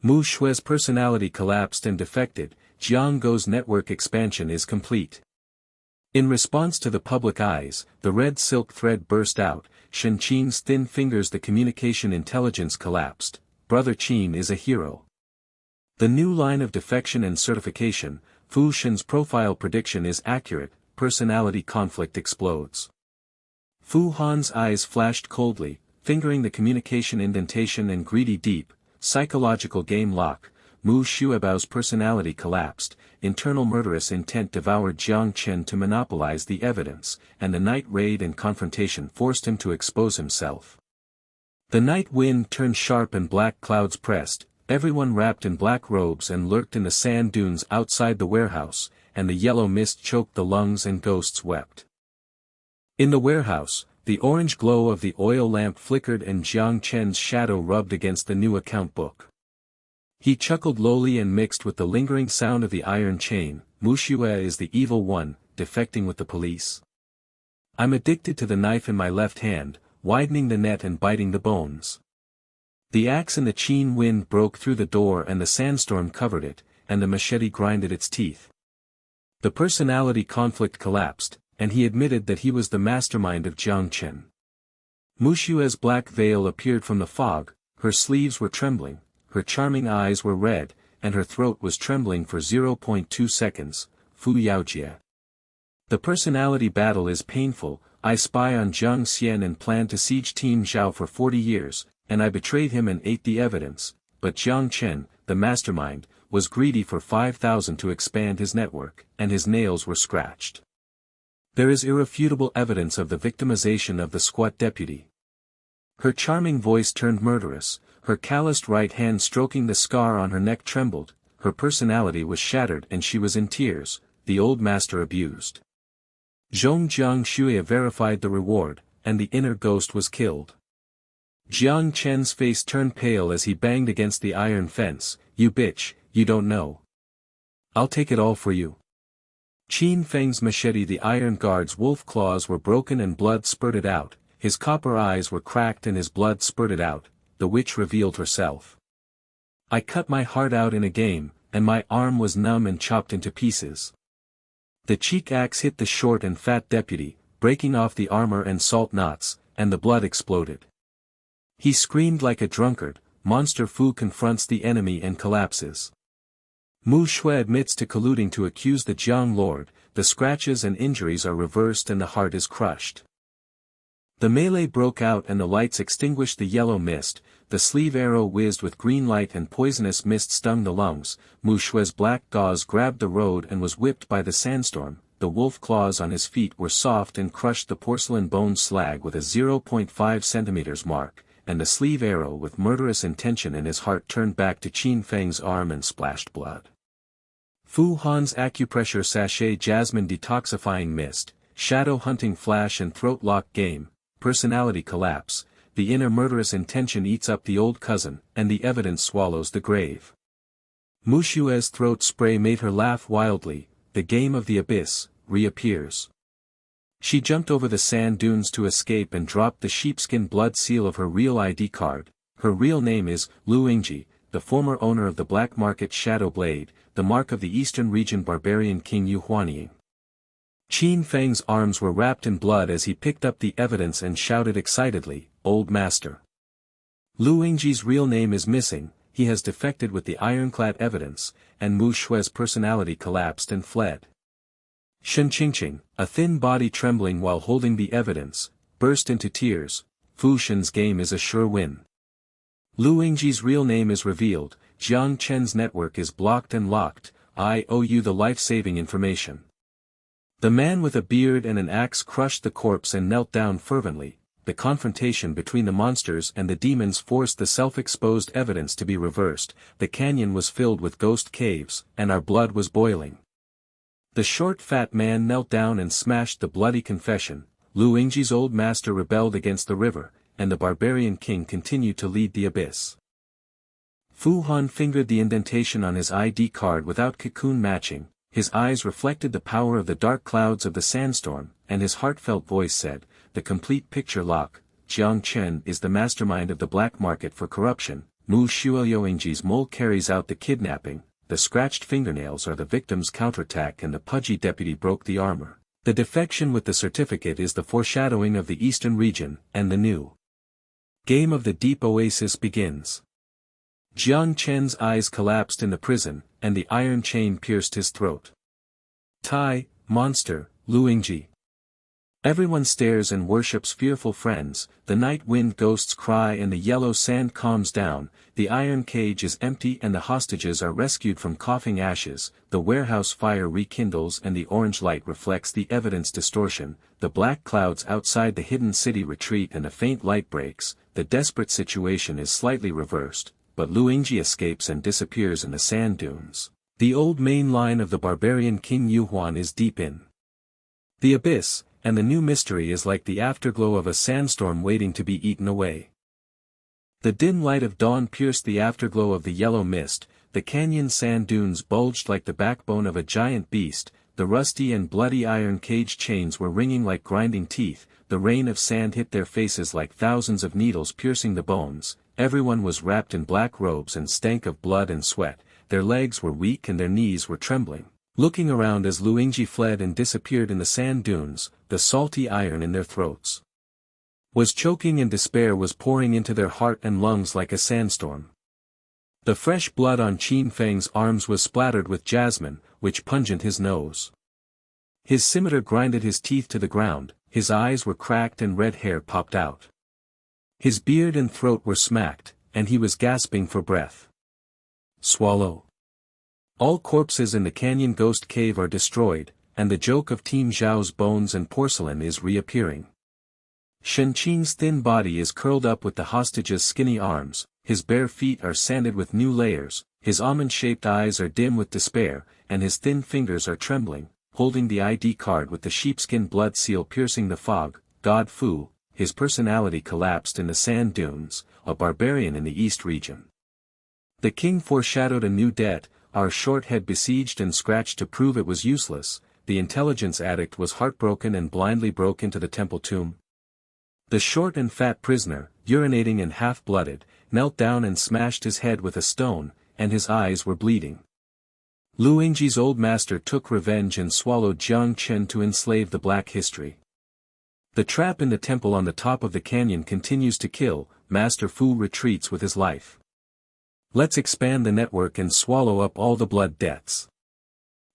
Mu Xue's personality collapsed and defected. Jiang Go's network expansion is complete. In response to the public eyes, the red silk thread burst out. Shen Qin's thin fingers, the communication intelligence collapsed. Brother Qin is a hero. The new line of defection and certification. Fu Shen's profile prediction is accurate. Personality conflict explodes. Fu Han's eyes flashed coldly, fingering the communication indentation and greedy deep. Psychological game lock. Mu Xuebao's personality collapsed, internal murderous intent devoured Jiang Chen to monopolize the evidence, and the night raid and confrontation forced him to expose himself. The night wind turned sharp and black clouds pressed, everyone wrapped in black robes and lurked in the sand dunes outside the warehouse, and the yellow mist choked the lungs and ghosts wept. In the warehouse, the orange glow of the oil lamp flickered and Jiang Chen's shadow rubbed against the new account book. He chuckled lowly and mixed with the lingering sound of the iron chain. Mu Xue is the evil one, defecting with the police. I'm addicted to the knife in my left hand, widening the net and biting the bones. The axe in the Qin wind broke through the door and the sandstorm covered it, and the machete grinded its teeth. The personality conflict collapsed, and he admitted that he was the mastermind of Jiang Chen. Mu Xue's black veil appeared from the fog, her sleeves were trembling. Her charming eyes were red, and her throat was trembling for 0.2 seconds. Fu Yaojie. The personality battle is painful. I spy on Zhang Xian and plan to siege Team Zhao for 40 years, and I betrayed him and ate the evidence, but Jiang Chen, the mastermind, was greedy for 5,000 to expand his network, and his nails were scratched. There is irrefutable evidence of the victimization of the squat deputy. Her charming voice turned murderous. Her calloused right hand stroking the scar on her neck trembled, her personality was shattered and she was in tears. The old master abused. Zhong Jiang Xue verified the reward, and the inner ghost was killed. Jiang Chen's face turned pale as he banged against the iron fence. You bitch, you don't know. I'll take it all for you. Qin Feng's machete, the iron guard's wolf claws were broken and blood spurted out, his copper eyes were cracked and his blood spurted out. The witch revealed herself. I cut my heart out in a game, and my arm was numb and chopped into pieces. The cheek axe hit the short and fat deputy, breaking off the armor and salt knots, and the blood exploded. He screamed like a drunkard. Monster Fu confronts the enemy and collapses. Mu Xue admits to colluding to accuse the Jiang Lord. The scratches and injuries are reversed and the heart is crushed. The melee broke out and the lights extinguished the yellow mist. The sleeve arrow whizzed with green light and poisonous mist stung the lungs. Mu Xue's black gauze grabbed the road and was whipped by the sandstorm. The wolf claws on his feet were soft and crushed the porcelain bone slag with a 0.5 cm mark, and the sleeve arrow with murderous intention in his heart turned back to Qin Feng's arm and splashed blood. Fu Han's acupressure sachet, jasmine detoxifying mist, shadow hunting flash and throat lock game. Personality collapse, the inner murderous intention eats up the old cousin, and the evidence swallows the grave. Mu Xue's throat spray made her laugh wildly. The game of the abyss reappears. She jumped over the sand dunes to escape and dropped the sheepskin blood seal of her real ID card. Her real name is Lu Yingji, the former owner of the black market Shadow Blade, the mark of the eastern region barbarian king Yu Huanying. Qin Feng's arms were wrapped in blood as he picked up the evidence and shouted excitedly, "Old Master! Lu Yingji's real name is missing, he has defected with the ironclad evidence, and Mu Xue's personality collapsed and fled. Shen Qingqing, a thin body trembling while holding the evidence, burst into tears. Fu Shen's game is a sure win. Lu Yingji's real name is revealed, Jiang Chen's network is blocked and locked, I owe you the life-saving information. The man with a beard and an axe crushed the corpse and knelt down fervently. The confrontation between the monsters and the demons forced the self-exposed evidence to be reversed. The canyon was filled with ghost caves, and our blood was boiling. The short fat man knelt down and smashed the bloody confession. Lu Yingji's old master rebelled against the river, and the barbarian king continued to lead the abyss. Fu Han fingered the indentation on his ID card without cocoon matching. His eyes reflected the power of the dark clouds of the sandstorm, and his heartfelt voice said, "The complete picture lock. Jiang Chen is the mastermind of the black market for corruption. Mu Xue Yingji's mole carries out the kidnapping. The scratched fingernails are the victim's counterattack, and the pudgy deputy broke the armor. The defection with the certificate is the foreshadowing of the eastern region, and the new game of the deep oasis begins." Jiang Chen's eyes collapsed in the prison, and the iron chain pierced his throat. Tai, monster, Lu Yingji. Everyone stares and worships fearful friends. The night wind ghosts cry and the yellow sand calms down. The iron cage is empty and the hostages are rescued from coughing ashes. The warehouse fire rekindles and the orange light reflects the evidence distortion. The black clouds outside the hidden city retreat and a faint light breaks. The desperate situation is slightly reversed, but Lu Yingji escapes and disappears in the sand dunes. The old main line of the barbarian King Yuhuan is deep in the abyss, and the new mystery is like the afterglow of a sandstorm waiting to be eaten away. The dim light of dawn pierced the afterglow of the yellow mist. The canyon sand dunes bulged like the backbone of a giant beast. The rusty and bloody iron cage chains were ringing like grinding teeth. The rain of sand hit their faces like thousands of needles piercing the bones. Everyone was wrapped in black robes and stank of blood and sweat. Their legs were weak and their knees were trembling. Looking around as Lu Yingji fled and disappeared in the sand dunes, the salty iron in their throats was choking and despair was pouring into their heart and lungs like a sandstorm. The fresh blood on Qin Feng's arms was splattered with jasmine, which pungent his nose. His scimitar grinded his teeth to the ground, his eyes were cracked and red hair popped out. His beard and throat were smacked, and he was gasping for breath. Swallow. All corpses in the canyon ghost cave are destroyed, and the joke of Team Zhao's bones and porcelain is reappearing. Shen Qing's thin body is curled up with the hostage's skinny arms, his bare feet are sanded with new layers, his almond-shaped eyes are dim with despair, and his thin fingers are trembling, holding the ID card with the sheepskin blood seal piercing the fog. God Fu, his personality collapsed in the sand dunes, a barbarian in the east region. The king foreshadowed a new debt. Our short head besieged and scratched to prove it was useless. The intelligence addict was heartbroken and blindly broke into the temple tomb. The short and fat prisoner, urinating and half-blooded, knelt down and smashed his head with a stone, and his eyes were bleeding. Lu Yingji's old master took revenge and swallowed Jiang Chen to enslave the black history. The trap in the temple on the top of the canyon continues to kill. Master Fu retreats with his life. Let's expand the network and swallow up all the blood debts.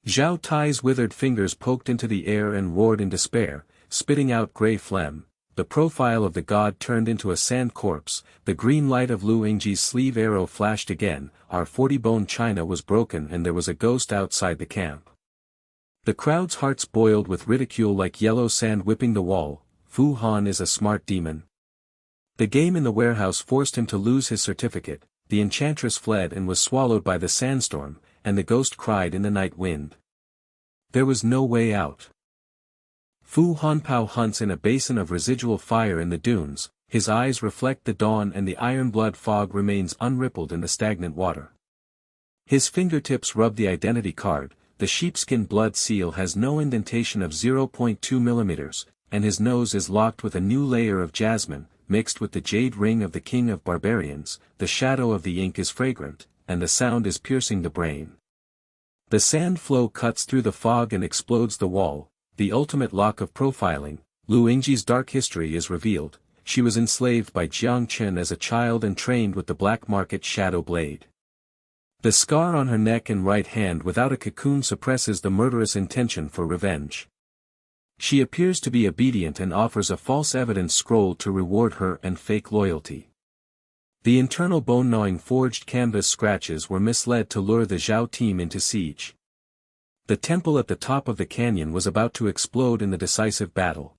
Zhao Tai's withered fingers poked into the air and roared in despair, spitting out grey phlegm. The profile of the god turned into a sand corpse. The green light of Lu Yingji's sleeve arrow flashed again. Our 40-bone china was broken and there was a ghost outside the camp. The crowd's hearts boiled with ridicule like yellow sand whipping the wall. Fu Han is a smart demon. The game in the warehouse forced him to lose his certificate. The enchantress fled and was swallowed by the sandstorm, and the ghost cried in the night wind. There was no way out. Fu Hanpao hunts in a basin of residual fire in the dunes, his eyes reflect the dawn and the iron blood fog remains unrippled in the stagnant water. His fingertips rub the identity card, the sheepskin blood seal has no indentation of 0.2 millimeters, and his nose is locked with a new layer of jasmine, mixed with the jade ring of the king of barbarians. The shadow of the ink is fragrant, and the sound is piercing the brain. The sand flow cuts through the fog and explodes the wall, the ultimate lock of profiling. Lu Yingji's dark history is revealed, she was enslaved by Jiang Chen as a child and trained with the black market shadow blade. The scar on her neck and right hand without a cocoon suppresses the murderous intention for revenge. She appears to be obedient and offers a false evidence scroll to reward her and fake loyalty. The internal bone-gnawing forged canvas scratches were misled to lure the Zhao team into siege. The temple at the top of the canyon was about to explode in the decisive battle.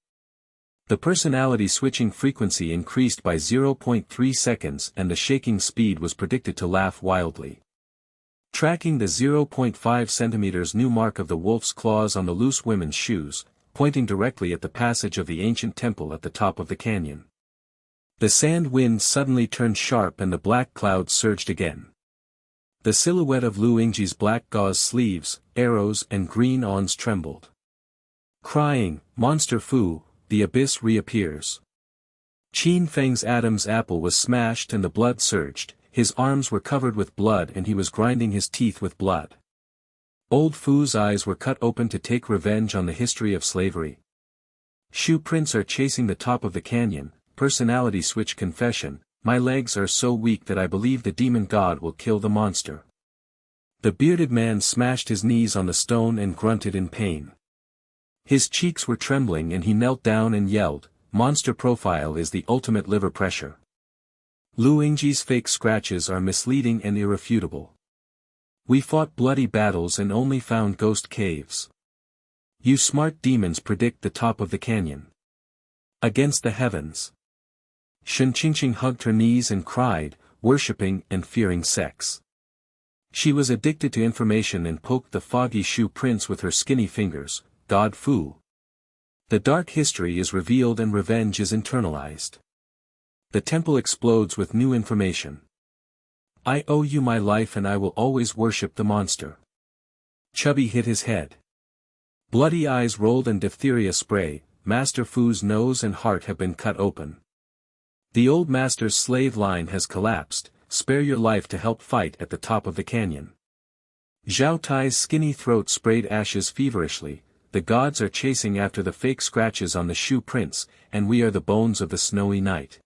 The personality switching frequency increased by 0.3 seconds and the shaking speed was predicted to laugh wildly. Tracking the 0.5 centimeters new mark of the wolf's claws on the loose women's shoes, pointing directly at the passage of the ancient temple at the top of the canyon. The sand wind suddenly turned sharp and the black clouds surged again. The silhouette of Lu Yingji's black gauze sleeves, arrows and green awns trembled. Crying, "Monster Fu," the abyss reappears. Qin Feng's Adam's apple was smashed and the blood surged, his arms were covered with blood and he was grinding his teeth with blood. Old Fu's eyes were cut open to take revenge on the history of slavery. Shoe prints are chasing the top of the canyon. Personality switch confession, "My legs are so weak that I believe the demon god will kill the monster." The bearded man smashed his knees on the stone and grunted in pain. His cheeks were trembling and he knelt down and yelled, "Monster profile is the ultimate liver pressure. Lu Yingji's fake scratches are misleading and irrefutable. We fought bloody battles and only found ghost caves. You smart demons predict the top of the canyon. Against the heavens." Shen Qingqing hugged her knees and cried, worshipping and fearing sex. She was addicted to information and poked the foggy shoe prints with her skinny fingers. "God Fu." The dark history is revealed and revenge is internalized. The temple explodes with new information. "I owe you my life and I will always worship the monster." Chubby hit his head. Bloody eyes rolled and diphtheria spray. Master Fu's nose and heart have been cut open. The old master's slave line has collapsed. Spare your life to help fight at the top of the canyon. Zhao Tai's skinny throat sprayed ashes feverishly. The gods are chasing after the fake scratches on the shoe prints, and we are the bones of the snowy night.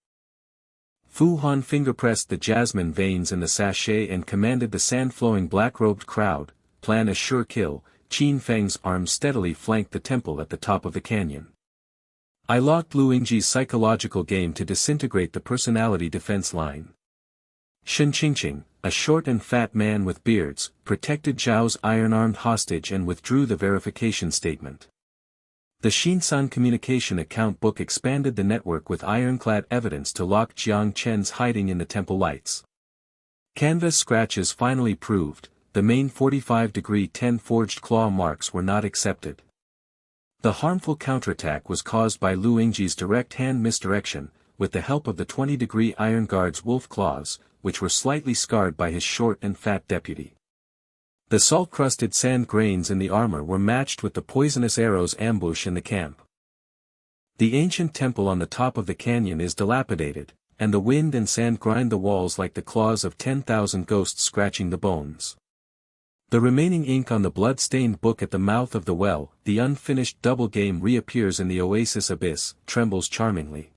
Fu Han fingerpressed the jasmine veins in the sachet and commanded the sand-flowing black-robed crowd, "Plan a sure kill." Qin Feng's arms steadily flanked the temple at the top of the canyon. I locked Lu Yingji's psychological game to disintegrate the personality defense line. Shen Qingqing, a short and fat man with beards, protected Zhao's iron-armed hostage and withdrew the verification statement. The Xinsan communication account book expanded the network with ironclad evidence to lock Jiang Chen's hiding in the temple lights. Canvas scratches finally proved, the main 45° 10 forged claw marks were not accepted. The harmful counterattack was caused by Lu Yingji's direct hand misdirection, with the help of the 20° Iron Guard's wolf claws, which were slightly scarred by his short and fat deputy. The salt-crusted sand grains in the armor were matched with the poisonous arrows ambush in the camp. The ancient temple on the top of the canyon is dilapidated, and the wind and sand grind the walls like the claws of 10,000 ghosts scratching the bones. The remaining ink on the blood-stained book at the mouth of the well, the unfinished double game reappears in the oasis abyss, trembles charmingly.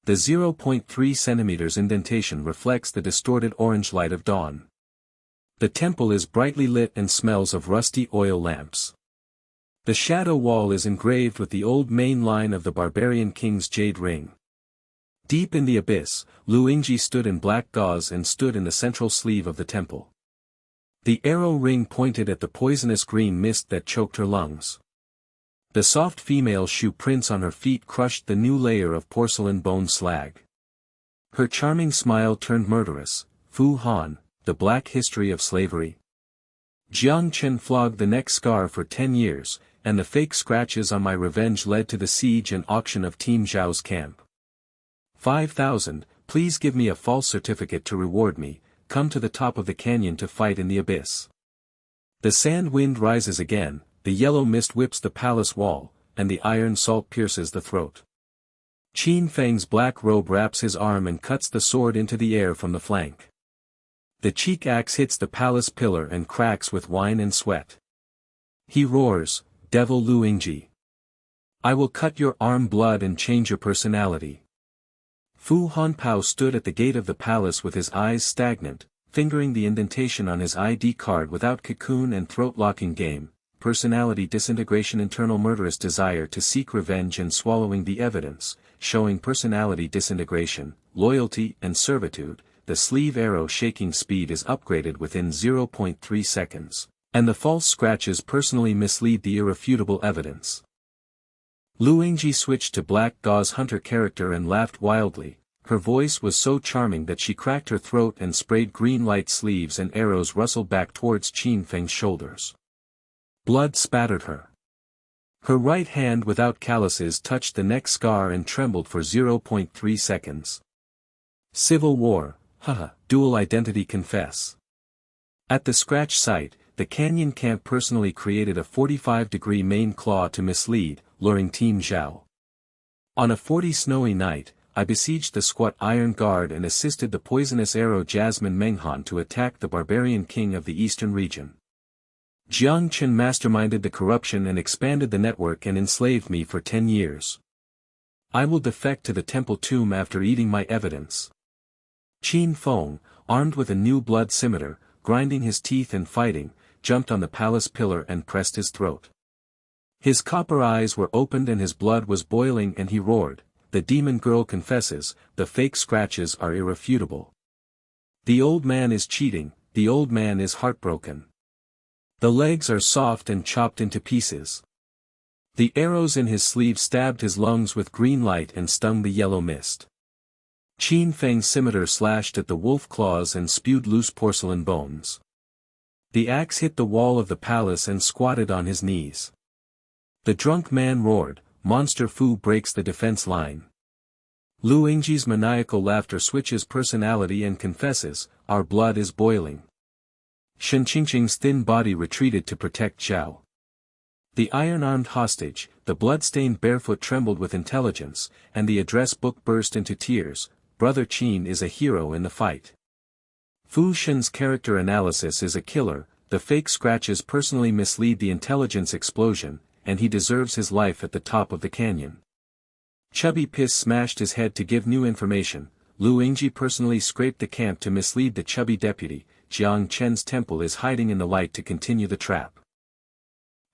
The 0.3 centimeters indentation reflects the distorted orange light of dawn. The temple is brightly lit and smells of rusty oil lamps. The shadow wall is engraved with the old main line of the barbarian king's jade ring. Deep in the abyss, Lu Yingji stood in black gauze and stood in the central sleeve of the temple. The arrow ring pointed at the poisonous green mist that choked her lungs. The soft female shoe prints on her feet crushed the new layer of porcelain bone slag. Her charming smile turned murderous. "Fu Han, the black history of slavery." Jiang Chen flogged the neck scar for 10 years, and the fake scratches on my revenge led to the siege and auction of Team Zhao's camp. 5,000, please give me a false certificate to reward me. Come to the top of the canyon to fight in the abyss. The sand wind rises again, the yellow mist whips the palace wall, and the iron salt pierces the throat. Qin Feng's black robe wraps his arm and cuts the sword into the air from the flank. The cheek axe hits the palace pillar and cracks with wine and sweat. He roars, "Devil Lu Yingji! I will cut your arm blood and change your personality." Fu Hanpao stood at the gate of the palace with his eyes stagnant, fingering the indentation on his ID card without cocoon and throat-locking game, personality disintegration, internal murderous desire to seek revenge and swallowing the evidence, showing personality disintegration, loyalty and servitude. The sleeve arrow shaking speed is upgraded within 0.3 seconds, and the false scratches personally mislead the irrefutable evidence. Lu Yingji switched to Black Gauze Hunter character and laughed wildly. Her voice was so charming that she cracked her throat and sprayed green light. Sleeves and arrows rustled back towards Qin Feng's shoulders. Blood spattered her. Her right hand without calluses touched the neck scar and trembled for 0.3 seconds. Civil war, haha, dual identity confess. At the scratch site, the Canyon camp personally created a 45-degree main claw to mislead, luring Team Zhao. On a 40 snowy night, I besieged the squat iron guard and assisted the poisonous arrow Jasmine Menghan to attack the barbarian king of the eastern region. Jiang Chen masterminded the corruption and expanded the network and enslaved me for 10 years. I will defect to the temple tomb after eating my evidence. Qin Feng, armed with a new blood scimitar, grinding his teeth and fighting, jumped on the palace pillar and pressed his throat. His copper eyes were opened and his blood was boiling and he roared, "The demon girl confesses, the fake scratches are irrefutable. The old man is cheating, the old man is heartbroken. The legs are soft and chopped into pieces." The arrows in his sleeve stabbed his lungs with green light and stung the yellow mist. Qin Feng's scimitar slashed at the wolf claws and spewed loose porcelain bones. The axe hit the wall of the palace and squatted on his knees. The drunk man roared, "Monster Fu breaks the defense line." Lu Yingji's maniacal laughter switches personality and confesses, "Our blood is boiling." Shen Qingqing's thin body retreated to protect Zhao. The iron-armed hostage, the blood-stained barefoot trembled with intelligence, and the address book burst into tears. Brother Qin is a hero in the fight. Fu Shen's character analysis is a killer, the fake scratches personally mislead the intelligence explosion, and he deserves his life at the top of the canyon. Chubby Piss smashed his head to give new information. Lu Yingji personally scraped the camp to mislead the chubby deputy. Jiang Chen's temple is hiding in the light to continue the trap.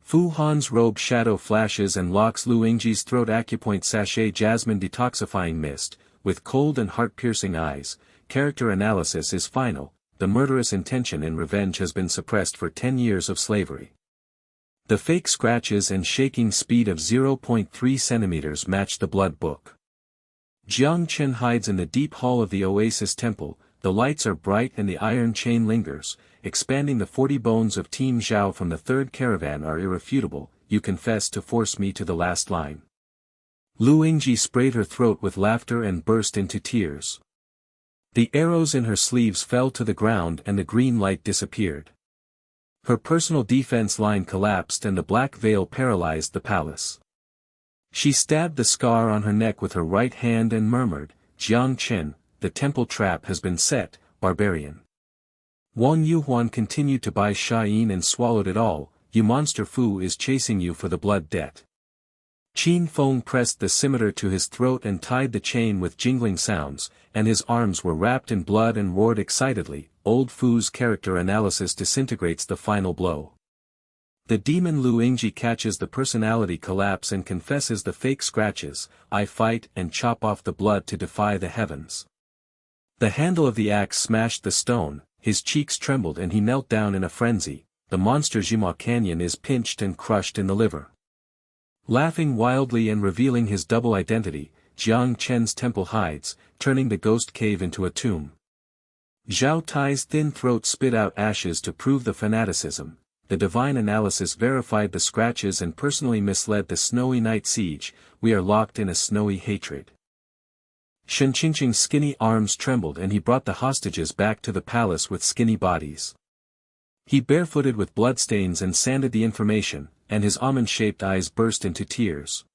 Fu Han's robe shadow flashes and locks Lu Yingji's throat. Acupoint sachet jasmine detoxifying mist, with cold and heart-piercing eyes. Character analysis is final, the murderous intention in revenge has been suppressed for 10 years of slavery. The fake scratches and shaking speed of 0.3 centimeters match the blood book. Jiang Chen hides in the deep hall of the oasis temple. The lights are bright and the iron chain lingers, expanding. The 40 bones of Team Zhao from the third caravan are irrefutable. You confess to force me to the last line. Lu Yingji sprayed her throat with laughter and burst into tears. The arrows in her sleeves fell to the ground and the green light disappeared. Her personal defense line collapsed and the black veil paralyzed the palace. She stabbed the scar on her neck with her right hand and murmured, "Jiang Chen, the temple trap has been set, barbarian." Wang Yuhuan continued to buy Sha'in and swallowed it all. "You monster Fu is chasing you for the blood debt." Qin Feng pressed the scimitar to his throat and tied the chain with jingling sounds, and his arms were wrapped in blood and roared excitedly. Old Fu's character analysis disintegrates the final blow. The demon Lu Yingji catches the personality collapse and confesses the fake scratches. "I fight and chop off the blood to defy the heavens." The handle of the axe smashed the stone, his cheeks trembled and he knelt down in a frenzy. The monster Jima Canyon is pinched and crushed in the liver. Laughing wildly and revealing his double identity, Jiang Chen's temple hides, turning the ghost cave into a tomb. Zhao Tai's thin throat spit out ashes to prove the fanaticism. The divine analysis verified the scratches and personally misled the snowy night siege. We are locked in a snowy hatred. Shen Qingqing's skinny arms trembled and he brought the hostages back to the palace with skinny bodies. He barefooted with bloodstains and sanded the information, and his almond-shaped eyes burst into tears.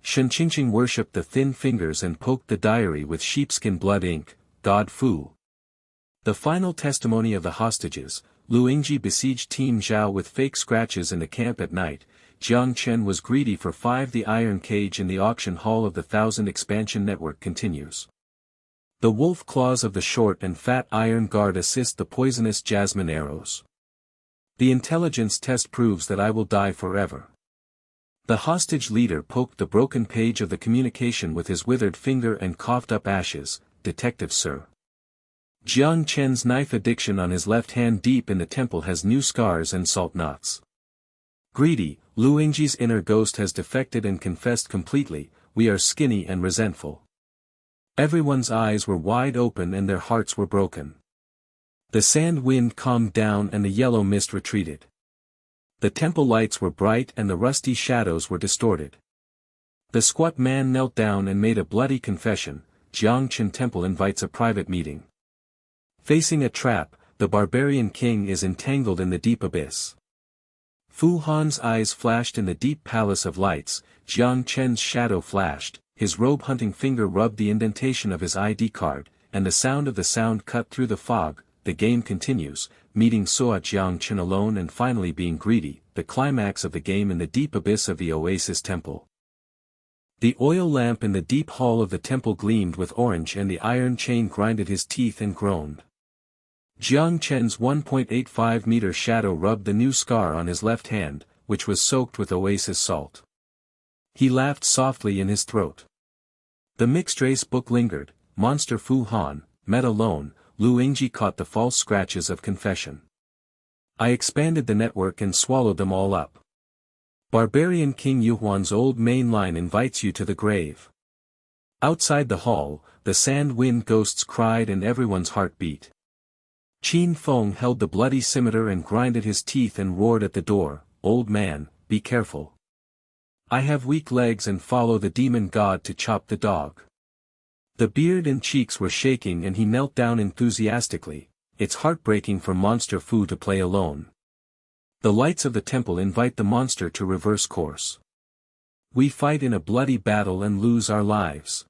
Shen Qingqing worshipped the thin fingers and poked the diary with sheepskin blood ink. God Fu. The final testimony of the hostages. Lu Yingji besieged Team Zhao with fake scratches in the camp at night. Jiang Chen was greedy for 5. The iron cage in the auction hall of the 1000 expansion network continues. The wolf claws of the short and fat iron guard assist the poisonous jasmine arrows. The intelligence test proves that I will die forever. The hostage leader poked the broken page of the communication with his withered finger and coughed up ashes. Detective sir. Jiang Chen's knife addiction on his left hand deep in the temple has new scars and salt knots. Greedy, Lu Yingji's inner ghost has defected and confessed completely. We are skinny and resentful. Everyone's eyes were wide open and their hearts were broken. The sand wind calmed down and the yellow mist retreated. The temple lights were bright and the rusty shadows were distorted. The squat man knelt down and made a bloody confession. Jiang Chen Temple invites a private meeting. Facing a trap, the barbarian king is entangled in the deep abyss. Fu Han's eyes flashed in the deep palace of lights. Jiang Chen's shadow flashed, his robe-hunting finger rubbed the indentation of his ID card, and the sound of the sound cut through the fog. The game continues, meeting Soa Jiang Chen alone and finally being greedy, the climax of the game in the deep abyss of the oasis temple. The oil lamp in the deep hall of the temple gleamed with orange and the iron chain grinded his teeth and groaned. Jiang Chen's 1.85-meter shadow rubbed the new scar on his left hand, which was soaked with oasis salt. He laughed softly in his throat. The mixed-race book lingered. Monster Fu Han, met alone. Lu Yingji caught the false scratches of confession. I expanded the network and swallowed them all up. Barbarian King Yuhuan's old main line invites you to the grave. Outside the hall, the sand wind ghosts cried and everyone's heart beat. Qin Feng held the bloody scimitar and grinded his teeth and roared at the door, "Old man, be careful. I have weak legs and follow the demon god to chop the dog." The beard and cheeks were shaking and he knelt down enthusiastically. It's heartbreaking for Monster Fu to play alone. The lights of the temple invite the monster to reverse course. We fight in a bloody battle and lose our lives.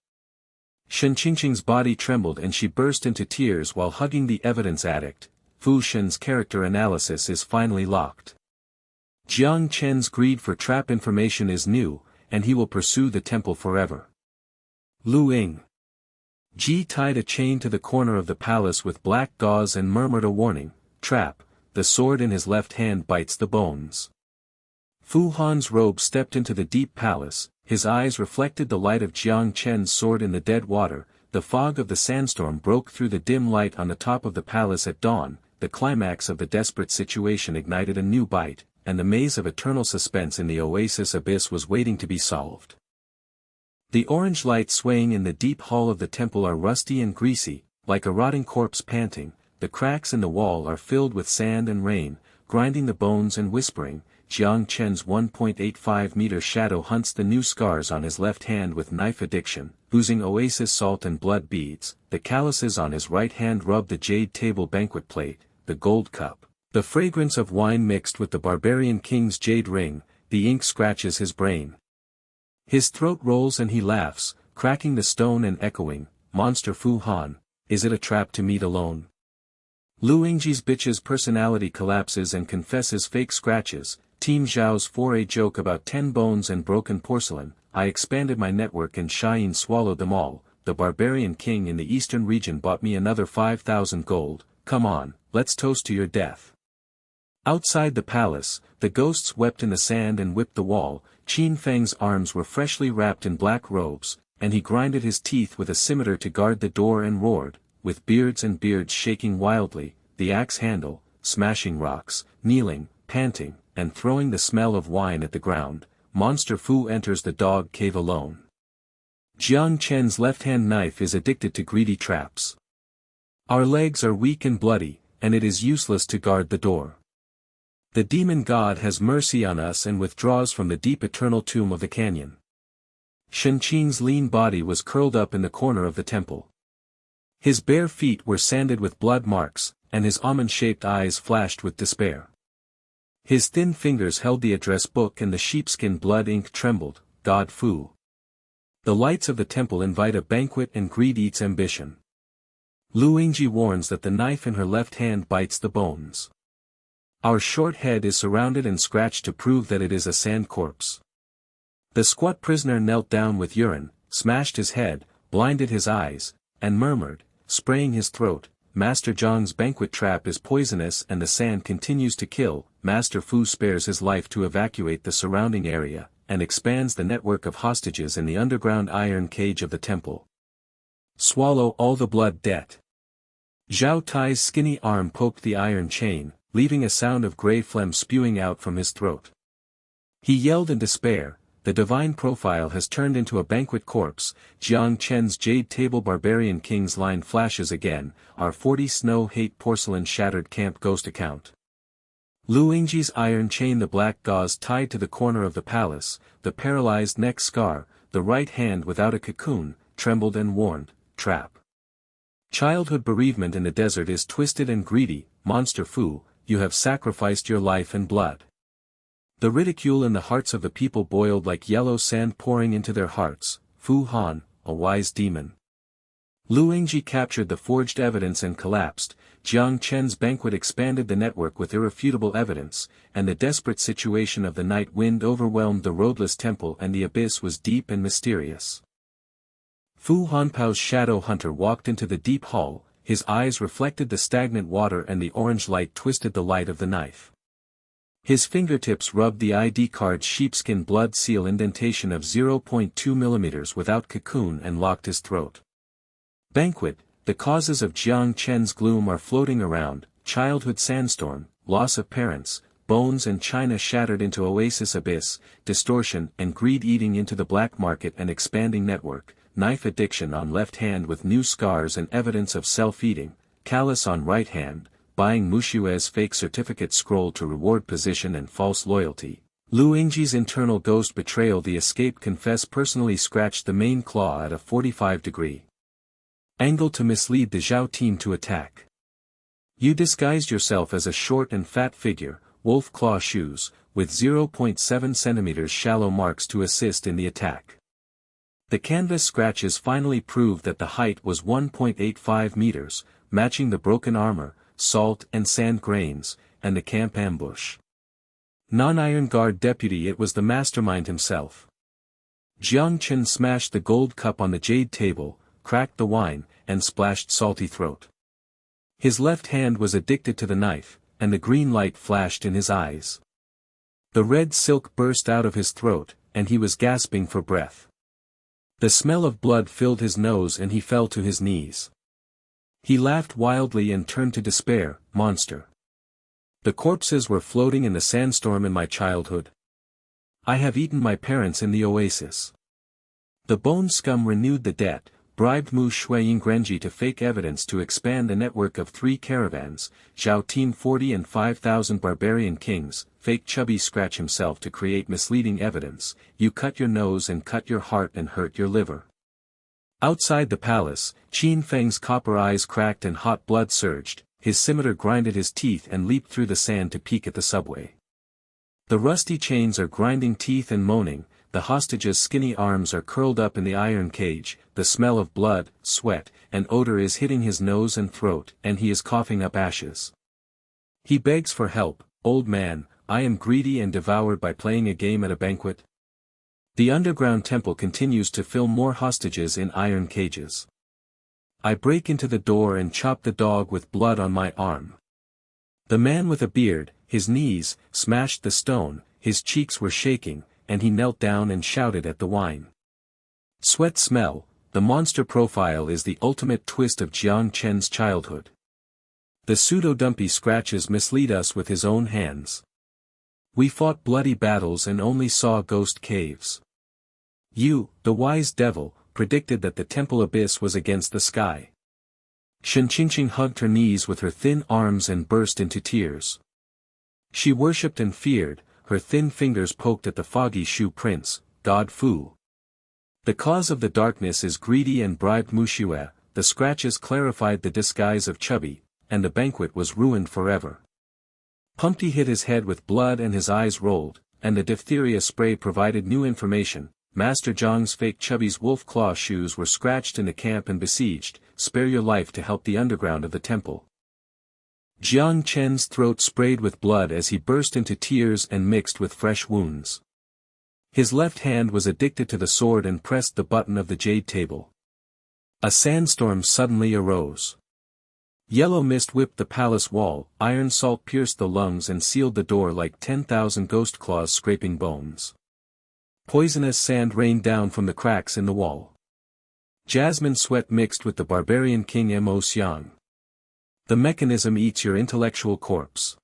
Shen Qingqing's body trembled and she burst into tears while hugging the evidence addict. Fu Shen's character analysis is finally locked. Jiang Chen's greed for trap information is new, and he will pursue the temple forever. Lu Ying Ji tied a chain to the corner of the palace with black gauze and murmured a warning, "Trap, the sword in his left hand bites the bones." Fu Han's robe stepped into the deep palace, his eyes reflected the light of Jiang Chen's sword in the dead water. The fog of the sandstorm broke through the dim light on the top of the palace at dawn. The climax of the desperate situation ignited a new bite, and the maze of eternal suspense in the oasis abyss was waiting to be solved. The orange lights swaying in the deep hall of the temple are rusty and greasy, like a rotting corpse panting. The cracks in the wall are filled with sand and rain, grinding the bones and whispering. Jiang Chen's 1.85-meter shadow hunts the new scars on his left hand with knife addiction, oozing oasis salt and blood beads. The calluses on his right hand rub the jade table banquet plate, the gold cup. The fragrance of wine mixed with the barbarian king's jade ring. The ink scratches his brain. His throat rolls and he laughs, cracking the stone and echoing, "Monster Fu Han, is it a trap to meet alone?" Lu Yingji's bitch's personality collapses and confesses fake scratches. Team Zhao's foray joke about 10 bones and broken porcelain. I expanded my network and Xiayin swallowed them all. The barbarian king in the eastern region bought me another 5,000 gold. Come on, let's toast to your death. Outside the palace, the ghosts wept in the sand and whipped the wall. Qin Feng's arms were freshly wrapped in black robes, and he grinded his teeth with a scimitar to guard the door and roared, with beards and beards shaking wildly, the axe handle, smashing rocks, kneeling, panting, and throwing the smell of wine at the ground. Monster Fu enters the dog cave alone. Jiang Chen's left-hand knife is addicted to greedy traps. Our legs are weak and bloody, and it is useless to guard the door. The demon god has mercy on us and withdraws from the deep eternal tomb of the canyon. Shen Qing's lean body was curled up in the corner of the temple. His bare feet were sanded with blood marks, and his almond-shaped eyes flashed with despair. His thin fingers held the address book and the sheepskin blood ink trembled. God Fu. The lights of the temple invite a banquet and greed eats ambition. Lu Yingji warns that the knife in her left hand bites the bones. Our short head is surrounded and scratched to prove that it is a sand corpse. The squat prisoner knelt down with urine, smashed his head, blinded his eyes, and murmured, spraying his throat, Master Zhang's banquet trap is poisonous and the sand continues to kill. Master Fu spares his life to evacuate the surrounding area, and expands the network of hostages in the underground iron cage of the temple. Swallow all the blood debt. Zhao Tai's skinny arm poked the iron chain, leaving a sound of grey phlegm spewing out from his throat. He yelled in despair, the divine profile has turned into a banquet corpse. Jiang Chen's jade table barbarian king's line flashes again, our 40 snow hate porcelain shattered camp ghost account. Lu Yingji's iron chain, the black gauze tied to the corner of the palace, the paralyzed neck scar, the right hand without a cocoon, trembled and warned, trap. Childhood bereavement in the desert is twisted and greedy, monster Fu, you have sacrificed your life and blood. The ridicule in the hearts of the people boiled like yellow sand pouring into their hearts. Fu Han, a wise demon. Lu Yingji captured the forged evidence and collapsed. Jiang Chen's banquet expanded the network with irrefutable evidence, and the desperate situation of the night wind overwhelmed the roadless temple, and the abyss was deep and mysterious. Fu Hanpao's shadow hunter walked into the deep hall, his eyes reflected the stagnant water and the orange light twisted the light of the knife. His fingertips rubbed the ID card's sheepskin blood seal indentation of 0.2 mm without cocoon and locked his throat. Banquet, the causes of Jiang Chen's gloom are floating around, childhood sandstorm, loss of parents, bones and china shattered into oasis abyss, distortion and greed eating into the black market and expanding network, knife addiction on left hand with new scars and evidence of self-eating, callus on right hand, buying Mu Xue's fake certificate scroll to reward position and false loyalty. Lu Yingji's internal ghost betrayal, the escape confess personally scratched the main claw at a 45-degree angle to mislead the Zhao team to attack. You disguised yourself as a short and fat figure, wolf claw shoes, with 0.7 cm shallow marks to assist in the attack. The canvas scratches finally proved that the height was 1.85 meters, matching the broken armor, salt and sand grains, and the camp ambush. Non-Iron Guard deputy, it was the mastermind himself. Jiang Chen smashed the gold cup on the jade table, cracked the wine, and splashed salty throat. His left hand was addicted to the knife, and the green light flashed in his eyes. The red silk burst out of his throat, and he was gasping for breath. The smell of blood filled his nose and he fell to his knees. He laughed wildly and turned to despair, monster. The corpses were floating in the sandstorm in my childhood. I have eaten my parents in the oasis. The bone scum renewed the debt, bribed Mu Xue Yingrenji to fake evidence to expand the network of 3 caravans, Zhao Team 40 and 5,000 barbarian kings, fake Chubby Scratch himself to create misleading evidence, you cut your nose and cut your heart and hurt your liver. Outside the palace, Qin Feng's copper eyes cracked and hot blood surged, his scimitar grinded his teeth and leaped through the sand to peek at the subway. The rusty chains are grinding teeth and moaning, the hostage's skinny arms are curled up in the iron cage, the smell of blood, sweat, and odor is hitting his nose and throat, and he is coughing up ashes. He begs for help, old man, I am greedy and devoured by playing a game at a banquet. The underground temple continues to fill more hostages in iron cages. I break into the door and chop the dog with blood on my arm. The man with a beard, his knees, smashed the stone, his cheeks were shaking, and he knelt down and shouted at the wine. Sweat smell, the monster profile is the ultimate twist of Jiang Chen's childhood. The pseudo-dumpy scratches mislead us with his own hands. We fought bloody battles and only saw ghost caves. You, the wise devil, predicted that the temple abyss was against the sky. Shen Qingqing hugged her knees with her thin arms and burst into tears. She worshipped and feared, her thin fingers poked at the foggy shoe prints, God Fu. The cause of the darkness is greedy and bribed Mu Xue, the scratches clarified the disguise of Chubby, and the banquet was ruined forever. Pumpty hit his head with blood and his eyes rolled, and the diphtheria spray provided new information. Master Zhang's fake Chubby's wolf claw shoes were scratched in the camp and besieged, spare your life to help the underground of the temple. Jiang Chen's throat sprayed with blood as he burst into tears and mixed with fresh wounds. His left hand was addicted to the sword and pressed the button of the jade table. A sandstorm suddenly arose. Yellow mist whipped the palace wall, iron salt pierced the lungs and sealed the door like 10,000 ghost claws scraping bones. Poisonous sand rained down from the cracks in the wall. Jasmine sweat mixed with the barbarian king Mu Xue. The mechanism eats your intellectual corpse.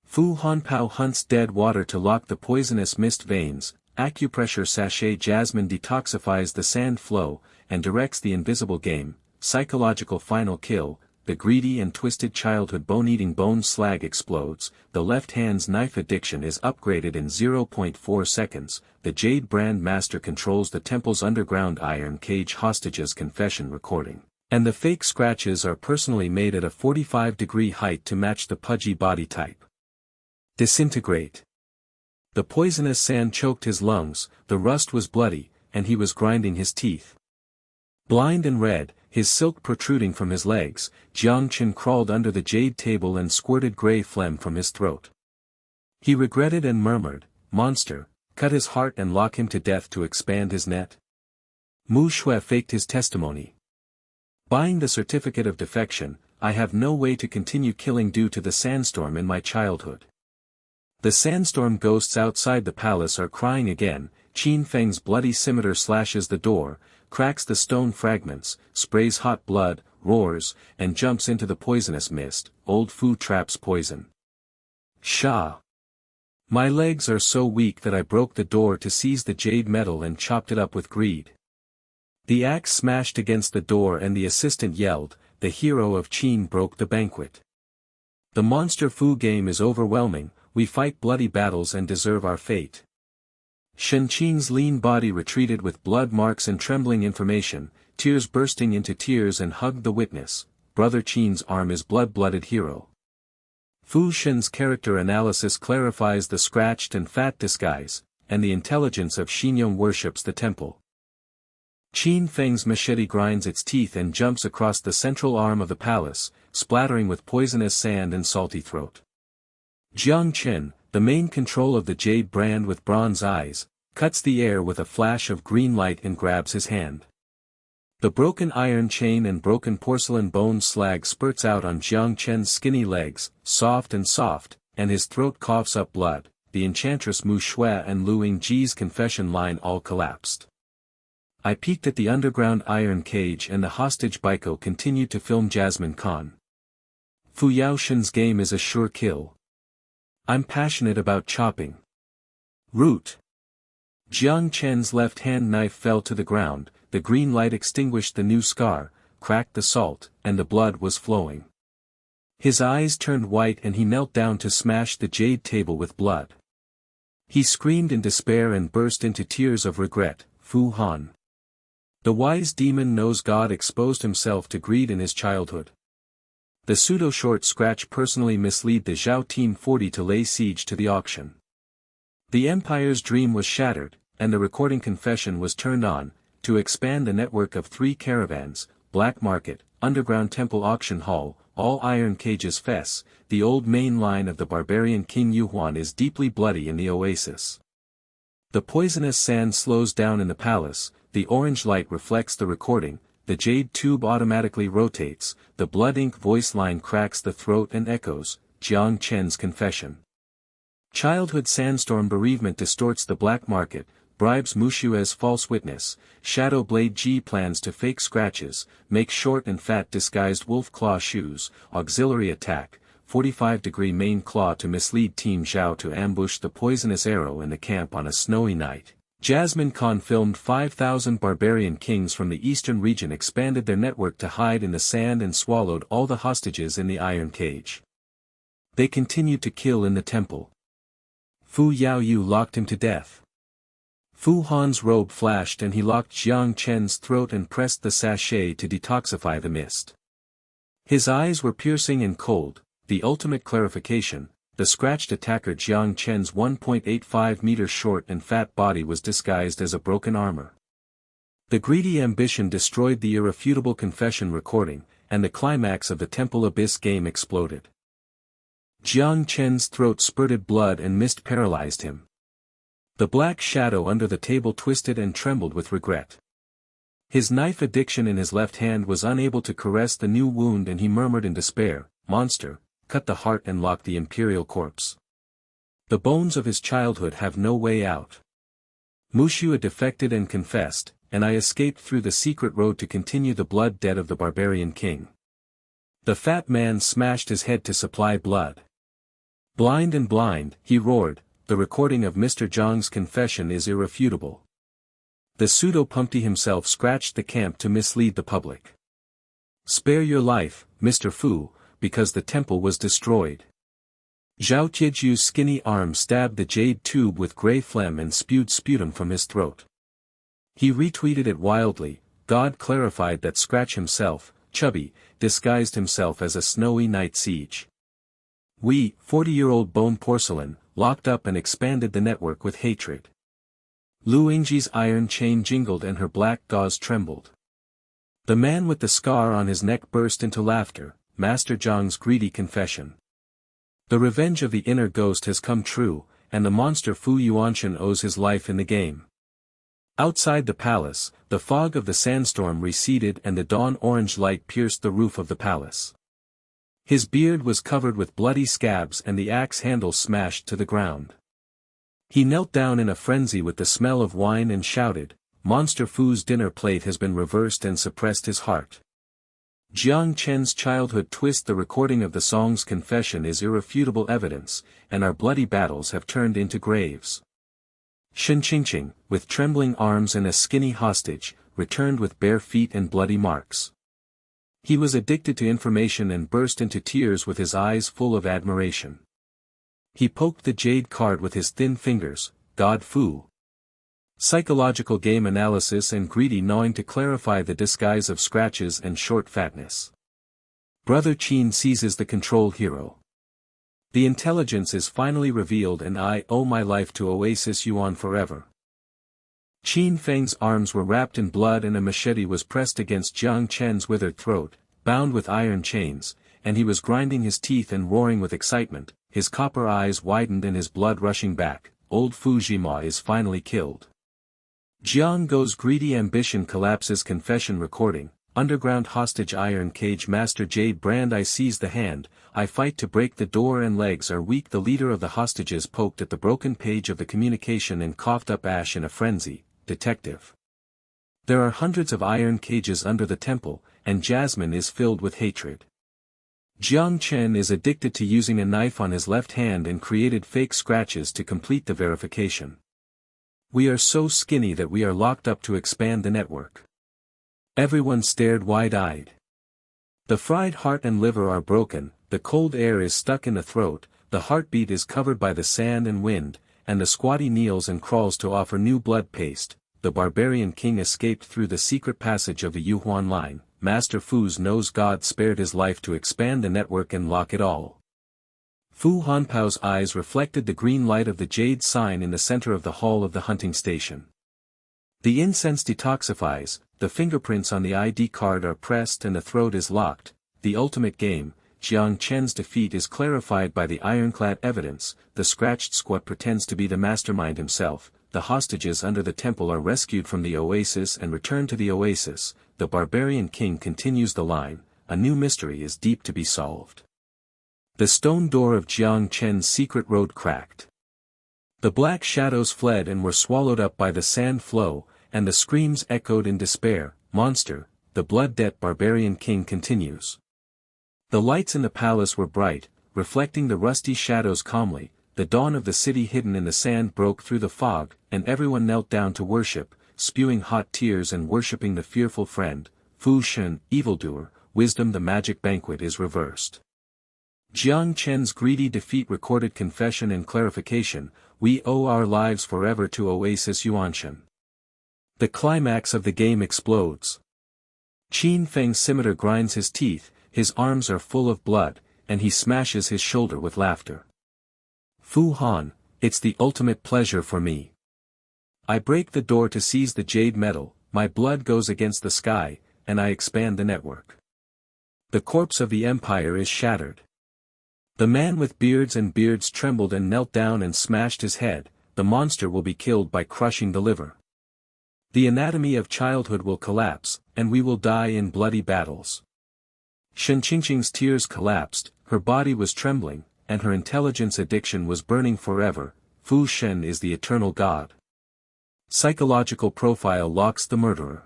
Fu Hanpao hunts dead water to lock the poisonous mist veins, acupressure sachet Jasmine detoxifies the sand flow, and directs the invisible game, psychological final kill, the greedy and twisted childhood bone-eating bone slag explodes, the left hand's knife addiction is upgraded in 0.4 seconds, the Jade Brand Master controls the temple's underground iron cage hostages confession recording, and the fake scratches are personally made at a 45-degree height to match the pudgy body type. Disintegrate. The poisonous sand choked his lungs, the rust was bloody, and he was grinding his teeth. Blind and red, his silk protruding from his legs, Jiang Chen crawled under the jade table and squirted grey phlegm from his throat. He regretted and murmured, "Monster, cut his heart and lock him to death to expand his net." Mu Xue faked his testimony. Buying the certificate of defection, I have no way to continue killing due to the sandstorm in my childhood. The sandstorm ghosts outside the palace are crying again. Qin Feng's bloody scimitar slashes the door, cracks the stone fragments, sprays hot blood, roars, and jumps into the poisonous mist. Old Fu traps poison. Sha! My legs are so weak that I broke the door to seize the jade metal and chopped it up with greed. The axe smashed against the door and the assistant yelled, "The hero of Qin broke the banquet." The monster Fu game is overwhelming, we fight bloody battles and deserve our fate. Shen Qin's lean body retreated with blood marks and trembling information, tears bursting into tears and hugged the witness. Brother Qin's arm is blood-blooded hero. Fu Shen's character analysis clarifies the scratched and fat disguise, and the intelligence of Xinyong worships the temple. Qin Feng's machete grinds its teeth and jumps across the central arm of the palace, splattering with poisonous sand and salty throat. Jiang Chen, the main control of the jade brand with bronze eyes, cuts the air with a flash of green light and grabs his hand. The broken iron chain and broken porcelain bone slag spurts out on Jiang Chen's skinny legs, soft, and his throat coughs up blood. The enchantress Mu Xue and Lu Yingji's confession line all collapsed. I peeked at the underground iron cage and the hostage Baiko continued to film Jasmine Khan. Fu Yaoshen's game is a sure kill. I'm passionate about chopping. Root. Jiang Chen's left-hand knife fell to the ground, the green light extinguished the new scar, cracked the salt, and the blood was flowing. His eyes turned white and he knelt down to smash the jade table with blood. He screamed in despair and burst into tears of regret. Fu Han. The wise demon knows God exposed himself to greed in his childhood. The pseudo-short scratch personally misled the Zhao Team 40 to lay siege to the auction. The Empire's dream was shattered, and the recording confession was turned on, to expand the network of 3 caravans, Black Market, Underground Temple Auction Hall, All Iron Cages Fess. The old main line of the barbarian King Yuhuan is deeply bloody in the oasis. The poisonous sand slows down in the palace, the orange light reflects the recording, the jade tube automatically rotates, the blood ink voice line cracks the throat and echoes, Jiang Chen's confession. Childhood sandstorm bereavement distorts the black market, bribes Mu Xue's false witness, Shadow Blade G plans to fake scratches, make short and fat disguised wolf claw shoes, auxiliary attack, 45-degree main claw to mislead Team Zhao to ambush the poisonous arrow in the camp on a snowy night. Jasmine Khan filmed 5,000 barbarian kings from the eastern region expanded their network to hide in the sand and swallowed all the hostages in the iron cage. They continued to kill in the temple. Fu Yaoyu locked him to death. Fu Han's robe flashed and he locked Jiang Chen's throat and pressed the sachet to detoxify the mist. His eyes were piercing and cold, the ultimate clarification. The scratched attacker Jiang Chen's 1.85 meters short and fat body was disguised as a broken armor. The greedy ambition destroyed the irrefutable confession recording, and the climax of the Temple Abyss game exploded. Jiang Chen's throat spurted blood and mist paralyzed him. The black shadow under the table twisted and trembled with regret. His knife addiction in his left hand was unable to caress the new wound, and he murmured in despair, "Monster, cut the heart and lock the imperial corpse. The bones of his childhood have no way out." Mu Xue defected and confessed, and I escaped through the secret road to continue the blood debt of the barbarian king. The fat man smashed his head to supply blood. "Blind and blind," he roared, "the recording of Mr. Zhang's confession is irrefutable." The pseudo-pumpty himself scratched the camp to mislead the public. "Spare your life, Mr. Fu, because the temple was destroyed." Zhao Tieju's skinny arm stabbed the jade tube with grey phlegm and spewed sputum from his throat. He retweeted it wildly. God clarified that Scratch himself, chubby, disguised himself as a snowy night siege. We, 40-year-old bone porcelain, locked up and expanded the network with hatred. Lu Yingji's iron chain jingled and her black gauze trembled. The man with the scar on his neck burst into laughter. Master Zhang's greedy confession. The revenge of the inner ghost has come true, and the monster Fu Yuanshan owes his life in the game. Outside the palace, the fog of the sandstorm receded and the dawn-orange light pierced the roof of the palace. His beard was covered with bloody scabs and the axe handle smashed to the ground. He knelt down in a frenzy with the smell of wine and shouted, "Monster Fu's dinner plate has been reversed and suppressed his heart." Jiang Chen's childhood twist. The recording of the song's confession is irrefutable evidence, and our bloody battles have turned into graves. Shen Qingqing, with trembling arms and a skinny hostage, returned with bare feet and bloody marks. He was addicted to information and burst into tears with his eyes full of admiration. He poked the jade card with his thin fingers. God Fu. Psychological game analysis and greedy gnawing to clarify the disguise of scratches and short fatness. Brother Qin seizes the control hero. The intelligence is finally revealed and I owe my life to Oasis Yuan forever. Qin Feng's arms were wrapped in blood and a machete was pressed against Jiang Chen's withered throat, bound with iron chains, and he was grinding his teeth and roaring with excitement, his copper eyes widened and his blood rushing back. Old Fu Jima is finally killed. Jiang Go's greedy ambition collapses. Confession recording. Underground hostage iron cage. Master Jade Brand. I seize the hand, I fight to break the door and legs are weak. The leader of the hostages poked at the broken page of the communication and coughed up ash in a frenzy. Detective. There are hundreds of iron cages under the temple, and Jasmine is filled with hatred. Jiang Chen is addicted to using a knife on his left hand and created fake scratches to complete the verification. We are so skinny that we are locked up to expand the network. Everyone stared wide-eyed. The fried heart and liver are broken, the cold air is stuck in the throat, the heartbeat is covered by the sand and wind, and the squatty kneels and crawls to offer new blood paste. The barbarian king escaped through the secret passage of the Yuhuan line. Master Fu's nose. God spared his life to expand the network and lock it all. Fu Hanpao's eyes reflected the green light of the jade sign in the center of the hall of the hunting station. The incense detoxifies, the fingerprints on the ID card are pressed and the throat is locked. The ultimate game. Jiang Chen's defeat is clarified by the ironclad evidence. The scratched squat pretends to be the mastermind himself. The hostages under the temple are rescued from the oasis and return to the oasis. The barbarian king continues the line. A new mystery is deep to be solved. The stone door of Jiang Chen's secret road cracked. The black shadows fled and were swallowed up by the sand flow, and the screams echoed in despair. Monster, the blood debt barbarian king continues. The lights in the palace were bright, reflecting the rusty shadows calmly. The dawn of the city hidden in the sand broke through the fog, and everyone knelt down to worship, spewing hot tears and worshipping the fearful friend. Fu Shen, evildoer, wisdom. The magic banquet is reversed. Jiang Chen's greedy defeat. Recorded confession and clarification. We owe our lives forever to Oasis Yuanshan. The climax of the game explodes. Qin Feng's scimitar grinds his teeth, his arms are full of blood, and he smashes his shoulder with laughter. Fu Han, it's the ultimate pleasure for me. I break the door to seize the jade medal, my blood goes against the sky, and I expand the network. The corpse of the empire is shattered. The man with beards trembled and knelt down and smashed his head. The monster will be killed by crushing the liver. The anatomy of childhood will collapse, and we will die in bloody battles. Shen Qingqing's tears collapsed, her body was trembling, and her intelligence addiction was burning forever. Fu Shen is the eternal god. Psychological profile locks the murderer.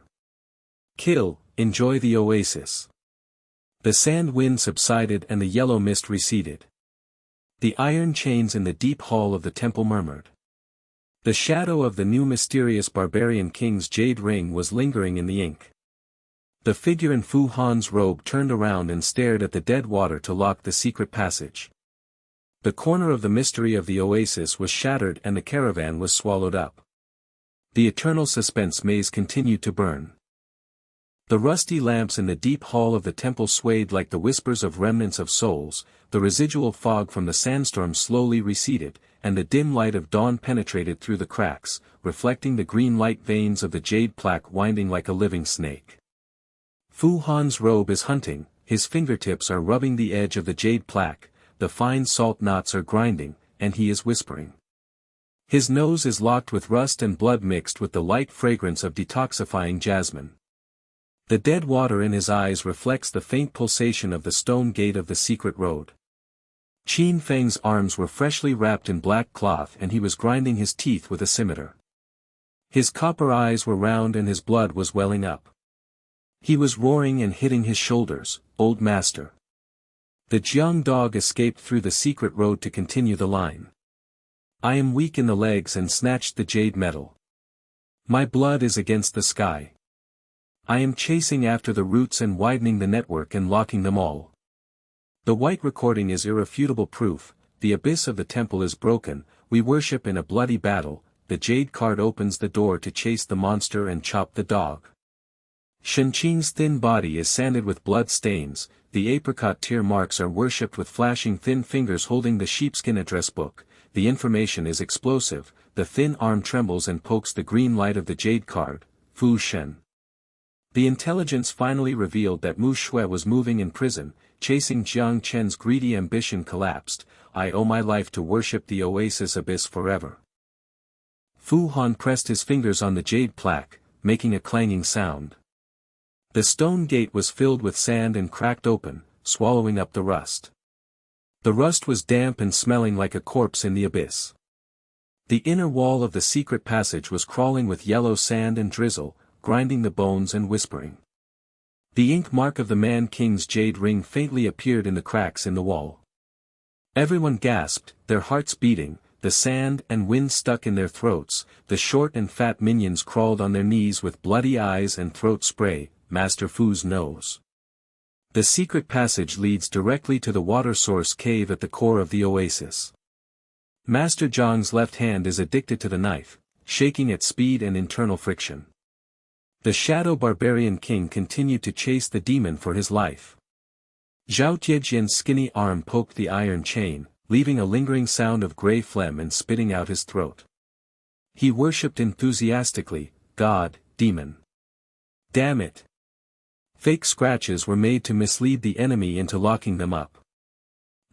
Kill, enjoy the oasis. The sand wind subsided and the yellow mist receded. The iron chains in the deep hall of the temple murmured. The shadow of the new mysterious barbarian king's jade ring was lingering in the ink. The figure in Fu Han's robe turned around and stared at the dead water to lock the secret passage. The corner of the mystery of the oasis was shattered and the caravan was swallowed up. The eternal suspense maze continued to burn. The rusty lamps in the deep hall of the temple swayed like the whispers of remnants of souls, the residual fog from the sandstorm slowly receded, and the dim light of dawn penetrated through the cracks, reflecting the green light veins of the jade plaque winding like a living snake. Fu Han's robe is hunting, his fingertips are rubbing the edge of the jade plaque, the fine salt knots are grinding, and he is whispering. His nose is locked with rust and blood mixed with the light fragrance of detoxifying jasmine. The dead water in his eyes reflects the faint pulsation of the stone gate of the secret road. Qin Feng's arms were freshly wrapped in black cloth and he was grinding his teeth with a scimitar. His copper eyes were round and his blood was welling up. He was roaring and hitting his shoulders, "Old master." The Jiang dog escaped through the secret road to continue the line. I am weak in the legs and snatched the jade metal. My blood is against the sky. I am chasing after the roots and widening the network and locking them all. The white recording is irrefutable proof, the abyss of the temple is broken, we worship in a bloody battle, the jade card opens the door to chase the monster and chop the dog. Shen Qing's thin body is sanded with blood stains, the apricot tear marks are worshipped with flashing thin fingers holding the sheepskin address book, the information is explosive, the thin arm trembles and pokes the green light of the jade card, Fu Shen. The intelligence finally revealed that Mu Xue was moving in prison, chasing Jiang Chen's greedy ambition collapsed, I owe my life to worship the oasis abyss forever. Fu Han pressed his fingers on the jade plaque, making a clanging sound. The stone gate was filled with sand and cracked open, swallowing up the rust. The rust was damp and smelling like a corpse in the abyss. The inner wall of the secret passage was crawling with yellow sand and drizzle, grinding the bones and whispering. The ink mark of the man-king's jade ring faintly appeared in the cracks in the wall. Everyone gasped, their hearts beating, the sand and wind stuck in their throats, the short and fat minions crawled on their knees with bloody eyes and throat spray, Master Fu's nose. The secret passage leads directly to the water source cave at the core of the oasis. Master Zhang's left hand is addicted to the knife, shaking at speed and internal friction. The shadow barbarian king continued to chase the demon for his life. Zhao Tiejian's skinny arm poked the iron chain, leaving a lingering sound of grey phlegm and spitting out his throat. He worshipped enthusiastically, God, demon. Damn it! Fake scratches were made to mislead the enemy into locking them up.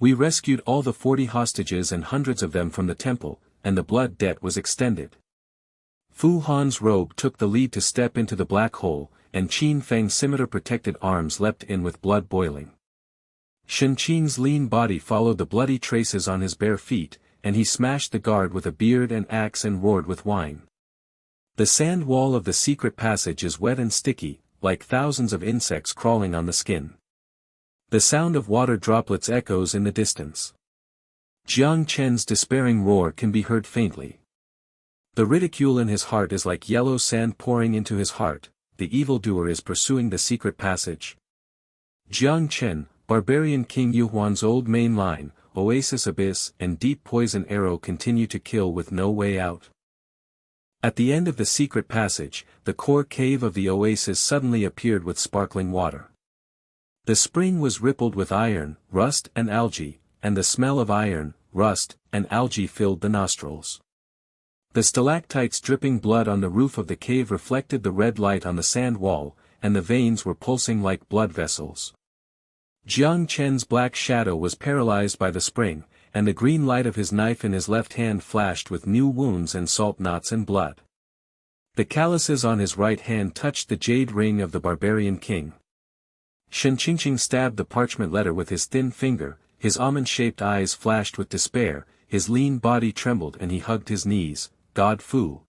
We rescued all the 40 hostages and hundreds of them from the temple, and the blood debt was extended. Fu Han's robe took the lead to step into the black hole, and Qin Feng's scimitar-protected arms leapt in with blood boiling. Shen Qing's lean body followed the bloody traces on his bare feet, and he smashed the guard with a beard and axe and roared with wine. The sand wall of the secret passage is wet and sticky, like thousands of insects crawling on the skin. The sound of water droplets echoes in the distance. Jiang Chen's despairing roar can be heard faintly. The ridicule in his heart is like yellow sand pouring into his heart, the evildoer is pursuing the secret passage. Jiang Chen, barbarian King Yuhuan's old main line, oasis abyss and deep poison arrow continue to kill with no way out. At the end of the secret passage, the core cave of the oasis suddenly appeared with sparkling water. The spring was rippled with iron, rust and algae, and the smell of iron, rust, and algae filled the nostrils. The stalactites dripping blood on the roof of the cave reflected the red light on the sand wall, and the veins were pulsing like blood vessels. Jiang Chen's black shadow was paralyzed by the spring, and the green light of his knife in his left hand flashed with new wounds and salt knots and blood. The calluses on his right hand touched the jade ring of the barbarian king. Shen Qingqing stabbed the parchment letter with his thin finger, his almond-shaped eyes flashed with despair, his lean body trembled and he hugged his knees. God Fu.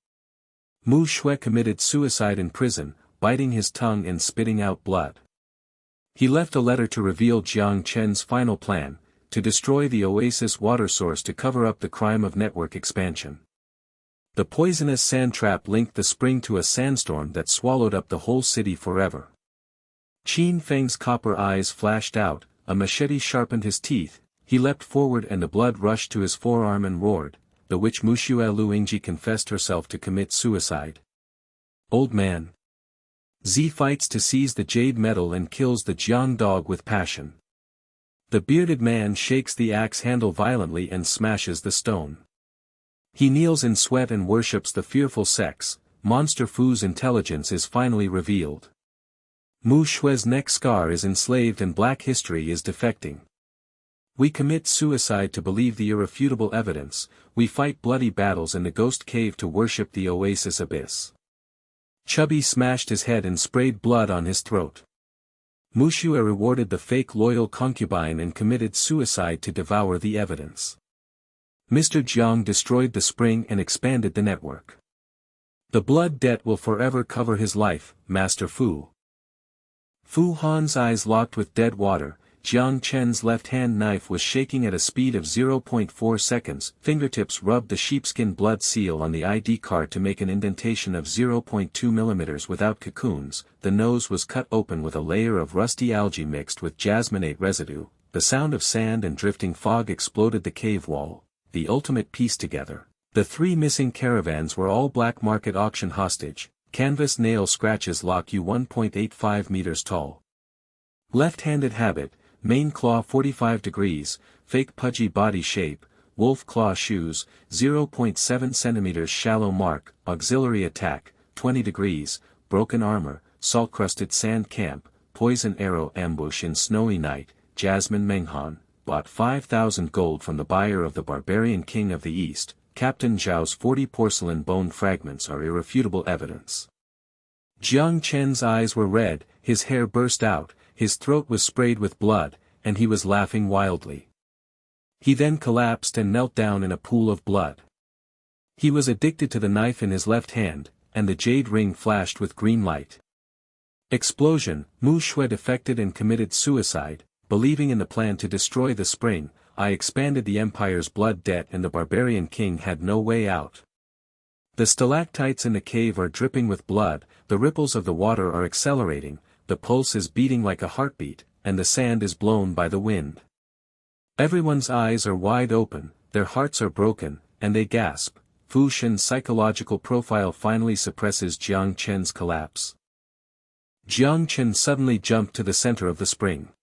Mu Xue committed suicide in prison, biting his tongue and spitting out blood. He left a letter to reveal Jiang Chen's final plan, to destroy the oasis water source to cover up the crime of network expansion. The poisonous sand trap linked the spring to a sandstorm that swallowed up the whole city forever. Qin Feng's copper eyes flashed out, a machete sharpened his teeth, he leapt forward and the blood rushed to his forearm and roared. The witch Mu Xue Luingji confessed herself to commit suicide. Old man. Z fights to seize the jade metal and kills the Jiang dog with passion. The bearded man shakes the axe handle violently and smashes the stone. He kneels in sweat and worships the fearful sex. Monster Fu's intelligence is finally revealed. Mu Xue's neck scar is enslaved and black history is defecting. We commit suicide to believe the irrefutable evidence, we fight bloody battles in the ghost cave to worship the oasis abyss. Chubby smashed his head and sprayed blood on his throat. Mu Xue rewarded the fake loyal concubine and committed suicide to devour the evidence. Mr. Jiang destroyed the spring and expanded the network. The blood debt will forever cover his life, Master Fu. Fu Han's eyes locked with dead water. Jiang Chen's left-hand knife was shaking at a speed of 0.4 seconds, fingertips rubbed the sheepskin blood seal on the ID card to make an indentation of 0.2 mm without cocoons, the nose was cut open with a layer of rusty algae mixed with jasminate residue, the sound of sand and drifting fog exploded the cave wall, the ultimate piece together. The three missing caravans were all black market auction hostage, canvas nail scratches lock you 1.85 meters tall. Left-handed habit. Main claw 45 degrees, fake pudgy body shape, wolf claw shoes, 0.7 cm shallow mark, auxiliary attack, 20 degrees, broken armor, salt-crusted sand camp, poison arrow ambush in snowy night, Jasmine Menghan, bought 5,000 gold from the buyer of the barbarian king of the east, Captain Zhao's 40 porcelain bone fragments are irrefutable evidence. Jiang Chen's eyes were red, his hair burst out, his throat was sprayed with blood, and he was laughing wildly. He then collapsed and knelt down in a pool of blood. He was addicted to the knife in his left hand, and the jade ring flashed with green light. Explosion. Mu Xue defected and committed suicide, believing in the plan to destroy the spring. I expanded the empire's blood debt and the barbarian king had no way out. The stalactites in the cave are dripping with blood, the ripples of the water are accelerating, the pulse is beating like a heartbeat, and the sand is blown by the wind. Everyone's eyes are wide open, their hearts are broken, and they gasp. Fu Shen's psychological profile finally suppresses Jiang Chen's collapse. Jiang Chen suddenly jumped to the center of the spring.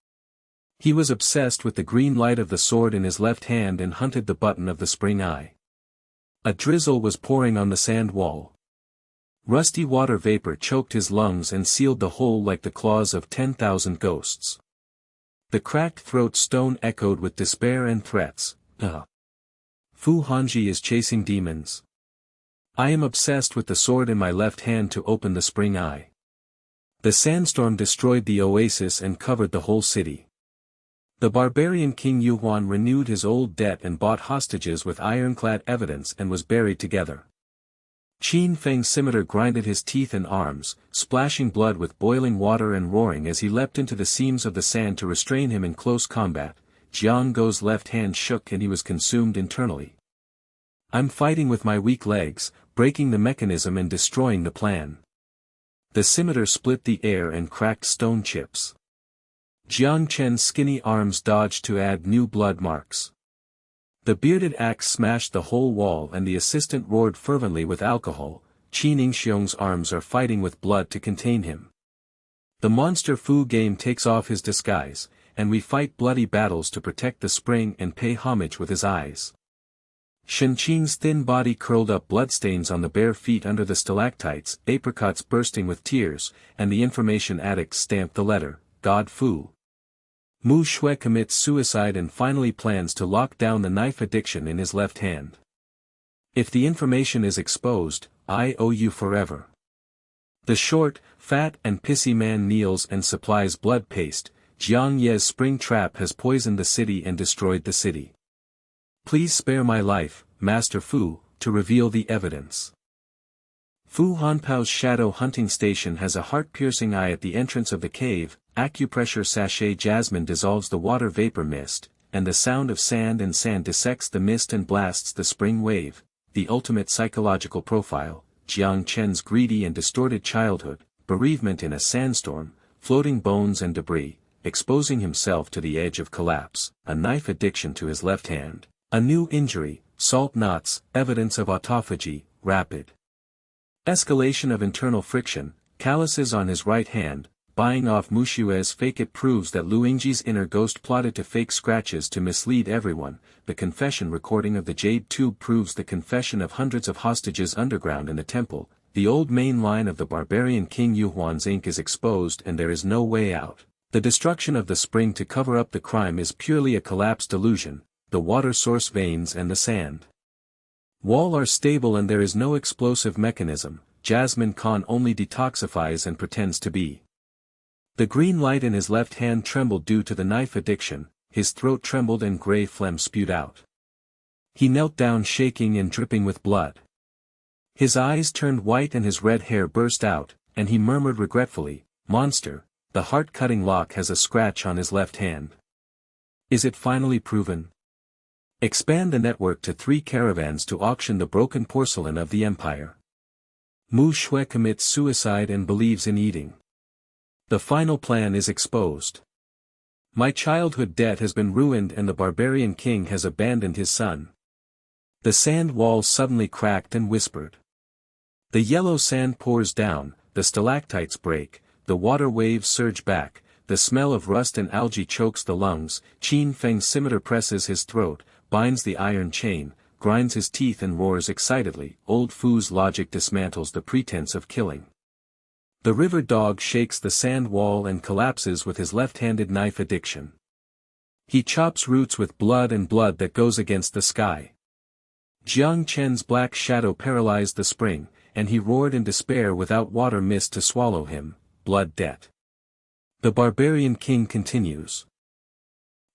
He was obsessed with the green light of the sword in his left hand and hunted the button of the spring eye. A drizzle was pouring on the sand wall. Rusty water vapor choked his lungs and sealed the hole like the claws of 10,000 ghosts. The cracked throat stone echoed with despair and threats. Fu Hanji is chasing demons. I am obsessed with the sword in my left hand to open the spring eye. The sandstorm destroyed the oasis and covered the whole city. The barbarian King Yuhuan renewed his old debt and bought hostages with ironclad evidence and was buried together. Qin Feng's scimitar grinded his teeth and arms, splashing blood with boiling water and roaring as he leapt into the seams of the sand to restrain him in close combat. Jiang Go's left hand shook and he was consumed internally. I'm fighting with my weak legs, breaking the mechanism and destroying the plan. The scimitar split the air and cracked stone chips. Jiang Chen's skinny arms dodged to add new blood marks. The bearded axe smashed the whole wall and the assistant roared fervently with alcohol. Qin Ningxiong's arms are fighting with blood to contain him. The monster Fu game takes off his disguise, and we fight bloody battles to protect the spring and pay homage with his eyes. Shen Qing's thin body curled up bloodstains on the bare feet under the stalactites, apricots bursting with tears, and the information addict stamped the letter, God Fu. Mu Xue commits suicide and finally plans to lock down the knife addiction in his left hand. If the information is exposed, I owe you forever. The short, fat and pissy man kneels and supplies blood paste. Jiang Ye's spring trap has poisoned the city and destroyed the city. Please spare my life, Master Fu, to reveal the evidence. Fu Hanpao's shadow hunting station has a heart-piercing eye at the entrance of the cave. Acupressure sachet jasmine dissolves the water vapor mist, and the sound of sand and sand dissects the mist and blasts the spring wave. The ultimate psychological profile, Jiang Chen's greedy and distorted childhood, bereavement in a sandstorm, floating bones and debris, exposing himself to the edge of collapse, a knife addiction to his left hand, a new injury, salt knots, evidence of autophagy, rapid escalation of internal friction, calluses on his right hand, buying off Mu Xue's fake. It proves that Lu Yingji's inner ghost plotted to fake scratches to mislead everyone. The confession recording of the jade tube proves the confession of hundreds of hostages underground in the temple. The old main line of the barbarian King Yuhuan's ink is exposed and there is no way out. The destruction of the spring to cover up the crime is purely a collapsed delusion. The water source veins and the sand wall are stable and there is no explosive mechanism. Jasmine Khan only detoxifies and pretends to be. The green light in his left hand trembled due to the knife addiction, his throat trembled and grey phlegm spewed out. He knelt down shaking and dripping with blood. His eyes turned white and his red hair burst out, and he murmured regretfully, "Monster, the heart-cutting lock has a scratch on his left hand. Is it finally proven? Expand the network to 3 caravans to auction the broken porcelain of the empire." Mu Xue commits suicide and believes in eating. The final plan is exposed. My childhood debt has been ruined and the barbarian king has abandoned his son. The sand wall suddenly cracked and whispered. The yellow sand pours down, the stalactites break, the water waves surge back, the smell of rust and algae chokes the lungs. Qin Feng's scimitar presses his throat, binds the iron chain, grinds his teeth and roars excitedly. Old Fu's logic dismantles the pretense of killing. The river dog shakes the sand wall and collapses with his left-handed knife addiction. He chops roots with blood and blood that goes against the sky. Jiang Chen's black shadow paralyzed the spring, and he roared in despair without water mist to swallow him. Blood debt. The barbarian king continues.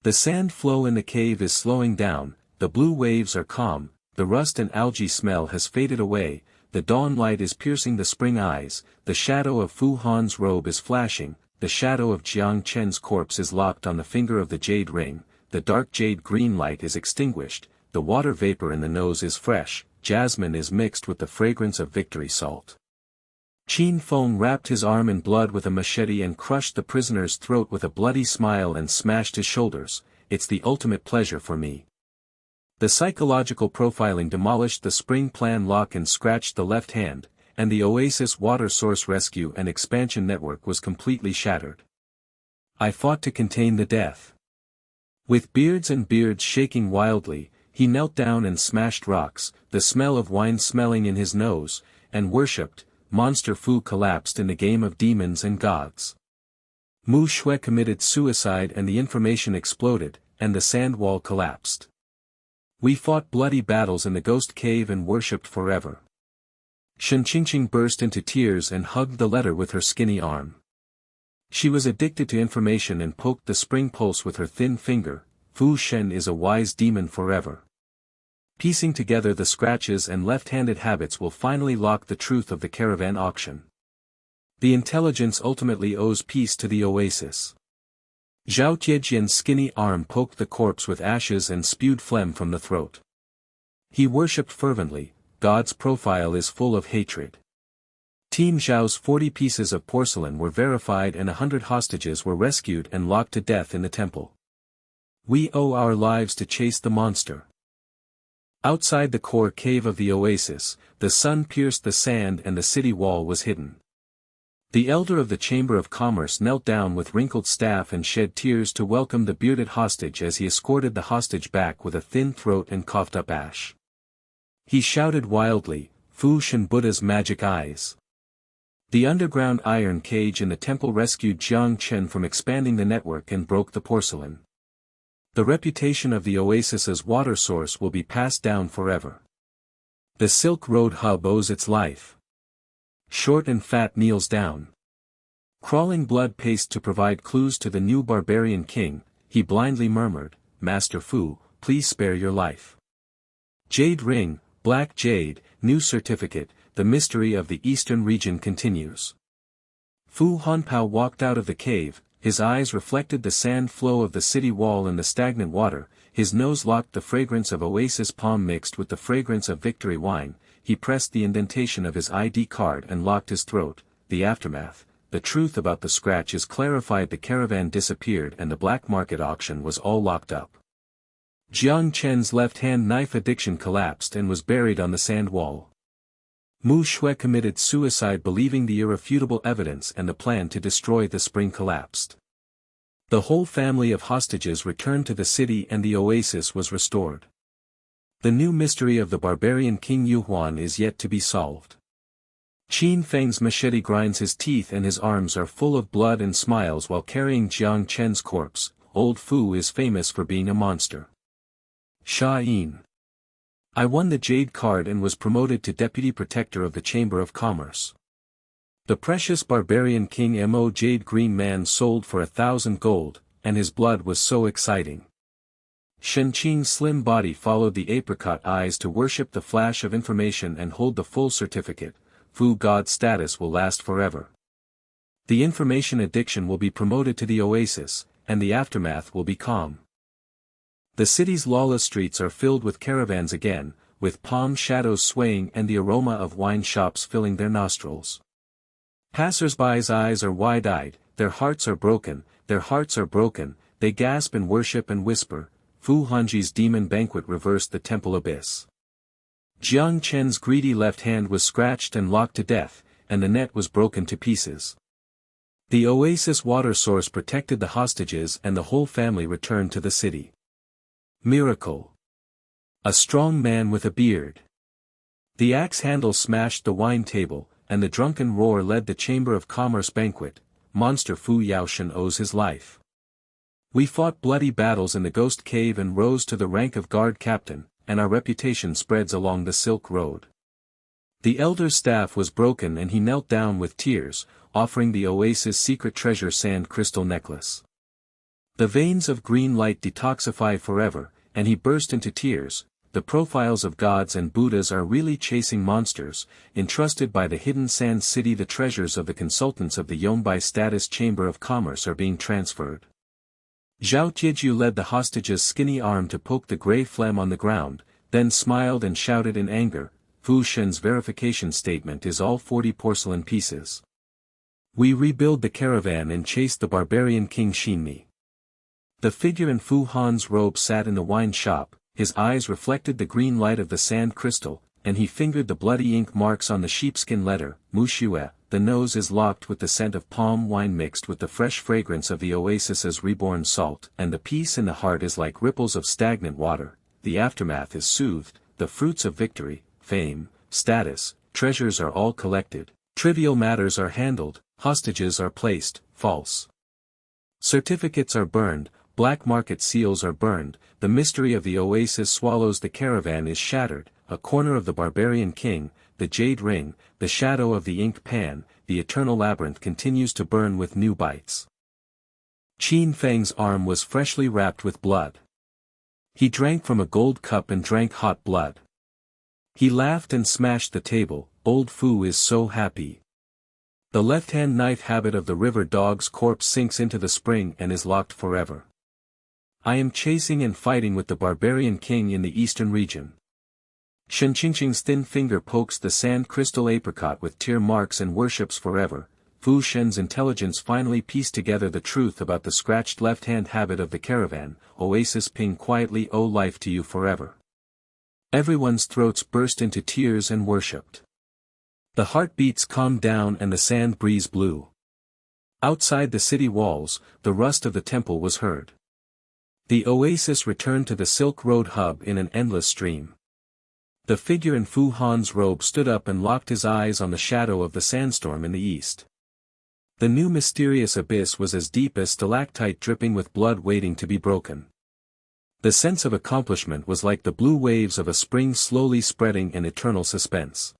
The sand flow in the cave is slowing down, the blue waves are calm, the rust and algae smell has faded away, the dawn light is piercing the spring eyes, the shadow of Fu Han's robe is flashing, the shadow of Jiang Chen's corpse is locked on the finger of the jade ring, the dark jade green light is extinguished, the water vapor in the nose is fresh, jasmine is mixed with the fragrance of victory salt. Qin Feng wrapped his arm in blood with a machete and crushed the prisoner's throat with a bloody smile and smashed his shoulders. It's the ultimate pleasure for me. The psychological profiling demolished the spring plan lock and scratched the left hand, and the oasis water source rescue and expansion network was completely shattered. I fought to contain the death. With beards and beards shaking wildly, he knelt down and smashed rocks, the smell of wine smelling in his nose, and worshipped. Monster Fu collapsed in the game of demons and gods. Mu Xue committed suicide and the information exploded, and the sand wall collapsed. We fought bloody battles in the ghost cave and worshipped forever. Shen Qingqing burst into tears and hugged the letter with her skinny arm. She was addicted to information and poked the spring pulse with her thin finger. Fu Shen is a wise demon forever. Piecing together the scratches and left-handed habits will finally lock the truth of the caravan auction. The intelligence ultimately owes peace to the oasis. Zhao Tiejian's skinny arm poked the corpse with ashes and spewed phlegm from the throat. He worshipped fervently. God's profile is full of hatred. Team Zhao's 40 pieces of porcelain were verified and 100 hostages were rescued and locked to death in the temple. We owe our lives to chase the monster. Outside the core cave of the oasis, the sun pierced the sand and the city wall was hidden. The elder of the Chamber of Commerce knelt down with wrinkled staff and shed tears to welcome the bearded hostage as he escorted the hostage back with a thin throat and coughed up ash. He shouted wildly, "Fu Shen Buddha's magic eyes." The underground iron cage in the temple rescued Jiang Chen from expanding the network and broke the porcelain. The reputation of the oasis's water source will be passed down forever. The Silk Road hub owes its life. Short and Fat kneels down. Crawling blood paced to provide clues to the new barbarian king, he blindly murmured, "Master Fu, please spare your life." Jade ring, black jade, new certificate, the mystery of the eastern region continues. Fu Hanpao walked out of the cave, his eyes reflected the sand flow of the city wall and the stagnant water, his nose locked the fragrance of oasis palm mixed with the fragrance of victory wine, he pressed the indentation of his ID card and locked his throat. The aftermath, the truth about the scratch is clarified. The caravan disappeared and the black market auction was all locked up. Jiang Chen's left-hand knife addiction collapsed and was buried on the sand wall. Mu Xue committed suicide believing the irrefutable evidence and the plan to destroy the spring collapsed. The whole family of hostages returned to the city and the oasis was restored. The new mystery of the barbarian King Yuhuan is yet to be solved. Qin Feng's machete grinds his teeth and his arms are full of blood and smiles while carrying Jiang Chen's corpse. Old Fu is famous for being a monster. Sha Yin. I won the Jade card and was promoted to Deputy Protector of the Chamber of Commerce. The precious barbarian King Mo Jade Green Man sold for 1,000 gold, and his blood was so exciting. Shenqing's slim body followed the apricot eyes to worship the flash of information and hold the full certificate. Fu God status will last forever. The information addiction will be promoted to the oasis, and the aftermath will be calm. The city's lawless streets are filled with caravans again, with palm shadows swaying and the aroma of wine shops filling their nostrils. Passers-by's eyes are wide-eyed, their hearts are broken, they gasp in worship and whisper, Fu Hanji's demon banquet reversed the temple abyss. Jiang Chen's greedy left hand was scratched and locked to death, and the net was broken to pieces. The oasis water source protected the hostages and the whole family returned to the city. Miracle. A strong man with a beard. The axe handle smashed the wine table, and the drunken roar led the Chamber of Commerce banquet. Monster Fu Yaoshan owes his life. We fought bloody battles in the ghost cave and rose to the rank of guard captain, and our reputation spreads along the Silk Road. The elder's staff was broken and he knelt down with tears, offering the oasis' secret treasure sand crystal necklace. The veins of green light detoxify forever, and he burst into tears. The profiles of gods and Buddhas are really chasing monsters, entrusted by the hidden sand city. The treasures of the consultants of the Yonbai status Chamber of Commerce are being transferred. Zhao Tieju led the hostage's skinny arm to poke the gray phlegm on the ground, then smiled and shouted in anger, Fu Shen's verification statement is all 40 porcelain pieces. We rebuild the caravan and chase the barbarian King Xinmi. The figure in Fu Han's robe sat in the wine shop, his eyes reflected the green light of the sand crystal, and he fingered the bloody ink marks on the sheepskin letter, Mu Xue. The nose is locked with the scent of palm wine mixed with the fresh fragrance of the oasis's reborn salt, and the peace in the heart is like ripples of stagnant water. The aftermath is soothed, the fruits of victory, fame, status, treasures are all collected, trivial matters are handled, hostages are placed, false certificates are burned, black market seals are burned, the mystery of the oasis swallows. The caravan is shattered, a corner of the barbarian king, the jade ring, the shadow of the ink pan, the eternal labyrinth continues to burn with new bites. Qin Feng's arm was freshly wrapped with blood. He drank from a gold cup and drank hot blood. He laughed and smashed the table. Old Fu is so happy. The left-hand knife habit of the river dog's corpse sinks into the spring and is locked forever. I am chasing and fighting with the barbarian king in the eastern region. Shenqing's thin finger pokes the sand crystal apricot with tear marks and worships forever. Fu Shen's intelligence finally pieced together the truth about the scratched left-hand habit of the caravan. Oasis Ping quietly owe life to you forever. Everyone's throats burst into tears and worshipped. The heartbeats calmed down and the sand breeze blew. Outside the city walls, the rust of the temple was heard. The oasis returned to the Silk Road hub in an endless stream. The figure in Fu Han's robe stood up and locked his eyes on the shadow of the sandstorm in the east. The new mysterious abyss was as deep as stalactite dripping with blood waiting to be broken. The sense of accomplishment was like the blue waves of a spring slowly spreading in eternal suspense.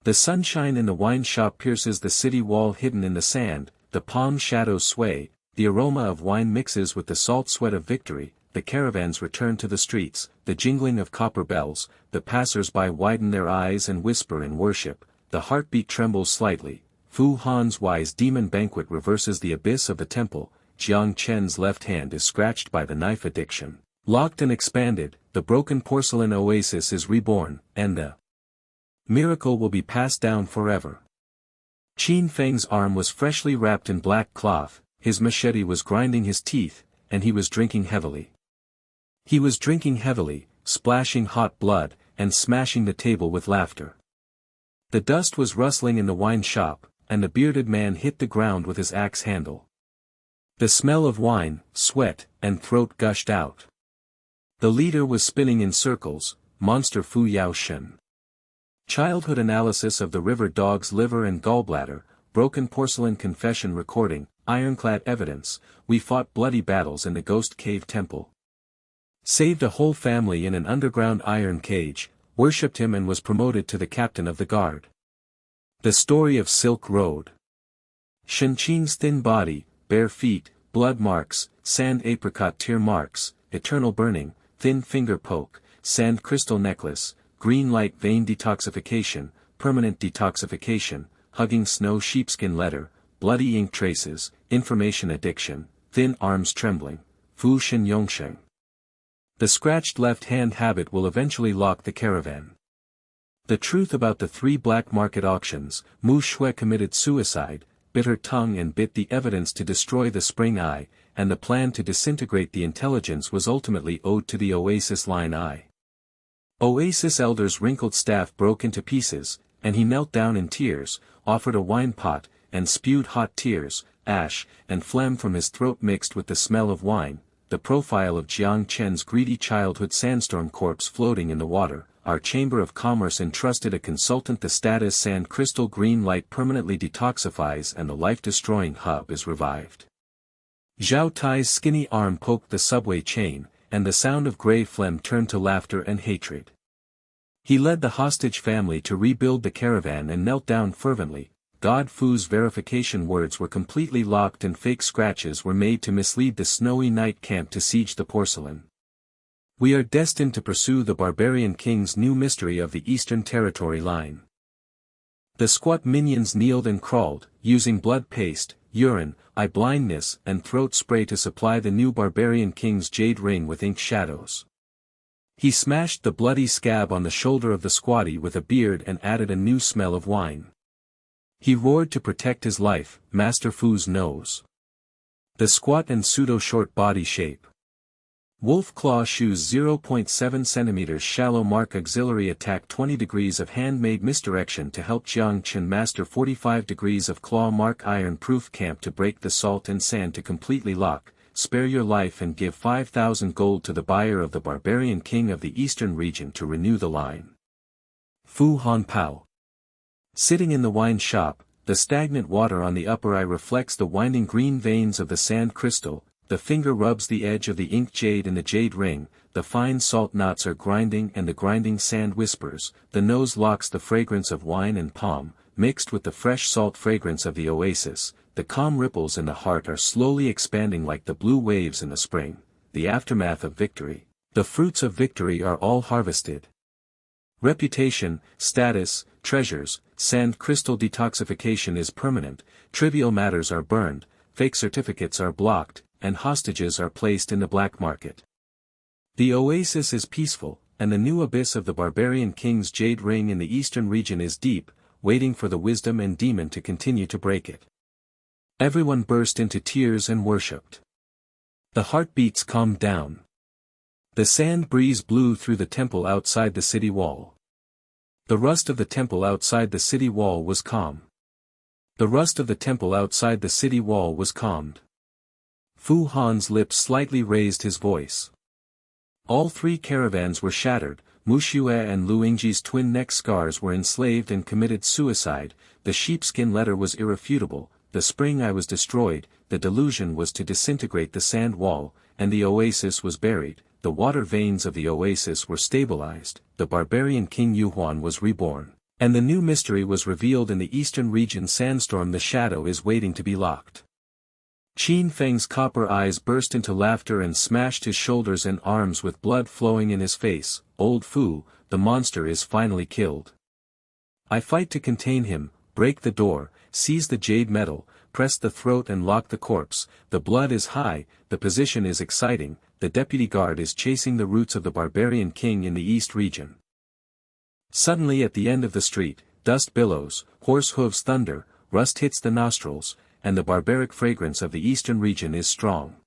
The sunshine in the wine shop pierces the city wall hidden in the sand, the palm shadows sway, the aroma of wine mixes with the salt sweat of victory, the caravans return to the streets, the jingling of copper bells, the passers-by widen their eyes and whisper in worship, the heartbeat trembles slightly, Fu Han's wise demon banquet reverses the abyss of the temple, Jiang Chen's left hand is scratched by the knife addiction. Locked and expanded, the broken porcelain oasis is reborn, and the miracle will be passed down forever. Qin Feng's arm was freshly wrapped in black cloth, his machete was grinding his teeth, and he was drinking heavily. He was drinking heavily, splashing hot blood, and smashing the table with laughter. The dust was rustling in the wine shop, and the bearded man hit the ground with his axe handle. The smell of wine, sweat, and throat gushed out. The leader was spinning in circles, monster Fu Yaoshen. Childhood analysis of the river dog's liver and gallbladder, broken porcelain confession recording, ironclad evidence, we fought bloody battles in the ghost cave temple. Saved a whole family in an underground iron cage, worshipped him and was promoted to the captain of the guard. The story of Silk Road. Shenqing's thin body, bare feet, blood marks, sand apricot tear marks, eternal burning, thin finger poke, sand crystal necklace, green light vein detoxification, permanent detoxification, hugging snow sheepskin letter, bloody ink traces, information addiction, thin arms trembling, Fu Shen Yongsheng. The scratched left hand habit will eventually lock the caravan. The truth about the 3 black market auctions, Mu Xue committed suicide, bit her tongue and bit the evidence to destroy the spring eye, and the plan to disintegrate the intelligence was ultimately owed to the oasis line eye. Oasis elder's wrinkled staff broke into pieces, and he knelt down in tears, offered a wine pot, and spewed hot tears, ash, and phlegm from his throat mixed with the smell of wine, the profile of Jiang Chen's greedy childhood sandstorm corpse floating in the water. Our Chamber of Commerce entrusted a consultant the status sand crystal green light permanently detoxifies and the life-destroying hub is revived. Zhao Tai's skinny arm poked the subway chain, and the sound of grey phlegm turned to laughter and hatred. He led the hostage family to rebuild the caravan and knelt down fervently. God Fu's verification words were completely locked and fake scratches were made to mislead the snowy night camp to siege the porcelain. We are destined to pursue the barbarian king's new mystery of the Eastern Territory line. The squat minions kneeled and crawled, using blood paste, urine, eye blindness and throat spray to supply the new barbarian king's jade ring with ink shadows. He smashed the bloody scab on the shoulder of the squatty with a beard and added a new smell of wine. He roared to protect his life, Master Fu's nose. The squat and pseudo-short body shape. Wolf claw shoes 0.7 cm shallow mark auxiliary attack 20 degrees of handmade misdirection to help Jiang Chen master 45 degrees of claw mark iron proof camp to break the salt and sand to completely lock, spare your life and give 5,000 gold to the buyer of the barbarian king of the eastern region to renew the line. Fu Han Pao. Sitting in the wine shop, the stagnant water on the upper eye reflects the winding green veins of the sand crystal. The finger rubs the edge of the ink jade in the jade ring, the fine salt knots are grinding and the grinding sand whispers, the nose locks the fragrance of wine and palm, mixed with the fresh salt fragrance of the oasis, the calm ripples in the heart are slowly expanding like the blue waves in the spring, the aftermath of victory, the fruits of victory are all harvested. Reputation, status, treasures, sand crystal detoxification is permanent, trivial matters are burned, fake certificates are blocked, and hostages are placed in the black market. The oasis is peaceful, and the new abyss of the barbarian king's jade ring in the eastern region is deep, waiting for the wisdom and demon to continue to break it. Everyone burst into tears and worshipped. The heartbeats calmed down. The sand breeze blew through the temple outside the city wall. The rust of the temple outside the city wall was calm. The rust of the temple outside the city wall was calmed. Fu Han's lips slightly raised his voice. All 3 caravans were shattered, Mu Xue and Lu Yingji's twin neck scars were enslaved and committed suicide, the sheepskin letter was irrefutable, the spring eye was destroyed, the delusion was to disintegrate the sand wall, and the oasis was buried, the water veins of the oasis were stabilized, the barbarian King Yuhuan was reborn, and the new mystery was revealed in the eastern region. Sandstorm, the shadow is waiting to be locked. Qin Feng's copper eyes burst into laughter and smashed his shoulders and arms with blood flowing in his face. Old Fu, the monster is finally killed. I fight to contain him, break the door, seize the jade metal, press the throat and lock the corpse. The blood is high, the position is exciting, the deputy guard is chasing the roots of the barbarian king in the east region. Suddenly at the end of the street, dust billows, horse hooves thunder, rust hits the nostrils, and the barbaric fragrance of the eastern region is strong.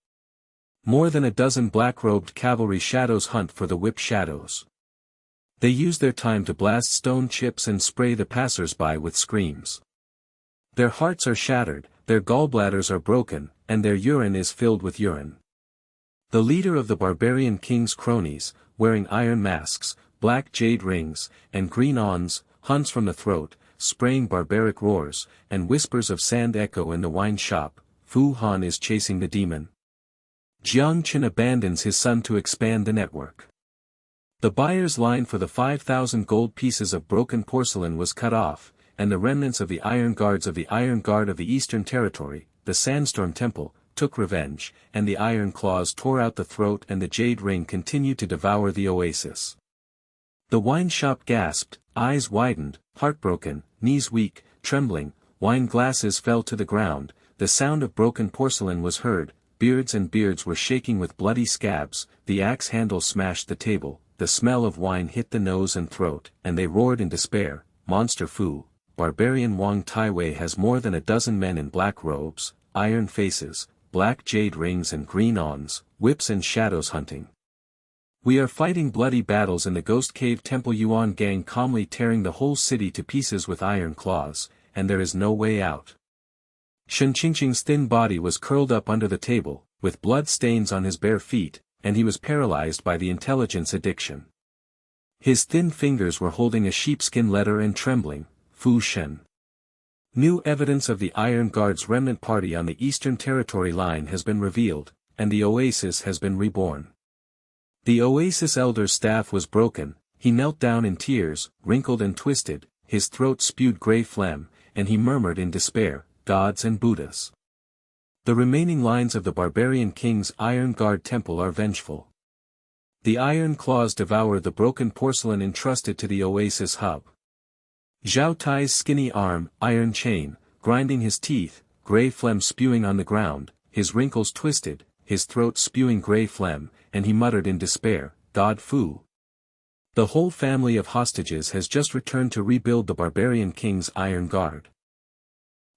More than a dozen black-robed cavalry shadows hunt for the whip shadows. They use their time to blast stone chips and spray the passers-by with screams. Their hearts are shattered, their gallbladders are broken, and their urine is filled with urine. The leader of the barbarian king's cronies, wearing iron masks, black jade rings, and green awns, hunts from the throat, spraying barbaric roars, and whispers of sand echo in the wine shop. Fu Han is chasing the demon. Jiang Chen abandons his son to expand the network. The buyer's line for the 5,000 gold pieces of broken porcelain was cut off, and the remnants of the Iron Guards of the Iron Guard of the Eastern Territory, the Sandstorm Temple, took revenge, and the iron claws tore out the throat and the jade ring continued to devour the oasis. The wine shop gasped, eyes widened, heartbroken, knees weak, trembling, wine glasses fell to the ground, the sound of broken porcelain was heard, beards and beards were shaking with bloody scabs, the axe handle smashed the table, the smell of wine hit the nose and throat, and they roared in despair. Monster Fu, barbarian Wang Taiwei has more than a dozen men in black robes, iron faces, black jade rings and green awns, whips and shadows hunting. We are fighting bloody battles in the Ghost Cave Temple. Yuan gang calmly tearing the whole city to pieces with iron claws, and there is no way out. Shen Qingqing's thin body was curled up under the table, with blood stains on his bare feet, and he was paralyzed by the intelligence addiction. His thin fingers were holding a sheepskin letter and trembling. Fu Shen. New evidence of the Iron Guard's remnant party on the Eastern Territory line has been revealed, and the oasis has been reborn. The oasis elder's staff was broken, he knelt down in tears, wrinkled and twisted, his throat spewed grey phlegm, and he murmured in despair, "Gods and Buddhas." The remaining lines of the barbarian king's Iron Guard temple are vengeful. The iron claws devour the broken porcelain entrusted to the oasis hub. Zhao Tai's skinny arm, iron chain, grinding his teeth, grey phlegm spewing on the ground, his wrinkles twisted, his throat spewing grey phlegm, and he muttered in despair, "God Fu." The whole family of hostages has just returned to rebuild the barbarian king's Iron Guard.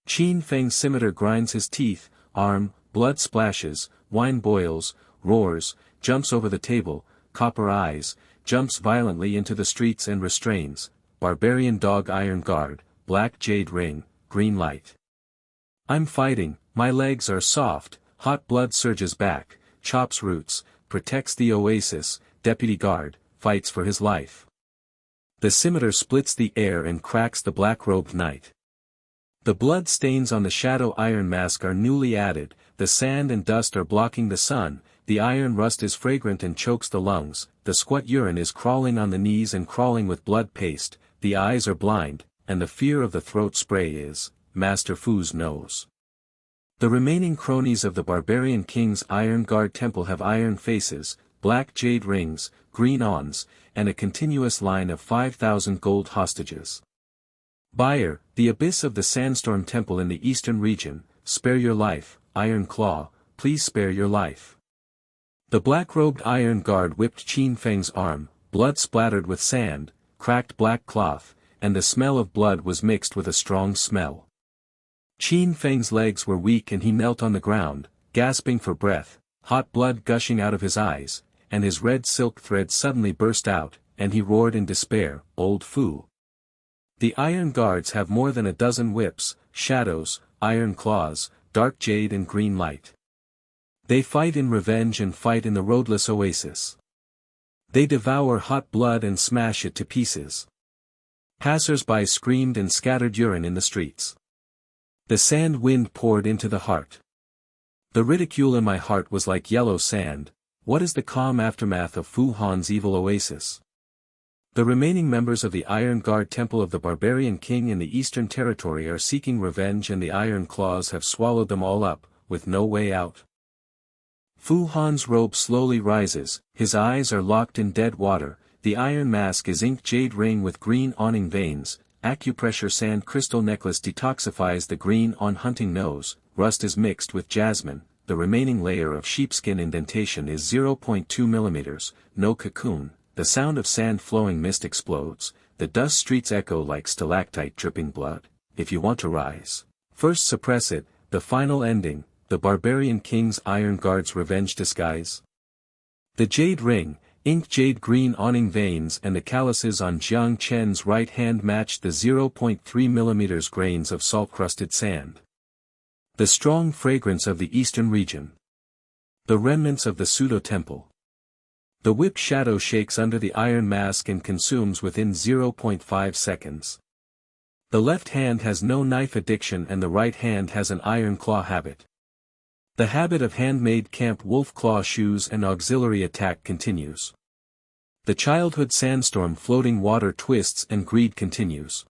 Qin Feng's scimitar grinds his teeth, arm, blood splashes, wine boils, roars, jumps over the table, copper eyes, jumps violently into the streets and restrains, barbarian dog Iron Guard, black jade ring, green light. I'm fighting, my legs are soft, hot blood surges back, chops roots, protects the oasis, deputy guard, fights for his life. The scimitar splits the air and cracks the black-robed knight. The blood stains on the shadow iron mask are newly added, the sand and dust are blocking the sun, the iron rust is fragrant and chokes the lungs, the squat urine is crawling on the knees and crawling with blood paste, the eyes are blind, and the fear of the throat spray is, Master Fu's nose. The remaining cronies of the barbarian king's Iron Guard temple have iron faces, black jade rings, green awns, and a continuous line of 5,000 gold hostages. Buyer, the abyss of the Sandstorm Temple in the eastern region, spare your life, Iron Claw, please spare your life. The black-robed Iron Guard whipped Qin Feng's arm, blood splattered with sand, cracked black cloth, and the smell of blood was mixed with a strong smell. Qin Feng's legs were weak and he knelt on the ground, gasping for breath, hot blood gushing out of his eyes, and his red silk thread suddenly burst out, and he roared in despair, "Old Fu." The Iron Guards have more than a dozen whips, shadows, iron claws, dark jade and green light. They fight in revenge and fight in the roadless oasis. They devour hot blood and smash it to pieces. Passers-by screamed and scattered urine in the streets. The sand wind poured into the heart. The ridicule in my heart was like yellow sand, What is the calm aftermath of Fu Han's evil oasis? The remaining members of the Iron Guard Temple of the Barbarian King in the Eastern Territory are seeking revenge, and the Iron Claws have swallowed them all up, with no way out. Fu Han's robe slowly rises, his eyes are locked in dead water, the iron mask is inked jade ring with green awning veins, acupressure sand crystal necklace detoxifies the green on hunting nose, rust is mixed with jasmine, the remaining layer of sheepskin indentation is 0.2 mm, no cocoon. The sound of sand flowing mist explodes, the dust streets echo like stalactite dripping blood. If you want to rise, first suppress it. The final ending, the Barbarian King's Iron Guard's revenge disguise. The jade ring, inked jade green awning veins and the calluses on Jiang Chen's right hand matched the 0.3 mm grains of salt-crusted sand. The strong fragrance of the eastern region. The remnants of the pseudo-temple. The whip shadow shakes under the iron mask and consumes within 0.5 seconds. The left hand has no knife addiction and the right hand has an iron claw habit. The habit of handmade camp wolf claw shoes and auxiliary attack continues. The childhood sandstorm floating water twists and greed continues.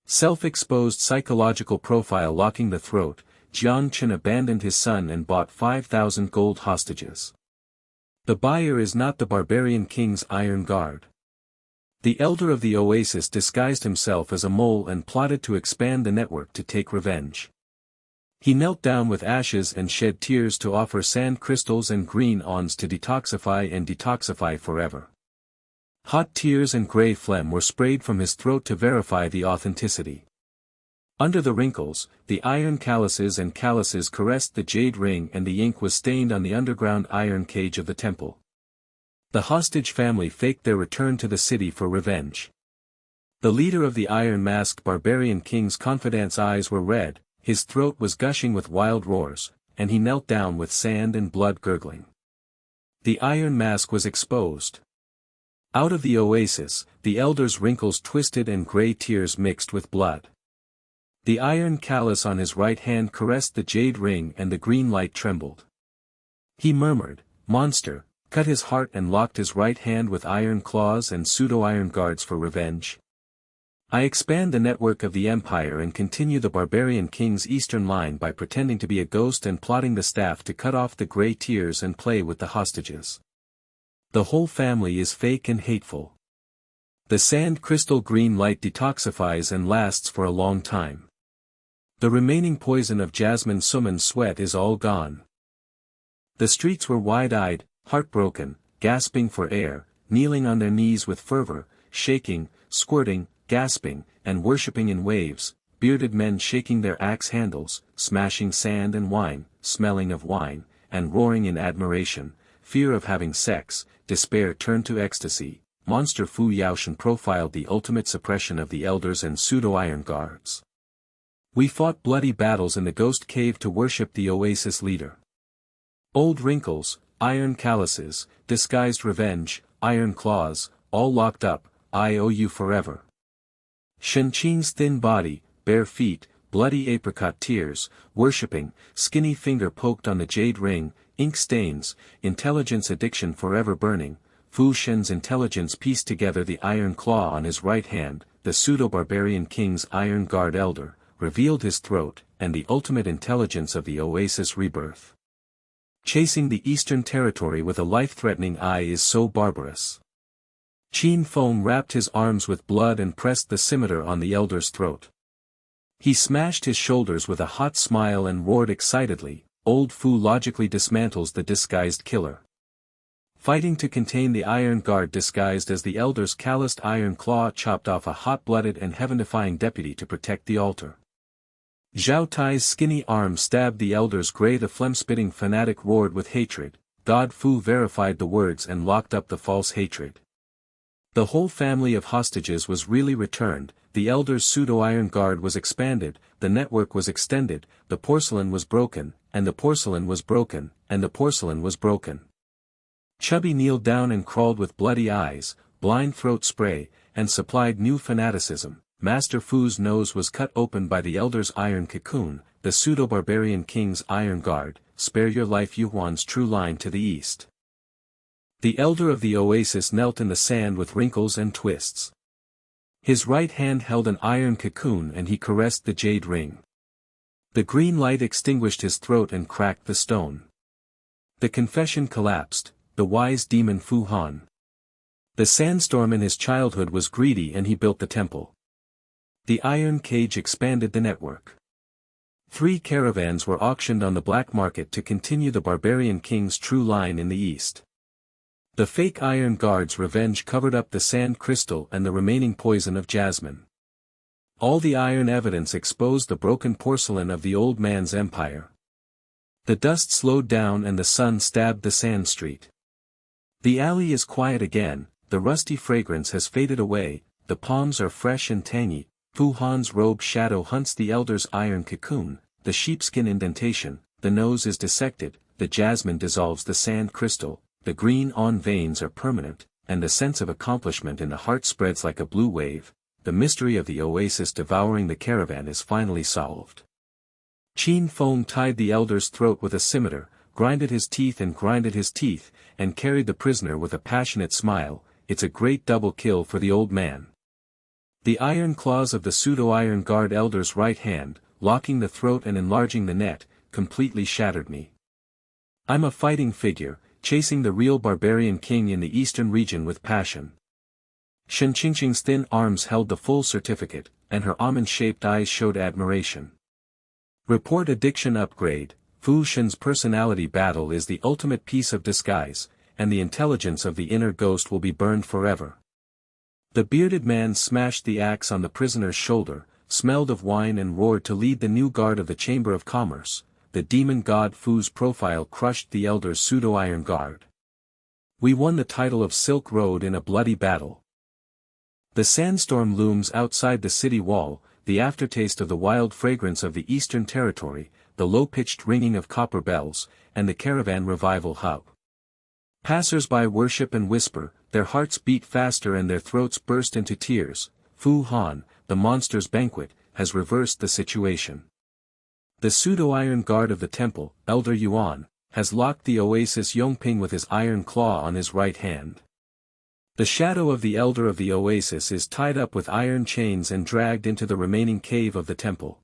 Self-exposed psychological profile locking the throat, Jiang Chen abandoned his son and bought 5,000 gold hostages. The buyer is not the Barbarian King's Iron Guard. The elder of the oasis disguised himself as a mole and plotted to expand the network to take revenge. He knelt down with ashes and shed tears to offer sand crystals and green awns to detoxify forever. Hot tears and grey phlegm were sprayed from his throat to verify the authenticity. Under the wrinkles, the iron calluses caressed the jade ring and the ink was stained on the underground iron cage of the temple. The hostage family faked their return to the city for revenge. The leader of the iron-masked Barbarian King's confidant's eyes were red, his throat was gushing with wild roars, and he knelt down with sand and blood gurgling. The iron mask was exposed. Out of the oasis, the elder's wrinkles twisted and grey tears mixed with blood. The iron callus on his right hand caressed the jade ring and the green light trembled. He murmured, "Monster," cut his heart and locked his right hand with iron claws and pseudo-iron guards for revenge. I expand the network of the empire and continue the Barbarian King's eastern line by pretending to be a ghost and plotting the staff to cut off the grey tears and play with the hostages. The whole family is fake and hateful. The sand crystal green light detoxifies and lasts for a long time. The remaining poison of Jasmine Suman's sweat is all gone. The streets were wide-eyed, heartbroken, gasping for air, kneeling on their knees with fervor, shaking, squirting, gasping, and worshipping in waves, bearded men shaking their axe handles, smashing sand and wine, smelling of wine, and roaring in admiration, fear of having sex, despair turned to ecstasy. Monster Fu Yaoshan profiled the ultimate suppression of the elders and pseudo-iron guards. We fought bloody battles in the ghost cave to worship the oasis leader. Old wrinkles, iron calluses, disguised revenge, iron claws, all locked up, I owe you forever. Shen Qing's thin body, bare feet, bloody apricot tears, worshipping, skinny finger poked on the jade ring, ink stains, intelligence addiction forever burning. Fu Shen's intelligence pieced together the iron claw on his right hand, the pseudo-barbarian King's Iron Guard elder, revealed his throat, and the ultimate intelligence of the oasis rebirth. Chasing the eastern territory with a life-threatening eye is so barbarous. Qin Feng wrapped his arms with blood and pressed the scimitar on the elder's throat. He smashed his shoulders with a hot smile and roared excitedly, "Old Fu logically dismantles the disguised killer." Fighting to contain the Iron Guard disguised as the elder's calloused iron claw chopped off a hot-blooded and heaven-defying deputy to protect the altar. Zhao Tai's skinny arm stabbed the elder's grey. The phlegm-spitting fanatic roared with hatred. God Fu verified the words and locked up the false hatred. The whole family of hostages was really returned, the elder's pseudo-iron guard was expanded, the network was extended, the porcelain was broken, and the porcelain was broken, and the porcelain was broken. Chubby kneeled down and crawled with bloody eyes, blind throat spray, and supplied new fanaticism. Master Fu's nose was cut open by the elder's iron cocoon, the pseudo-barbarian King's Iron Guard, spare your life Yuhuan's true line to the east. The elder of the oasis knelt in the sand with wrinkles and twists. His right hand held an iron cocoon and he caressed the jade ring. The green light extinguished his throat and cracked the stone. The confession collapsed, the wise demon Fu Han. The sandstorm in his childhood was greedy and he built the temple. The iron cage expanded the network. 3 caravans were auctioned on the black market to continue the barbarian king's true line in the east. The fake iron guard's revenge covered up the sand crystal and the remaining poison of jasmine. All the iron evidence exposed the broken porcelain of the old man's empire. The dust slowed down and the sun stabbed the sand street. The alley is quiet again, the rusty fragrance has faded away, the palms are fresh and tangy. Fu Han's robe shadow hunts the elder's iron cocoon, the sheepskin indentation, the nose is dissected, the jasmine dissolves the sand crystal, the green veins are permanent, and the sense of accomplishment in the heart spreads like a blue wave. The mystery of the oasis devouring the caravan is finally solved. Qin Feng tied the elder's throat with a scimitar, grinded his teeth, and carried the prisoner with a passionate smile. It's a great double kill for the old man. The iron claws of the pseudo-iron guard elder's right hand, locking the throat and enlarging the net, completely shattered me. I'm a fighting figure, chasing the real barbarian king in the eastern region with passion. Shen Qingqing's thin arms held the full certificate, and her almond-shaped eyes showed admiration. Report addiction upgrade. Fu Shen's personality battle is the ultimate piece of disguise, and the intelligence of the inner ghost will be burned forever. The bearded man smashed the axe on the prisoner's shoulder, smelled of wine and roared to lead the new guard of the Chamber of Commerce. The demon god Fu's profile crushed the elder's pseudo-iron guard. We won the title of Silk Road in a bloody battle. The sandstorm looms outside the city wall, the aftertaste of the wild fragrance of the eastern territory, the low-pitched ringing of copper bells, and the caravan revival hub. Passers-by worship and whisper, their hearts beat faster and their throats burst into tears. Fu Han, the monster's banquet, has reversed the situation. The pseudo-iron guard of the temple, Elder Yuan, has locked the oasis Yongping with his iron claw on his right hand. The shadow of the elder of the oasis is tied up with iron chains and dragged into the remaining cave of the temple.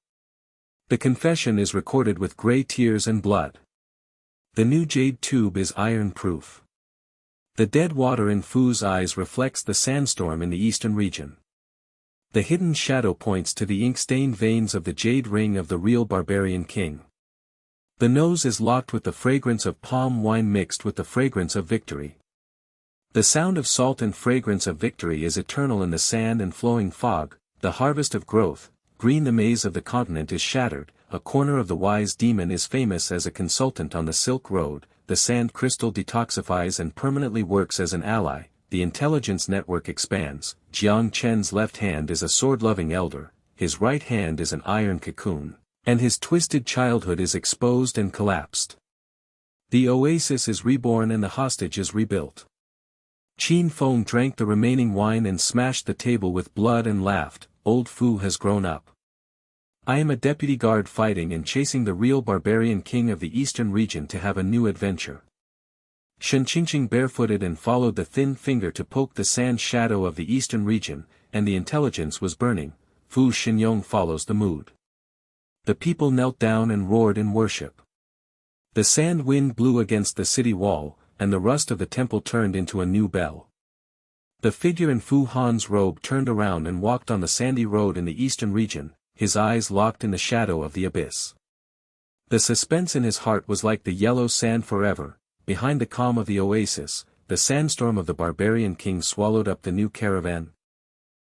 The confession is recorded with grey tears and blood. The new jade tube is iron-proof. The dead water in Fu's eyes reflects the sandstorm in the eastern region. The hidden shadow points to the ink-stained veins of the jade ring of the real barbarian king. The nose is locked with the fragrance of palm wine mixed with the fragrance of victory. The sound of salt and fragrance of victory is eternal in the sand and flowing fog. The harvest of growth, green the maze of the continent is shattered. A corner of the wise demon is famous as a consultant on the Silk Road. The sand crystal detoxifies and permanently works as an ally. The intelligence network expands. Jiang Chen's left hand is a sword-loving elder, his right hand is an iron cocoon, and his twisted childhood is exposed and collapsed. The oasis is reborn and the hostage is rebuilt. Qin Feng drank the remaining wine and smashed the table with blood and laughed. Old Fu has grown up. I am a deputy guard fighting and chasing the real barbarian king of the eastern region to have a new adventure. Shen Qingqing barefooted and followed the thin finger to poke the sand shadow of the eastern region, and the intelligence was burning. Fu Xinyong follows the mood. The people knelt down and roared in worship. The sand wind blew against the city wall, and the rust of the temple turned into a new bell. The figure in Fu Han's robe turned around and walked on the sandy road in the eastern region, his eyes locked in the shadow of the abyss. The suspense in his heart was like the yellow sand forever. Behind the calm of the oasis, the sandstorm of the barbarian king swallowed up the new caravan.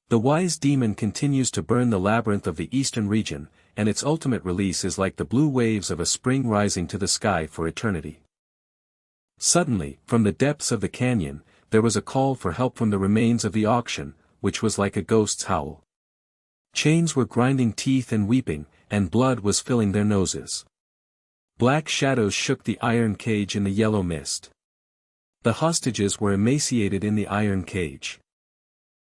The wise demon continues to burn the labyrinth of the eastern region, and its ultimate release is like the blue waves of a spring rising to the sky for eternity. Suddenly, from the depths of the canyon, there was a call for help from the remains of the auction, which was like a ghost's howl. Chains were grinding teeth and weeping, and blood was filling their noses. Black shadows shook the iron cage in the yellow mist. The hostages were emaciated in the iron cage.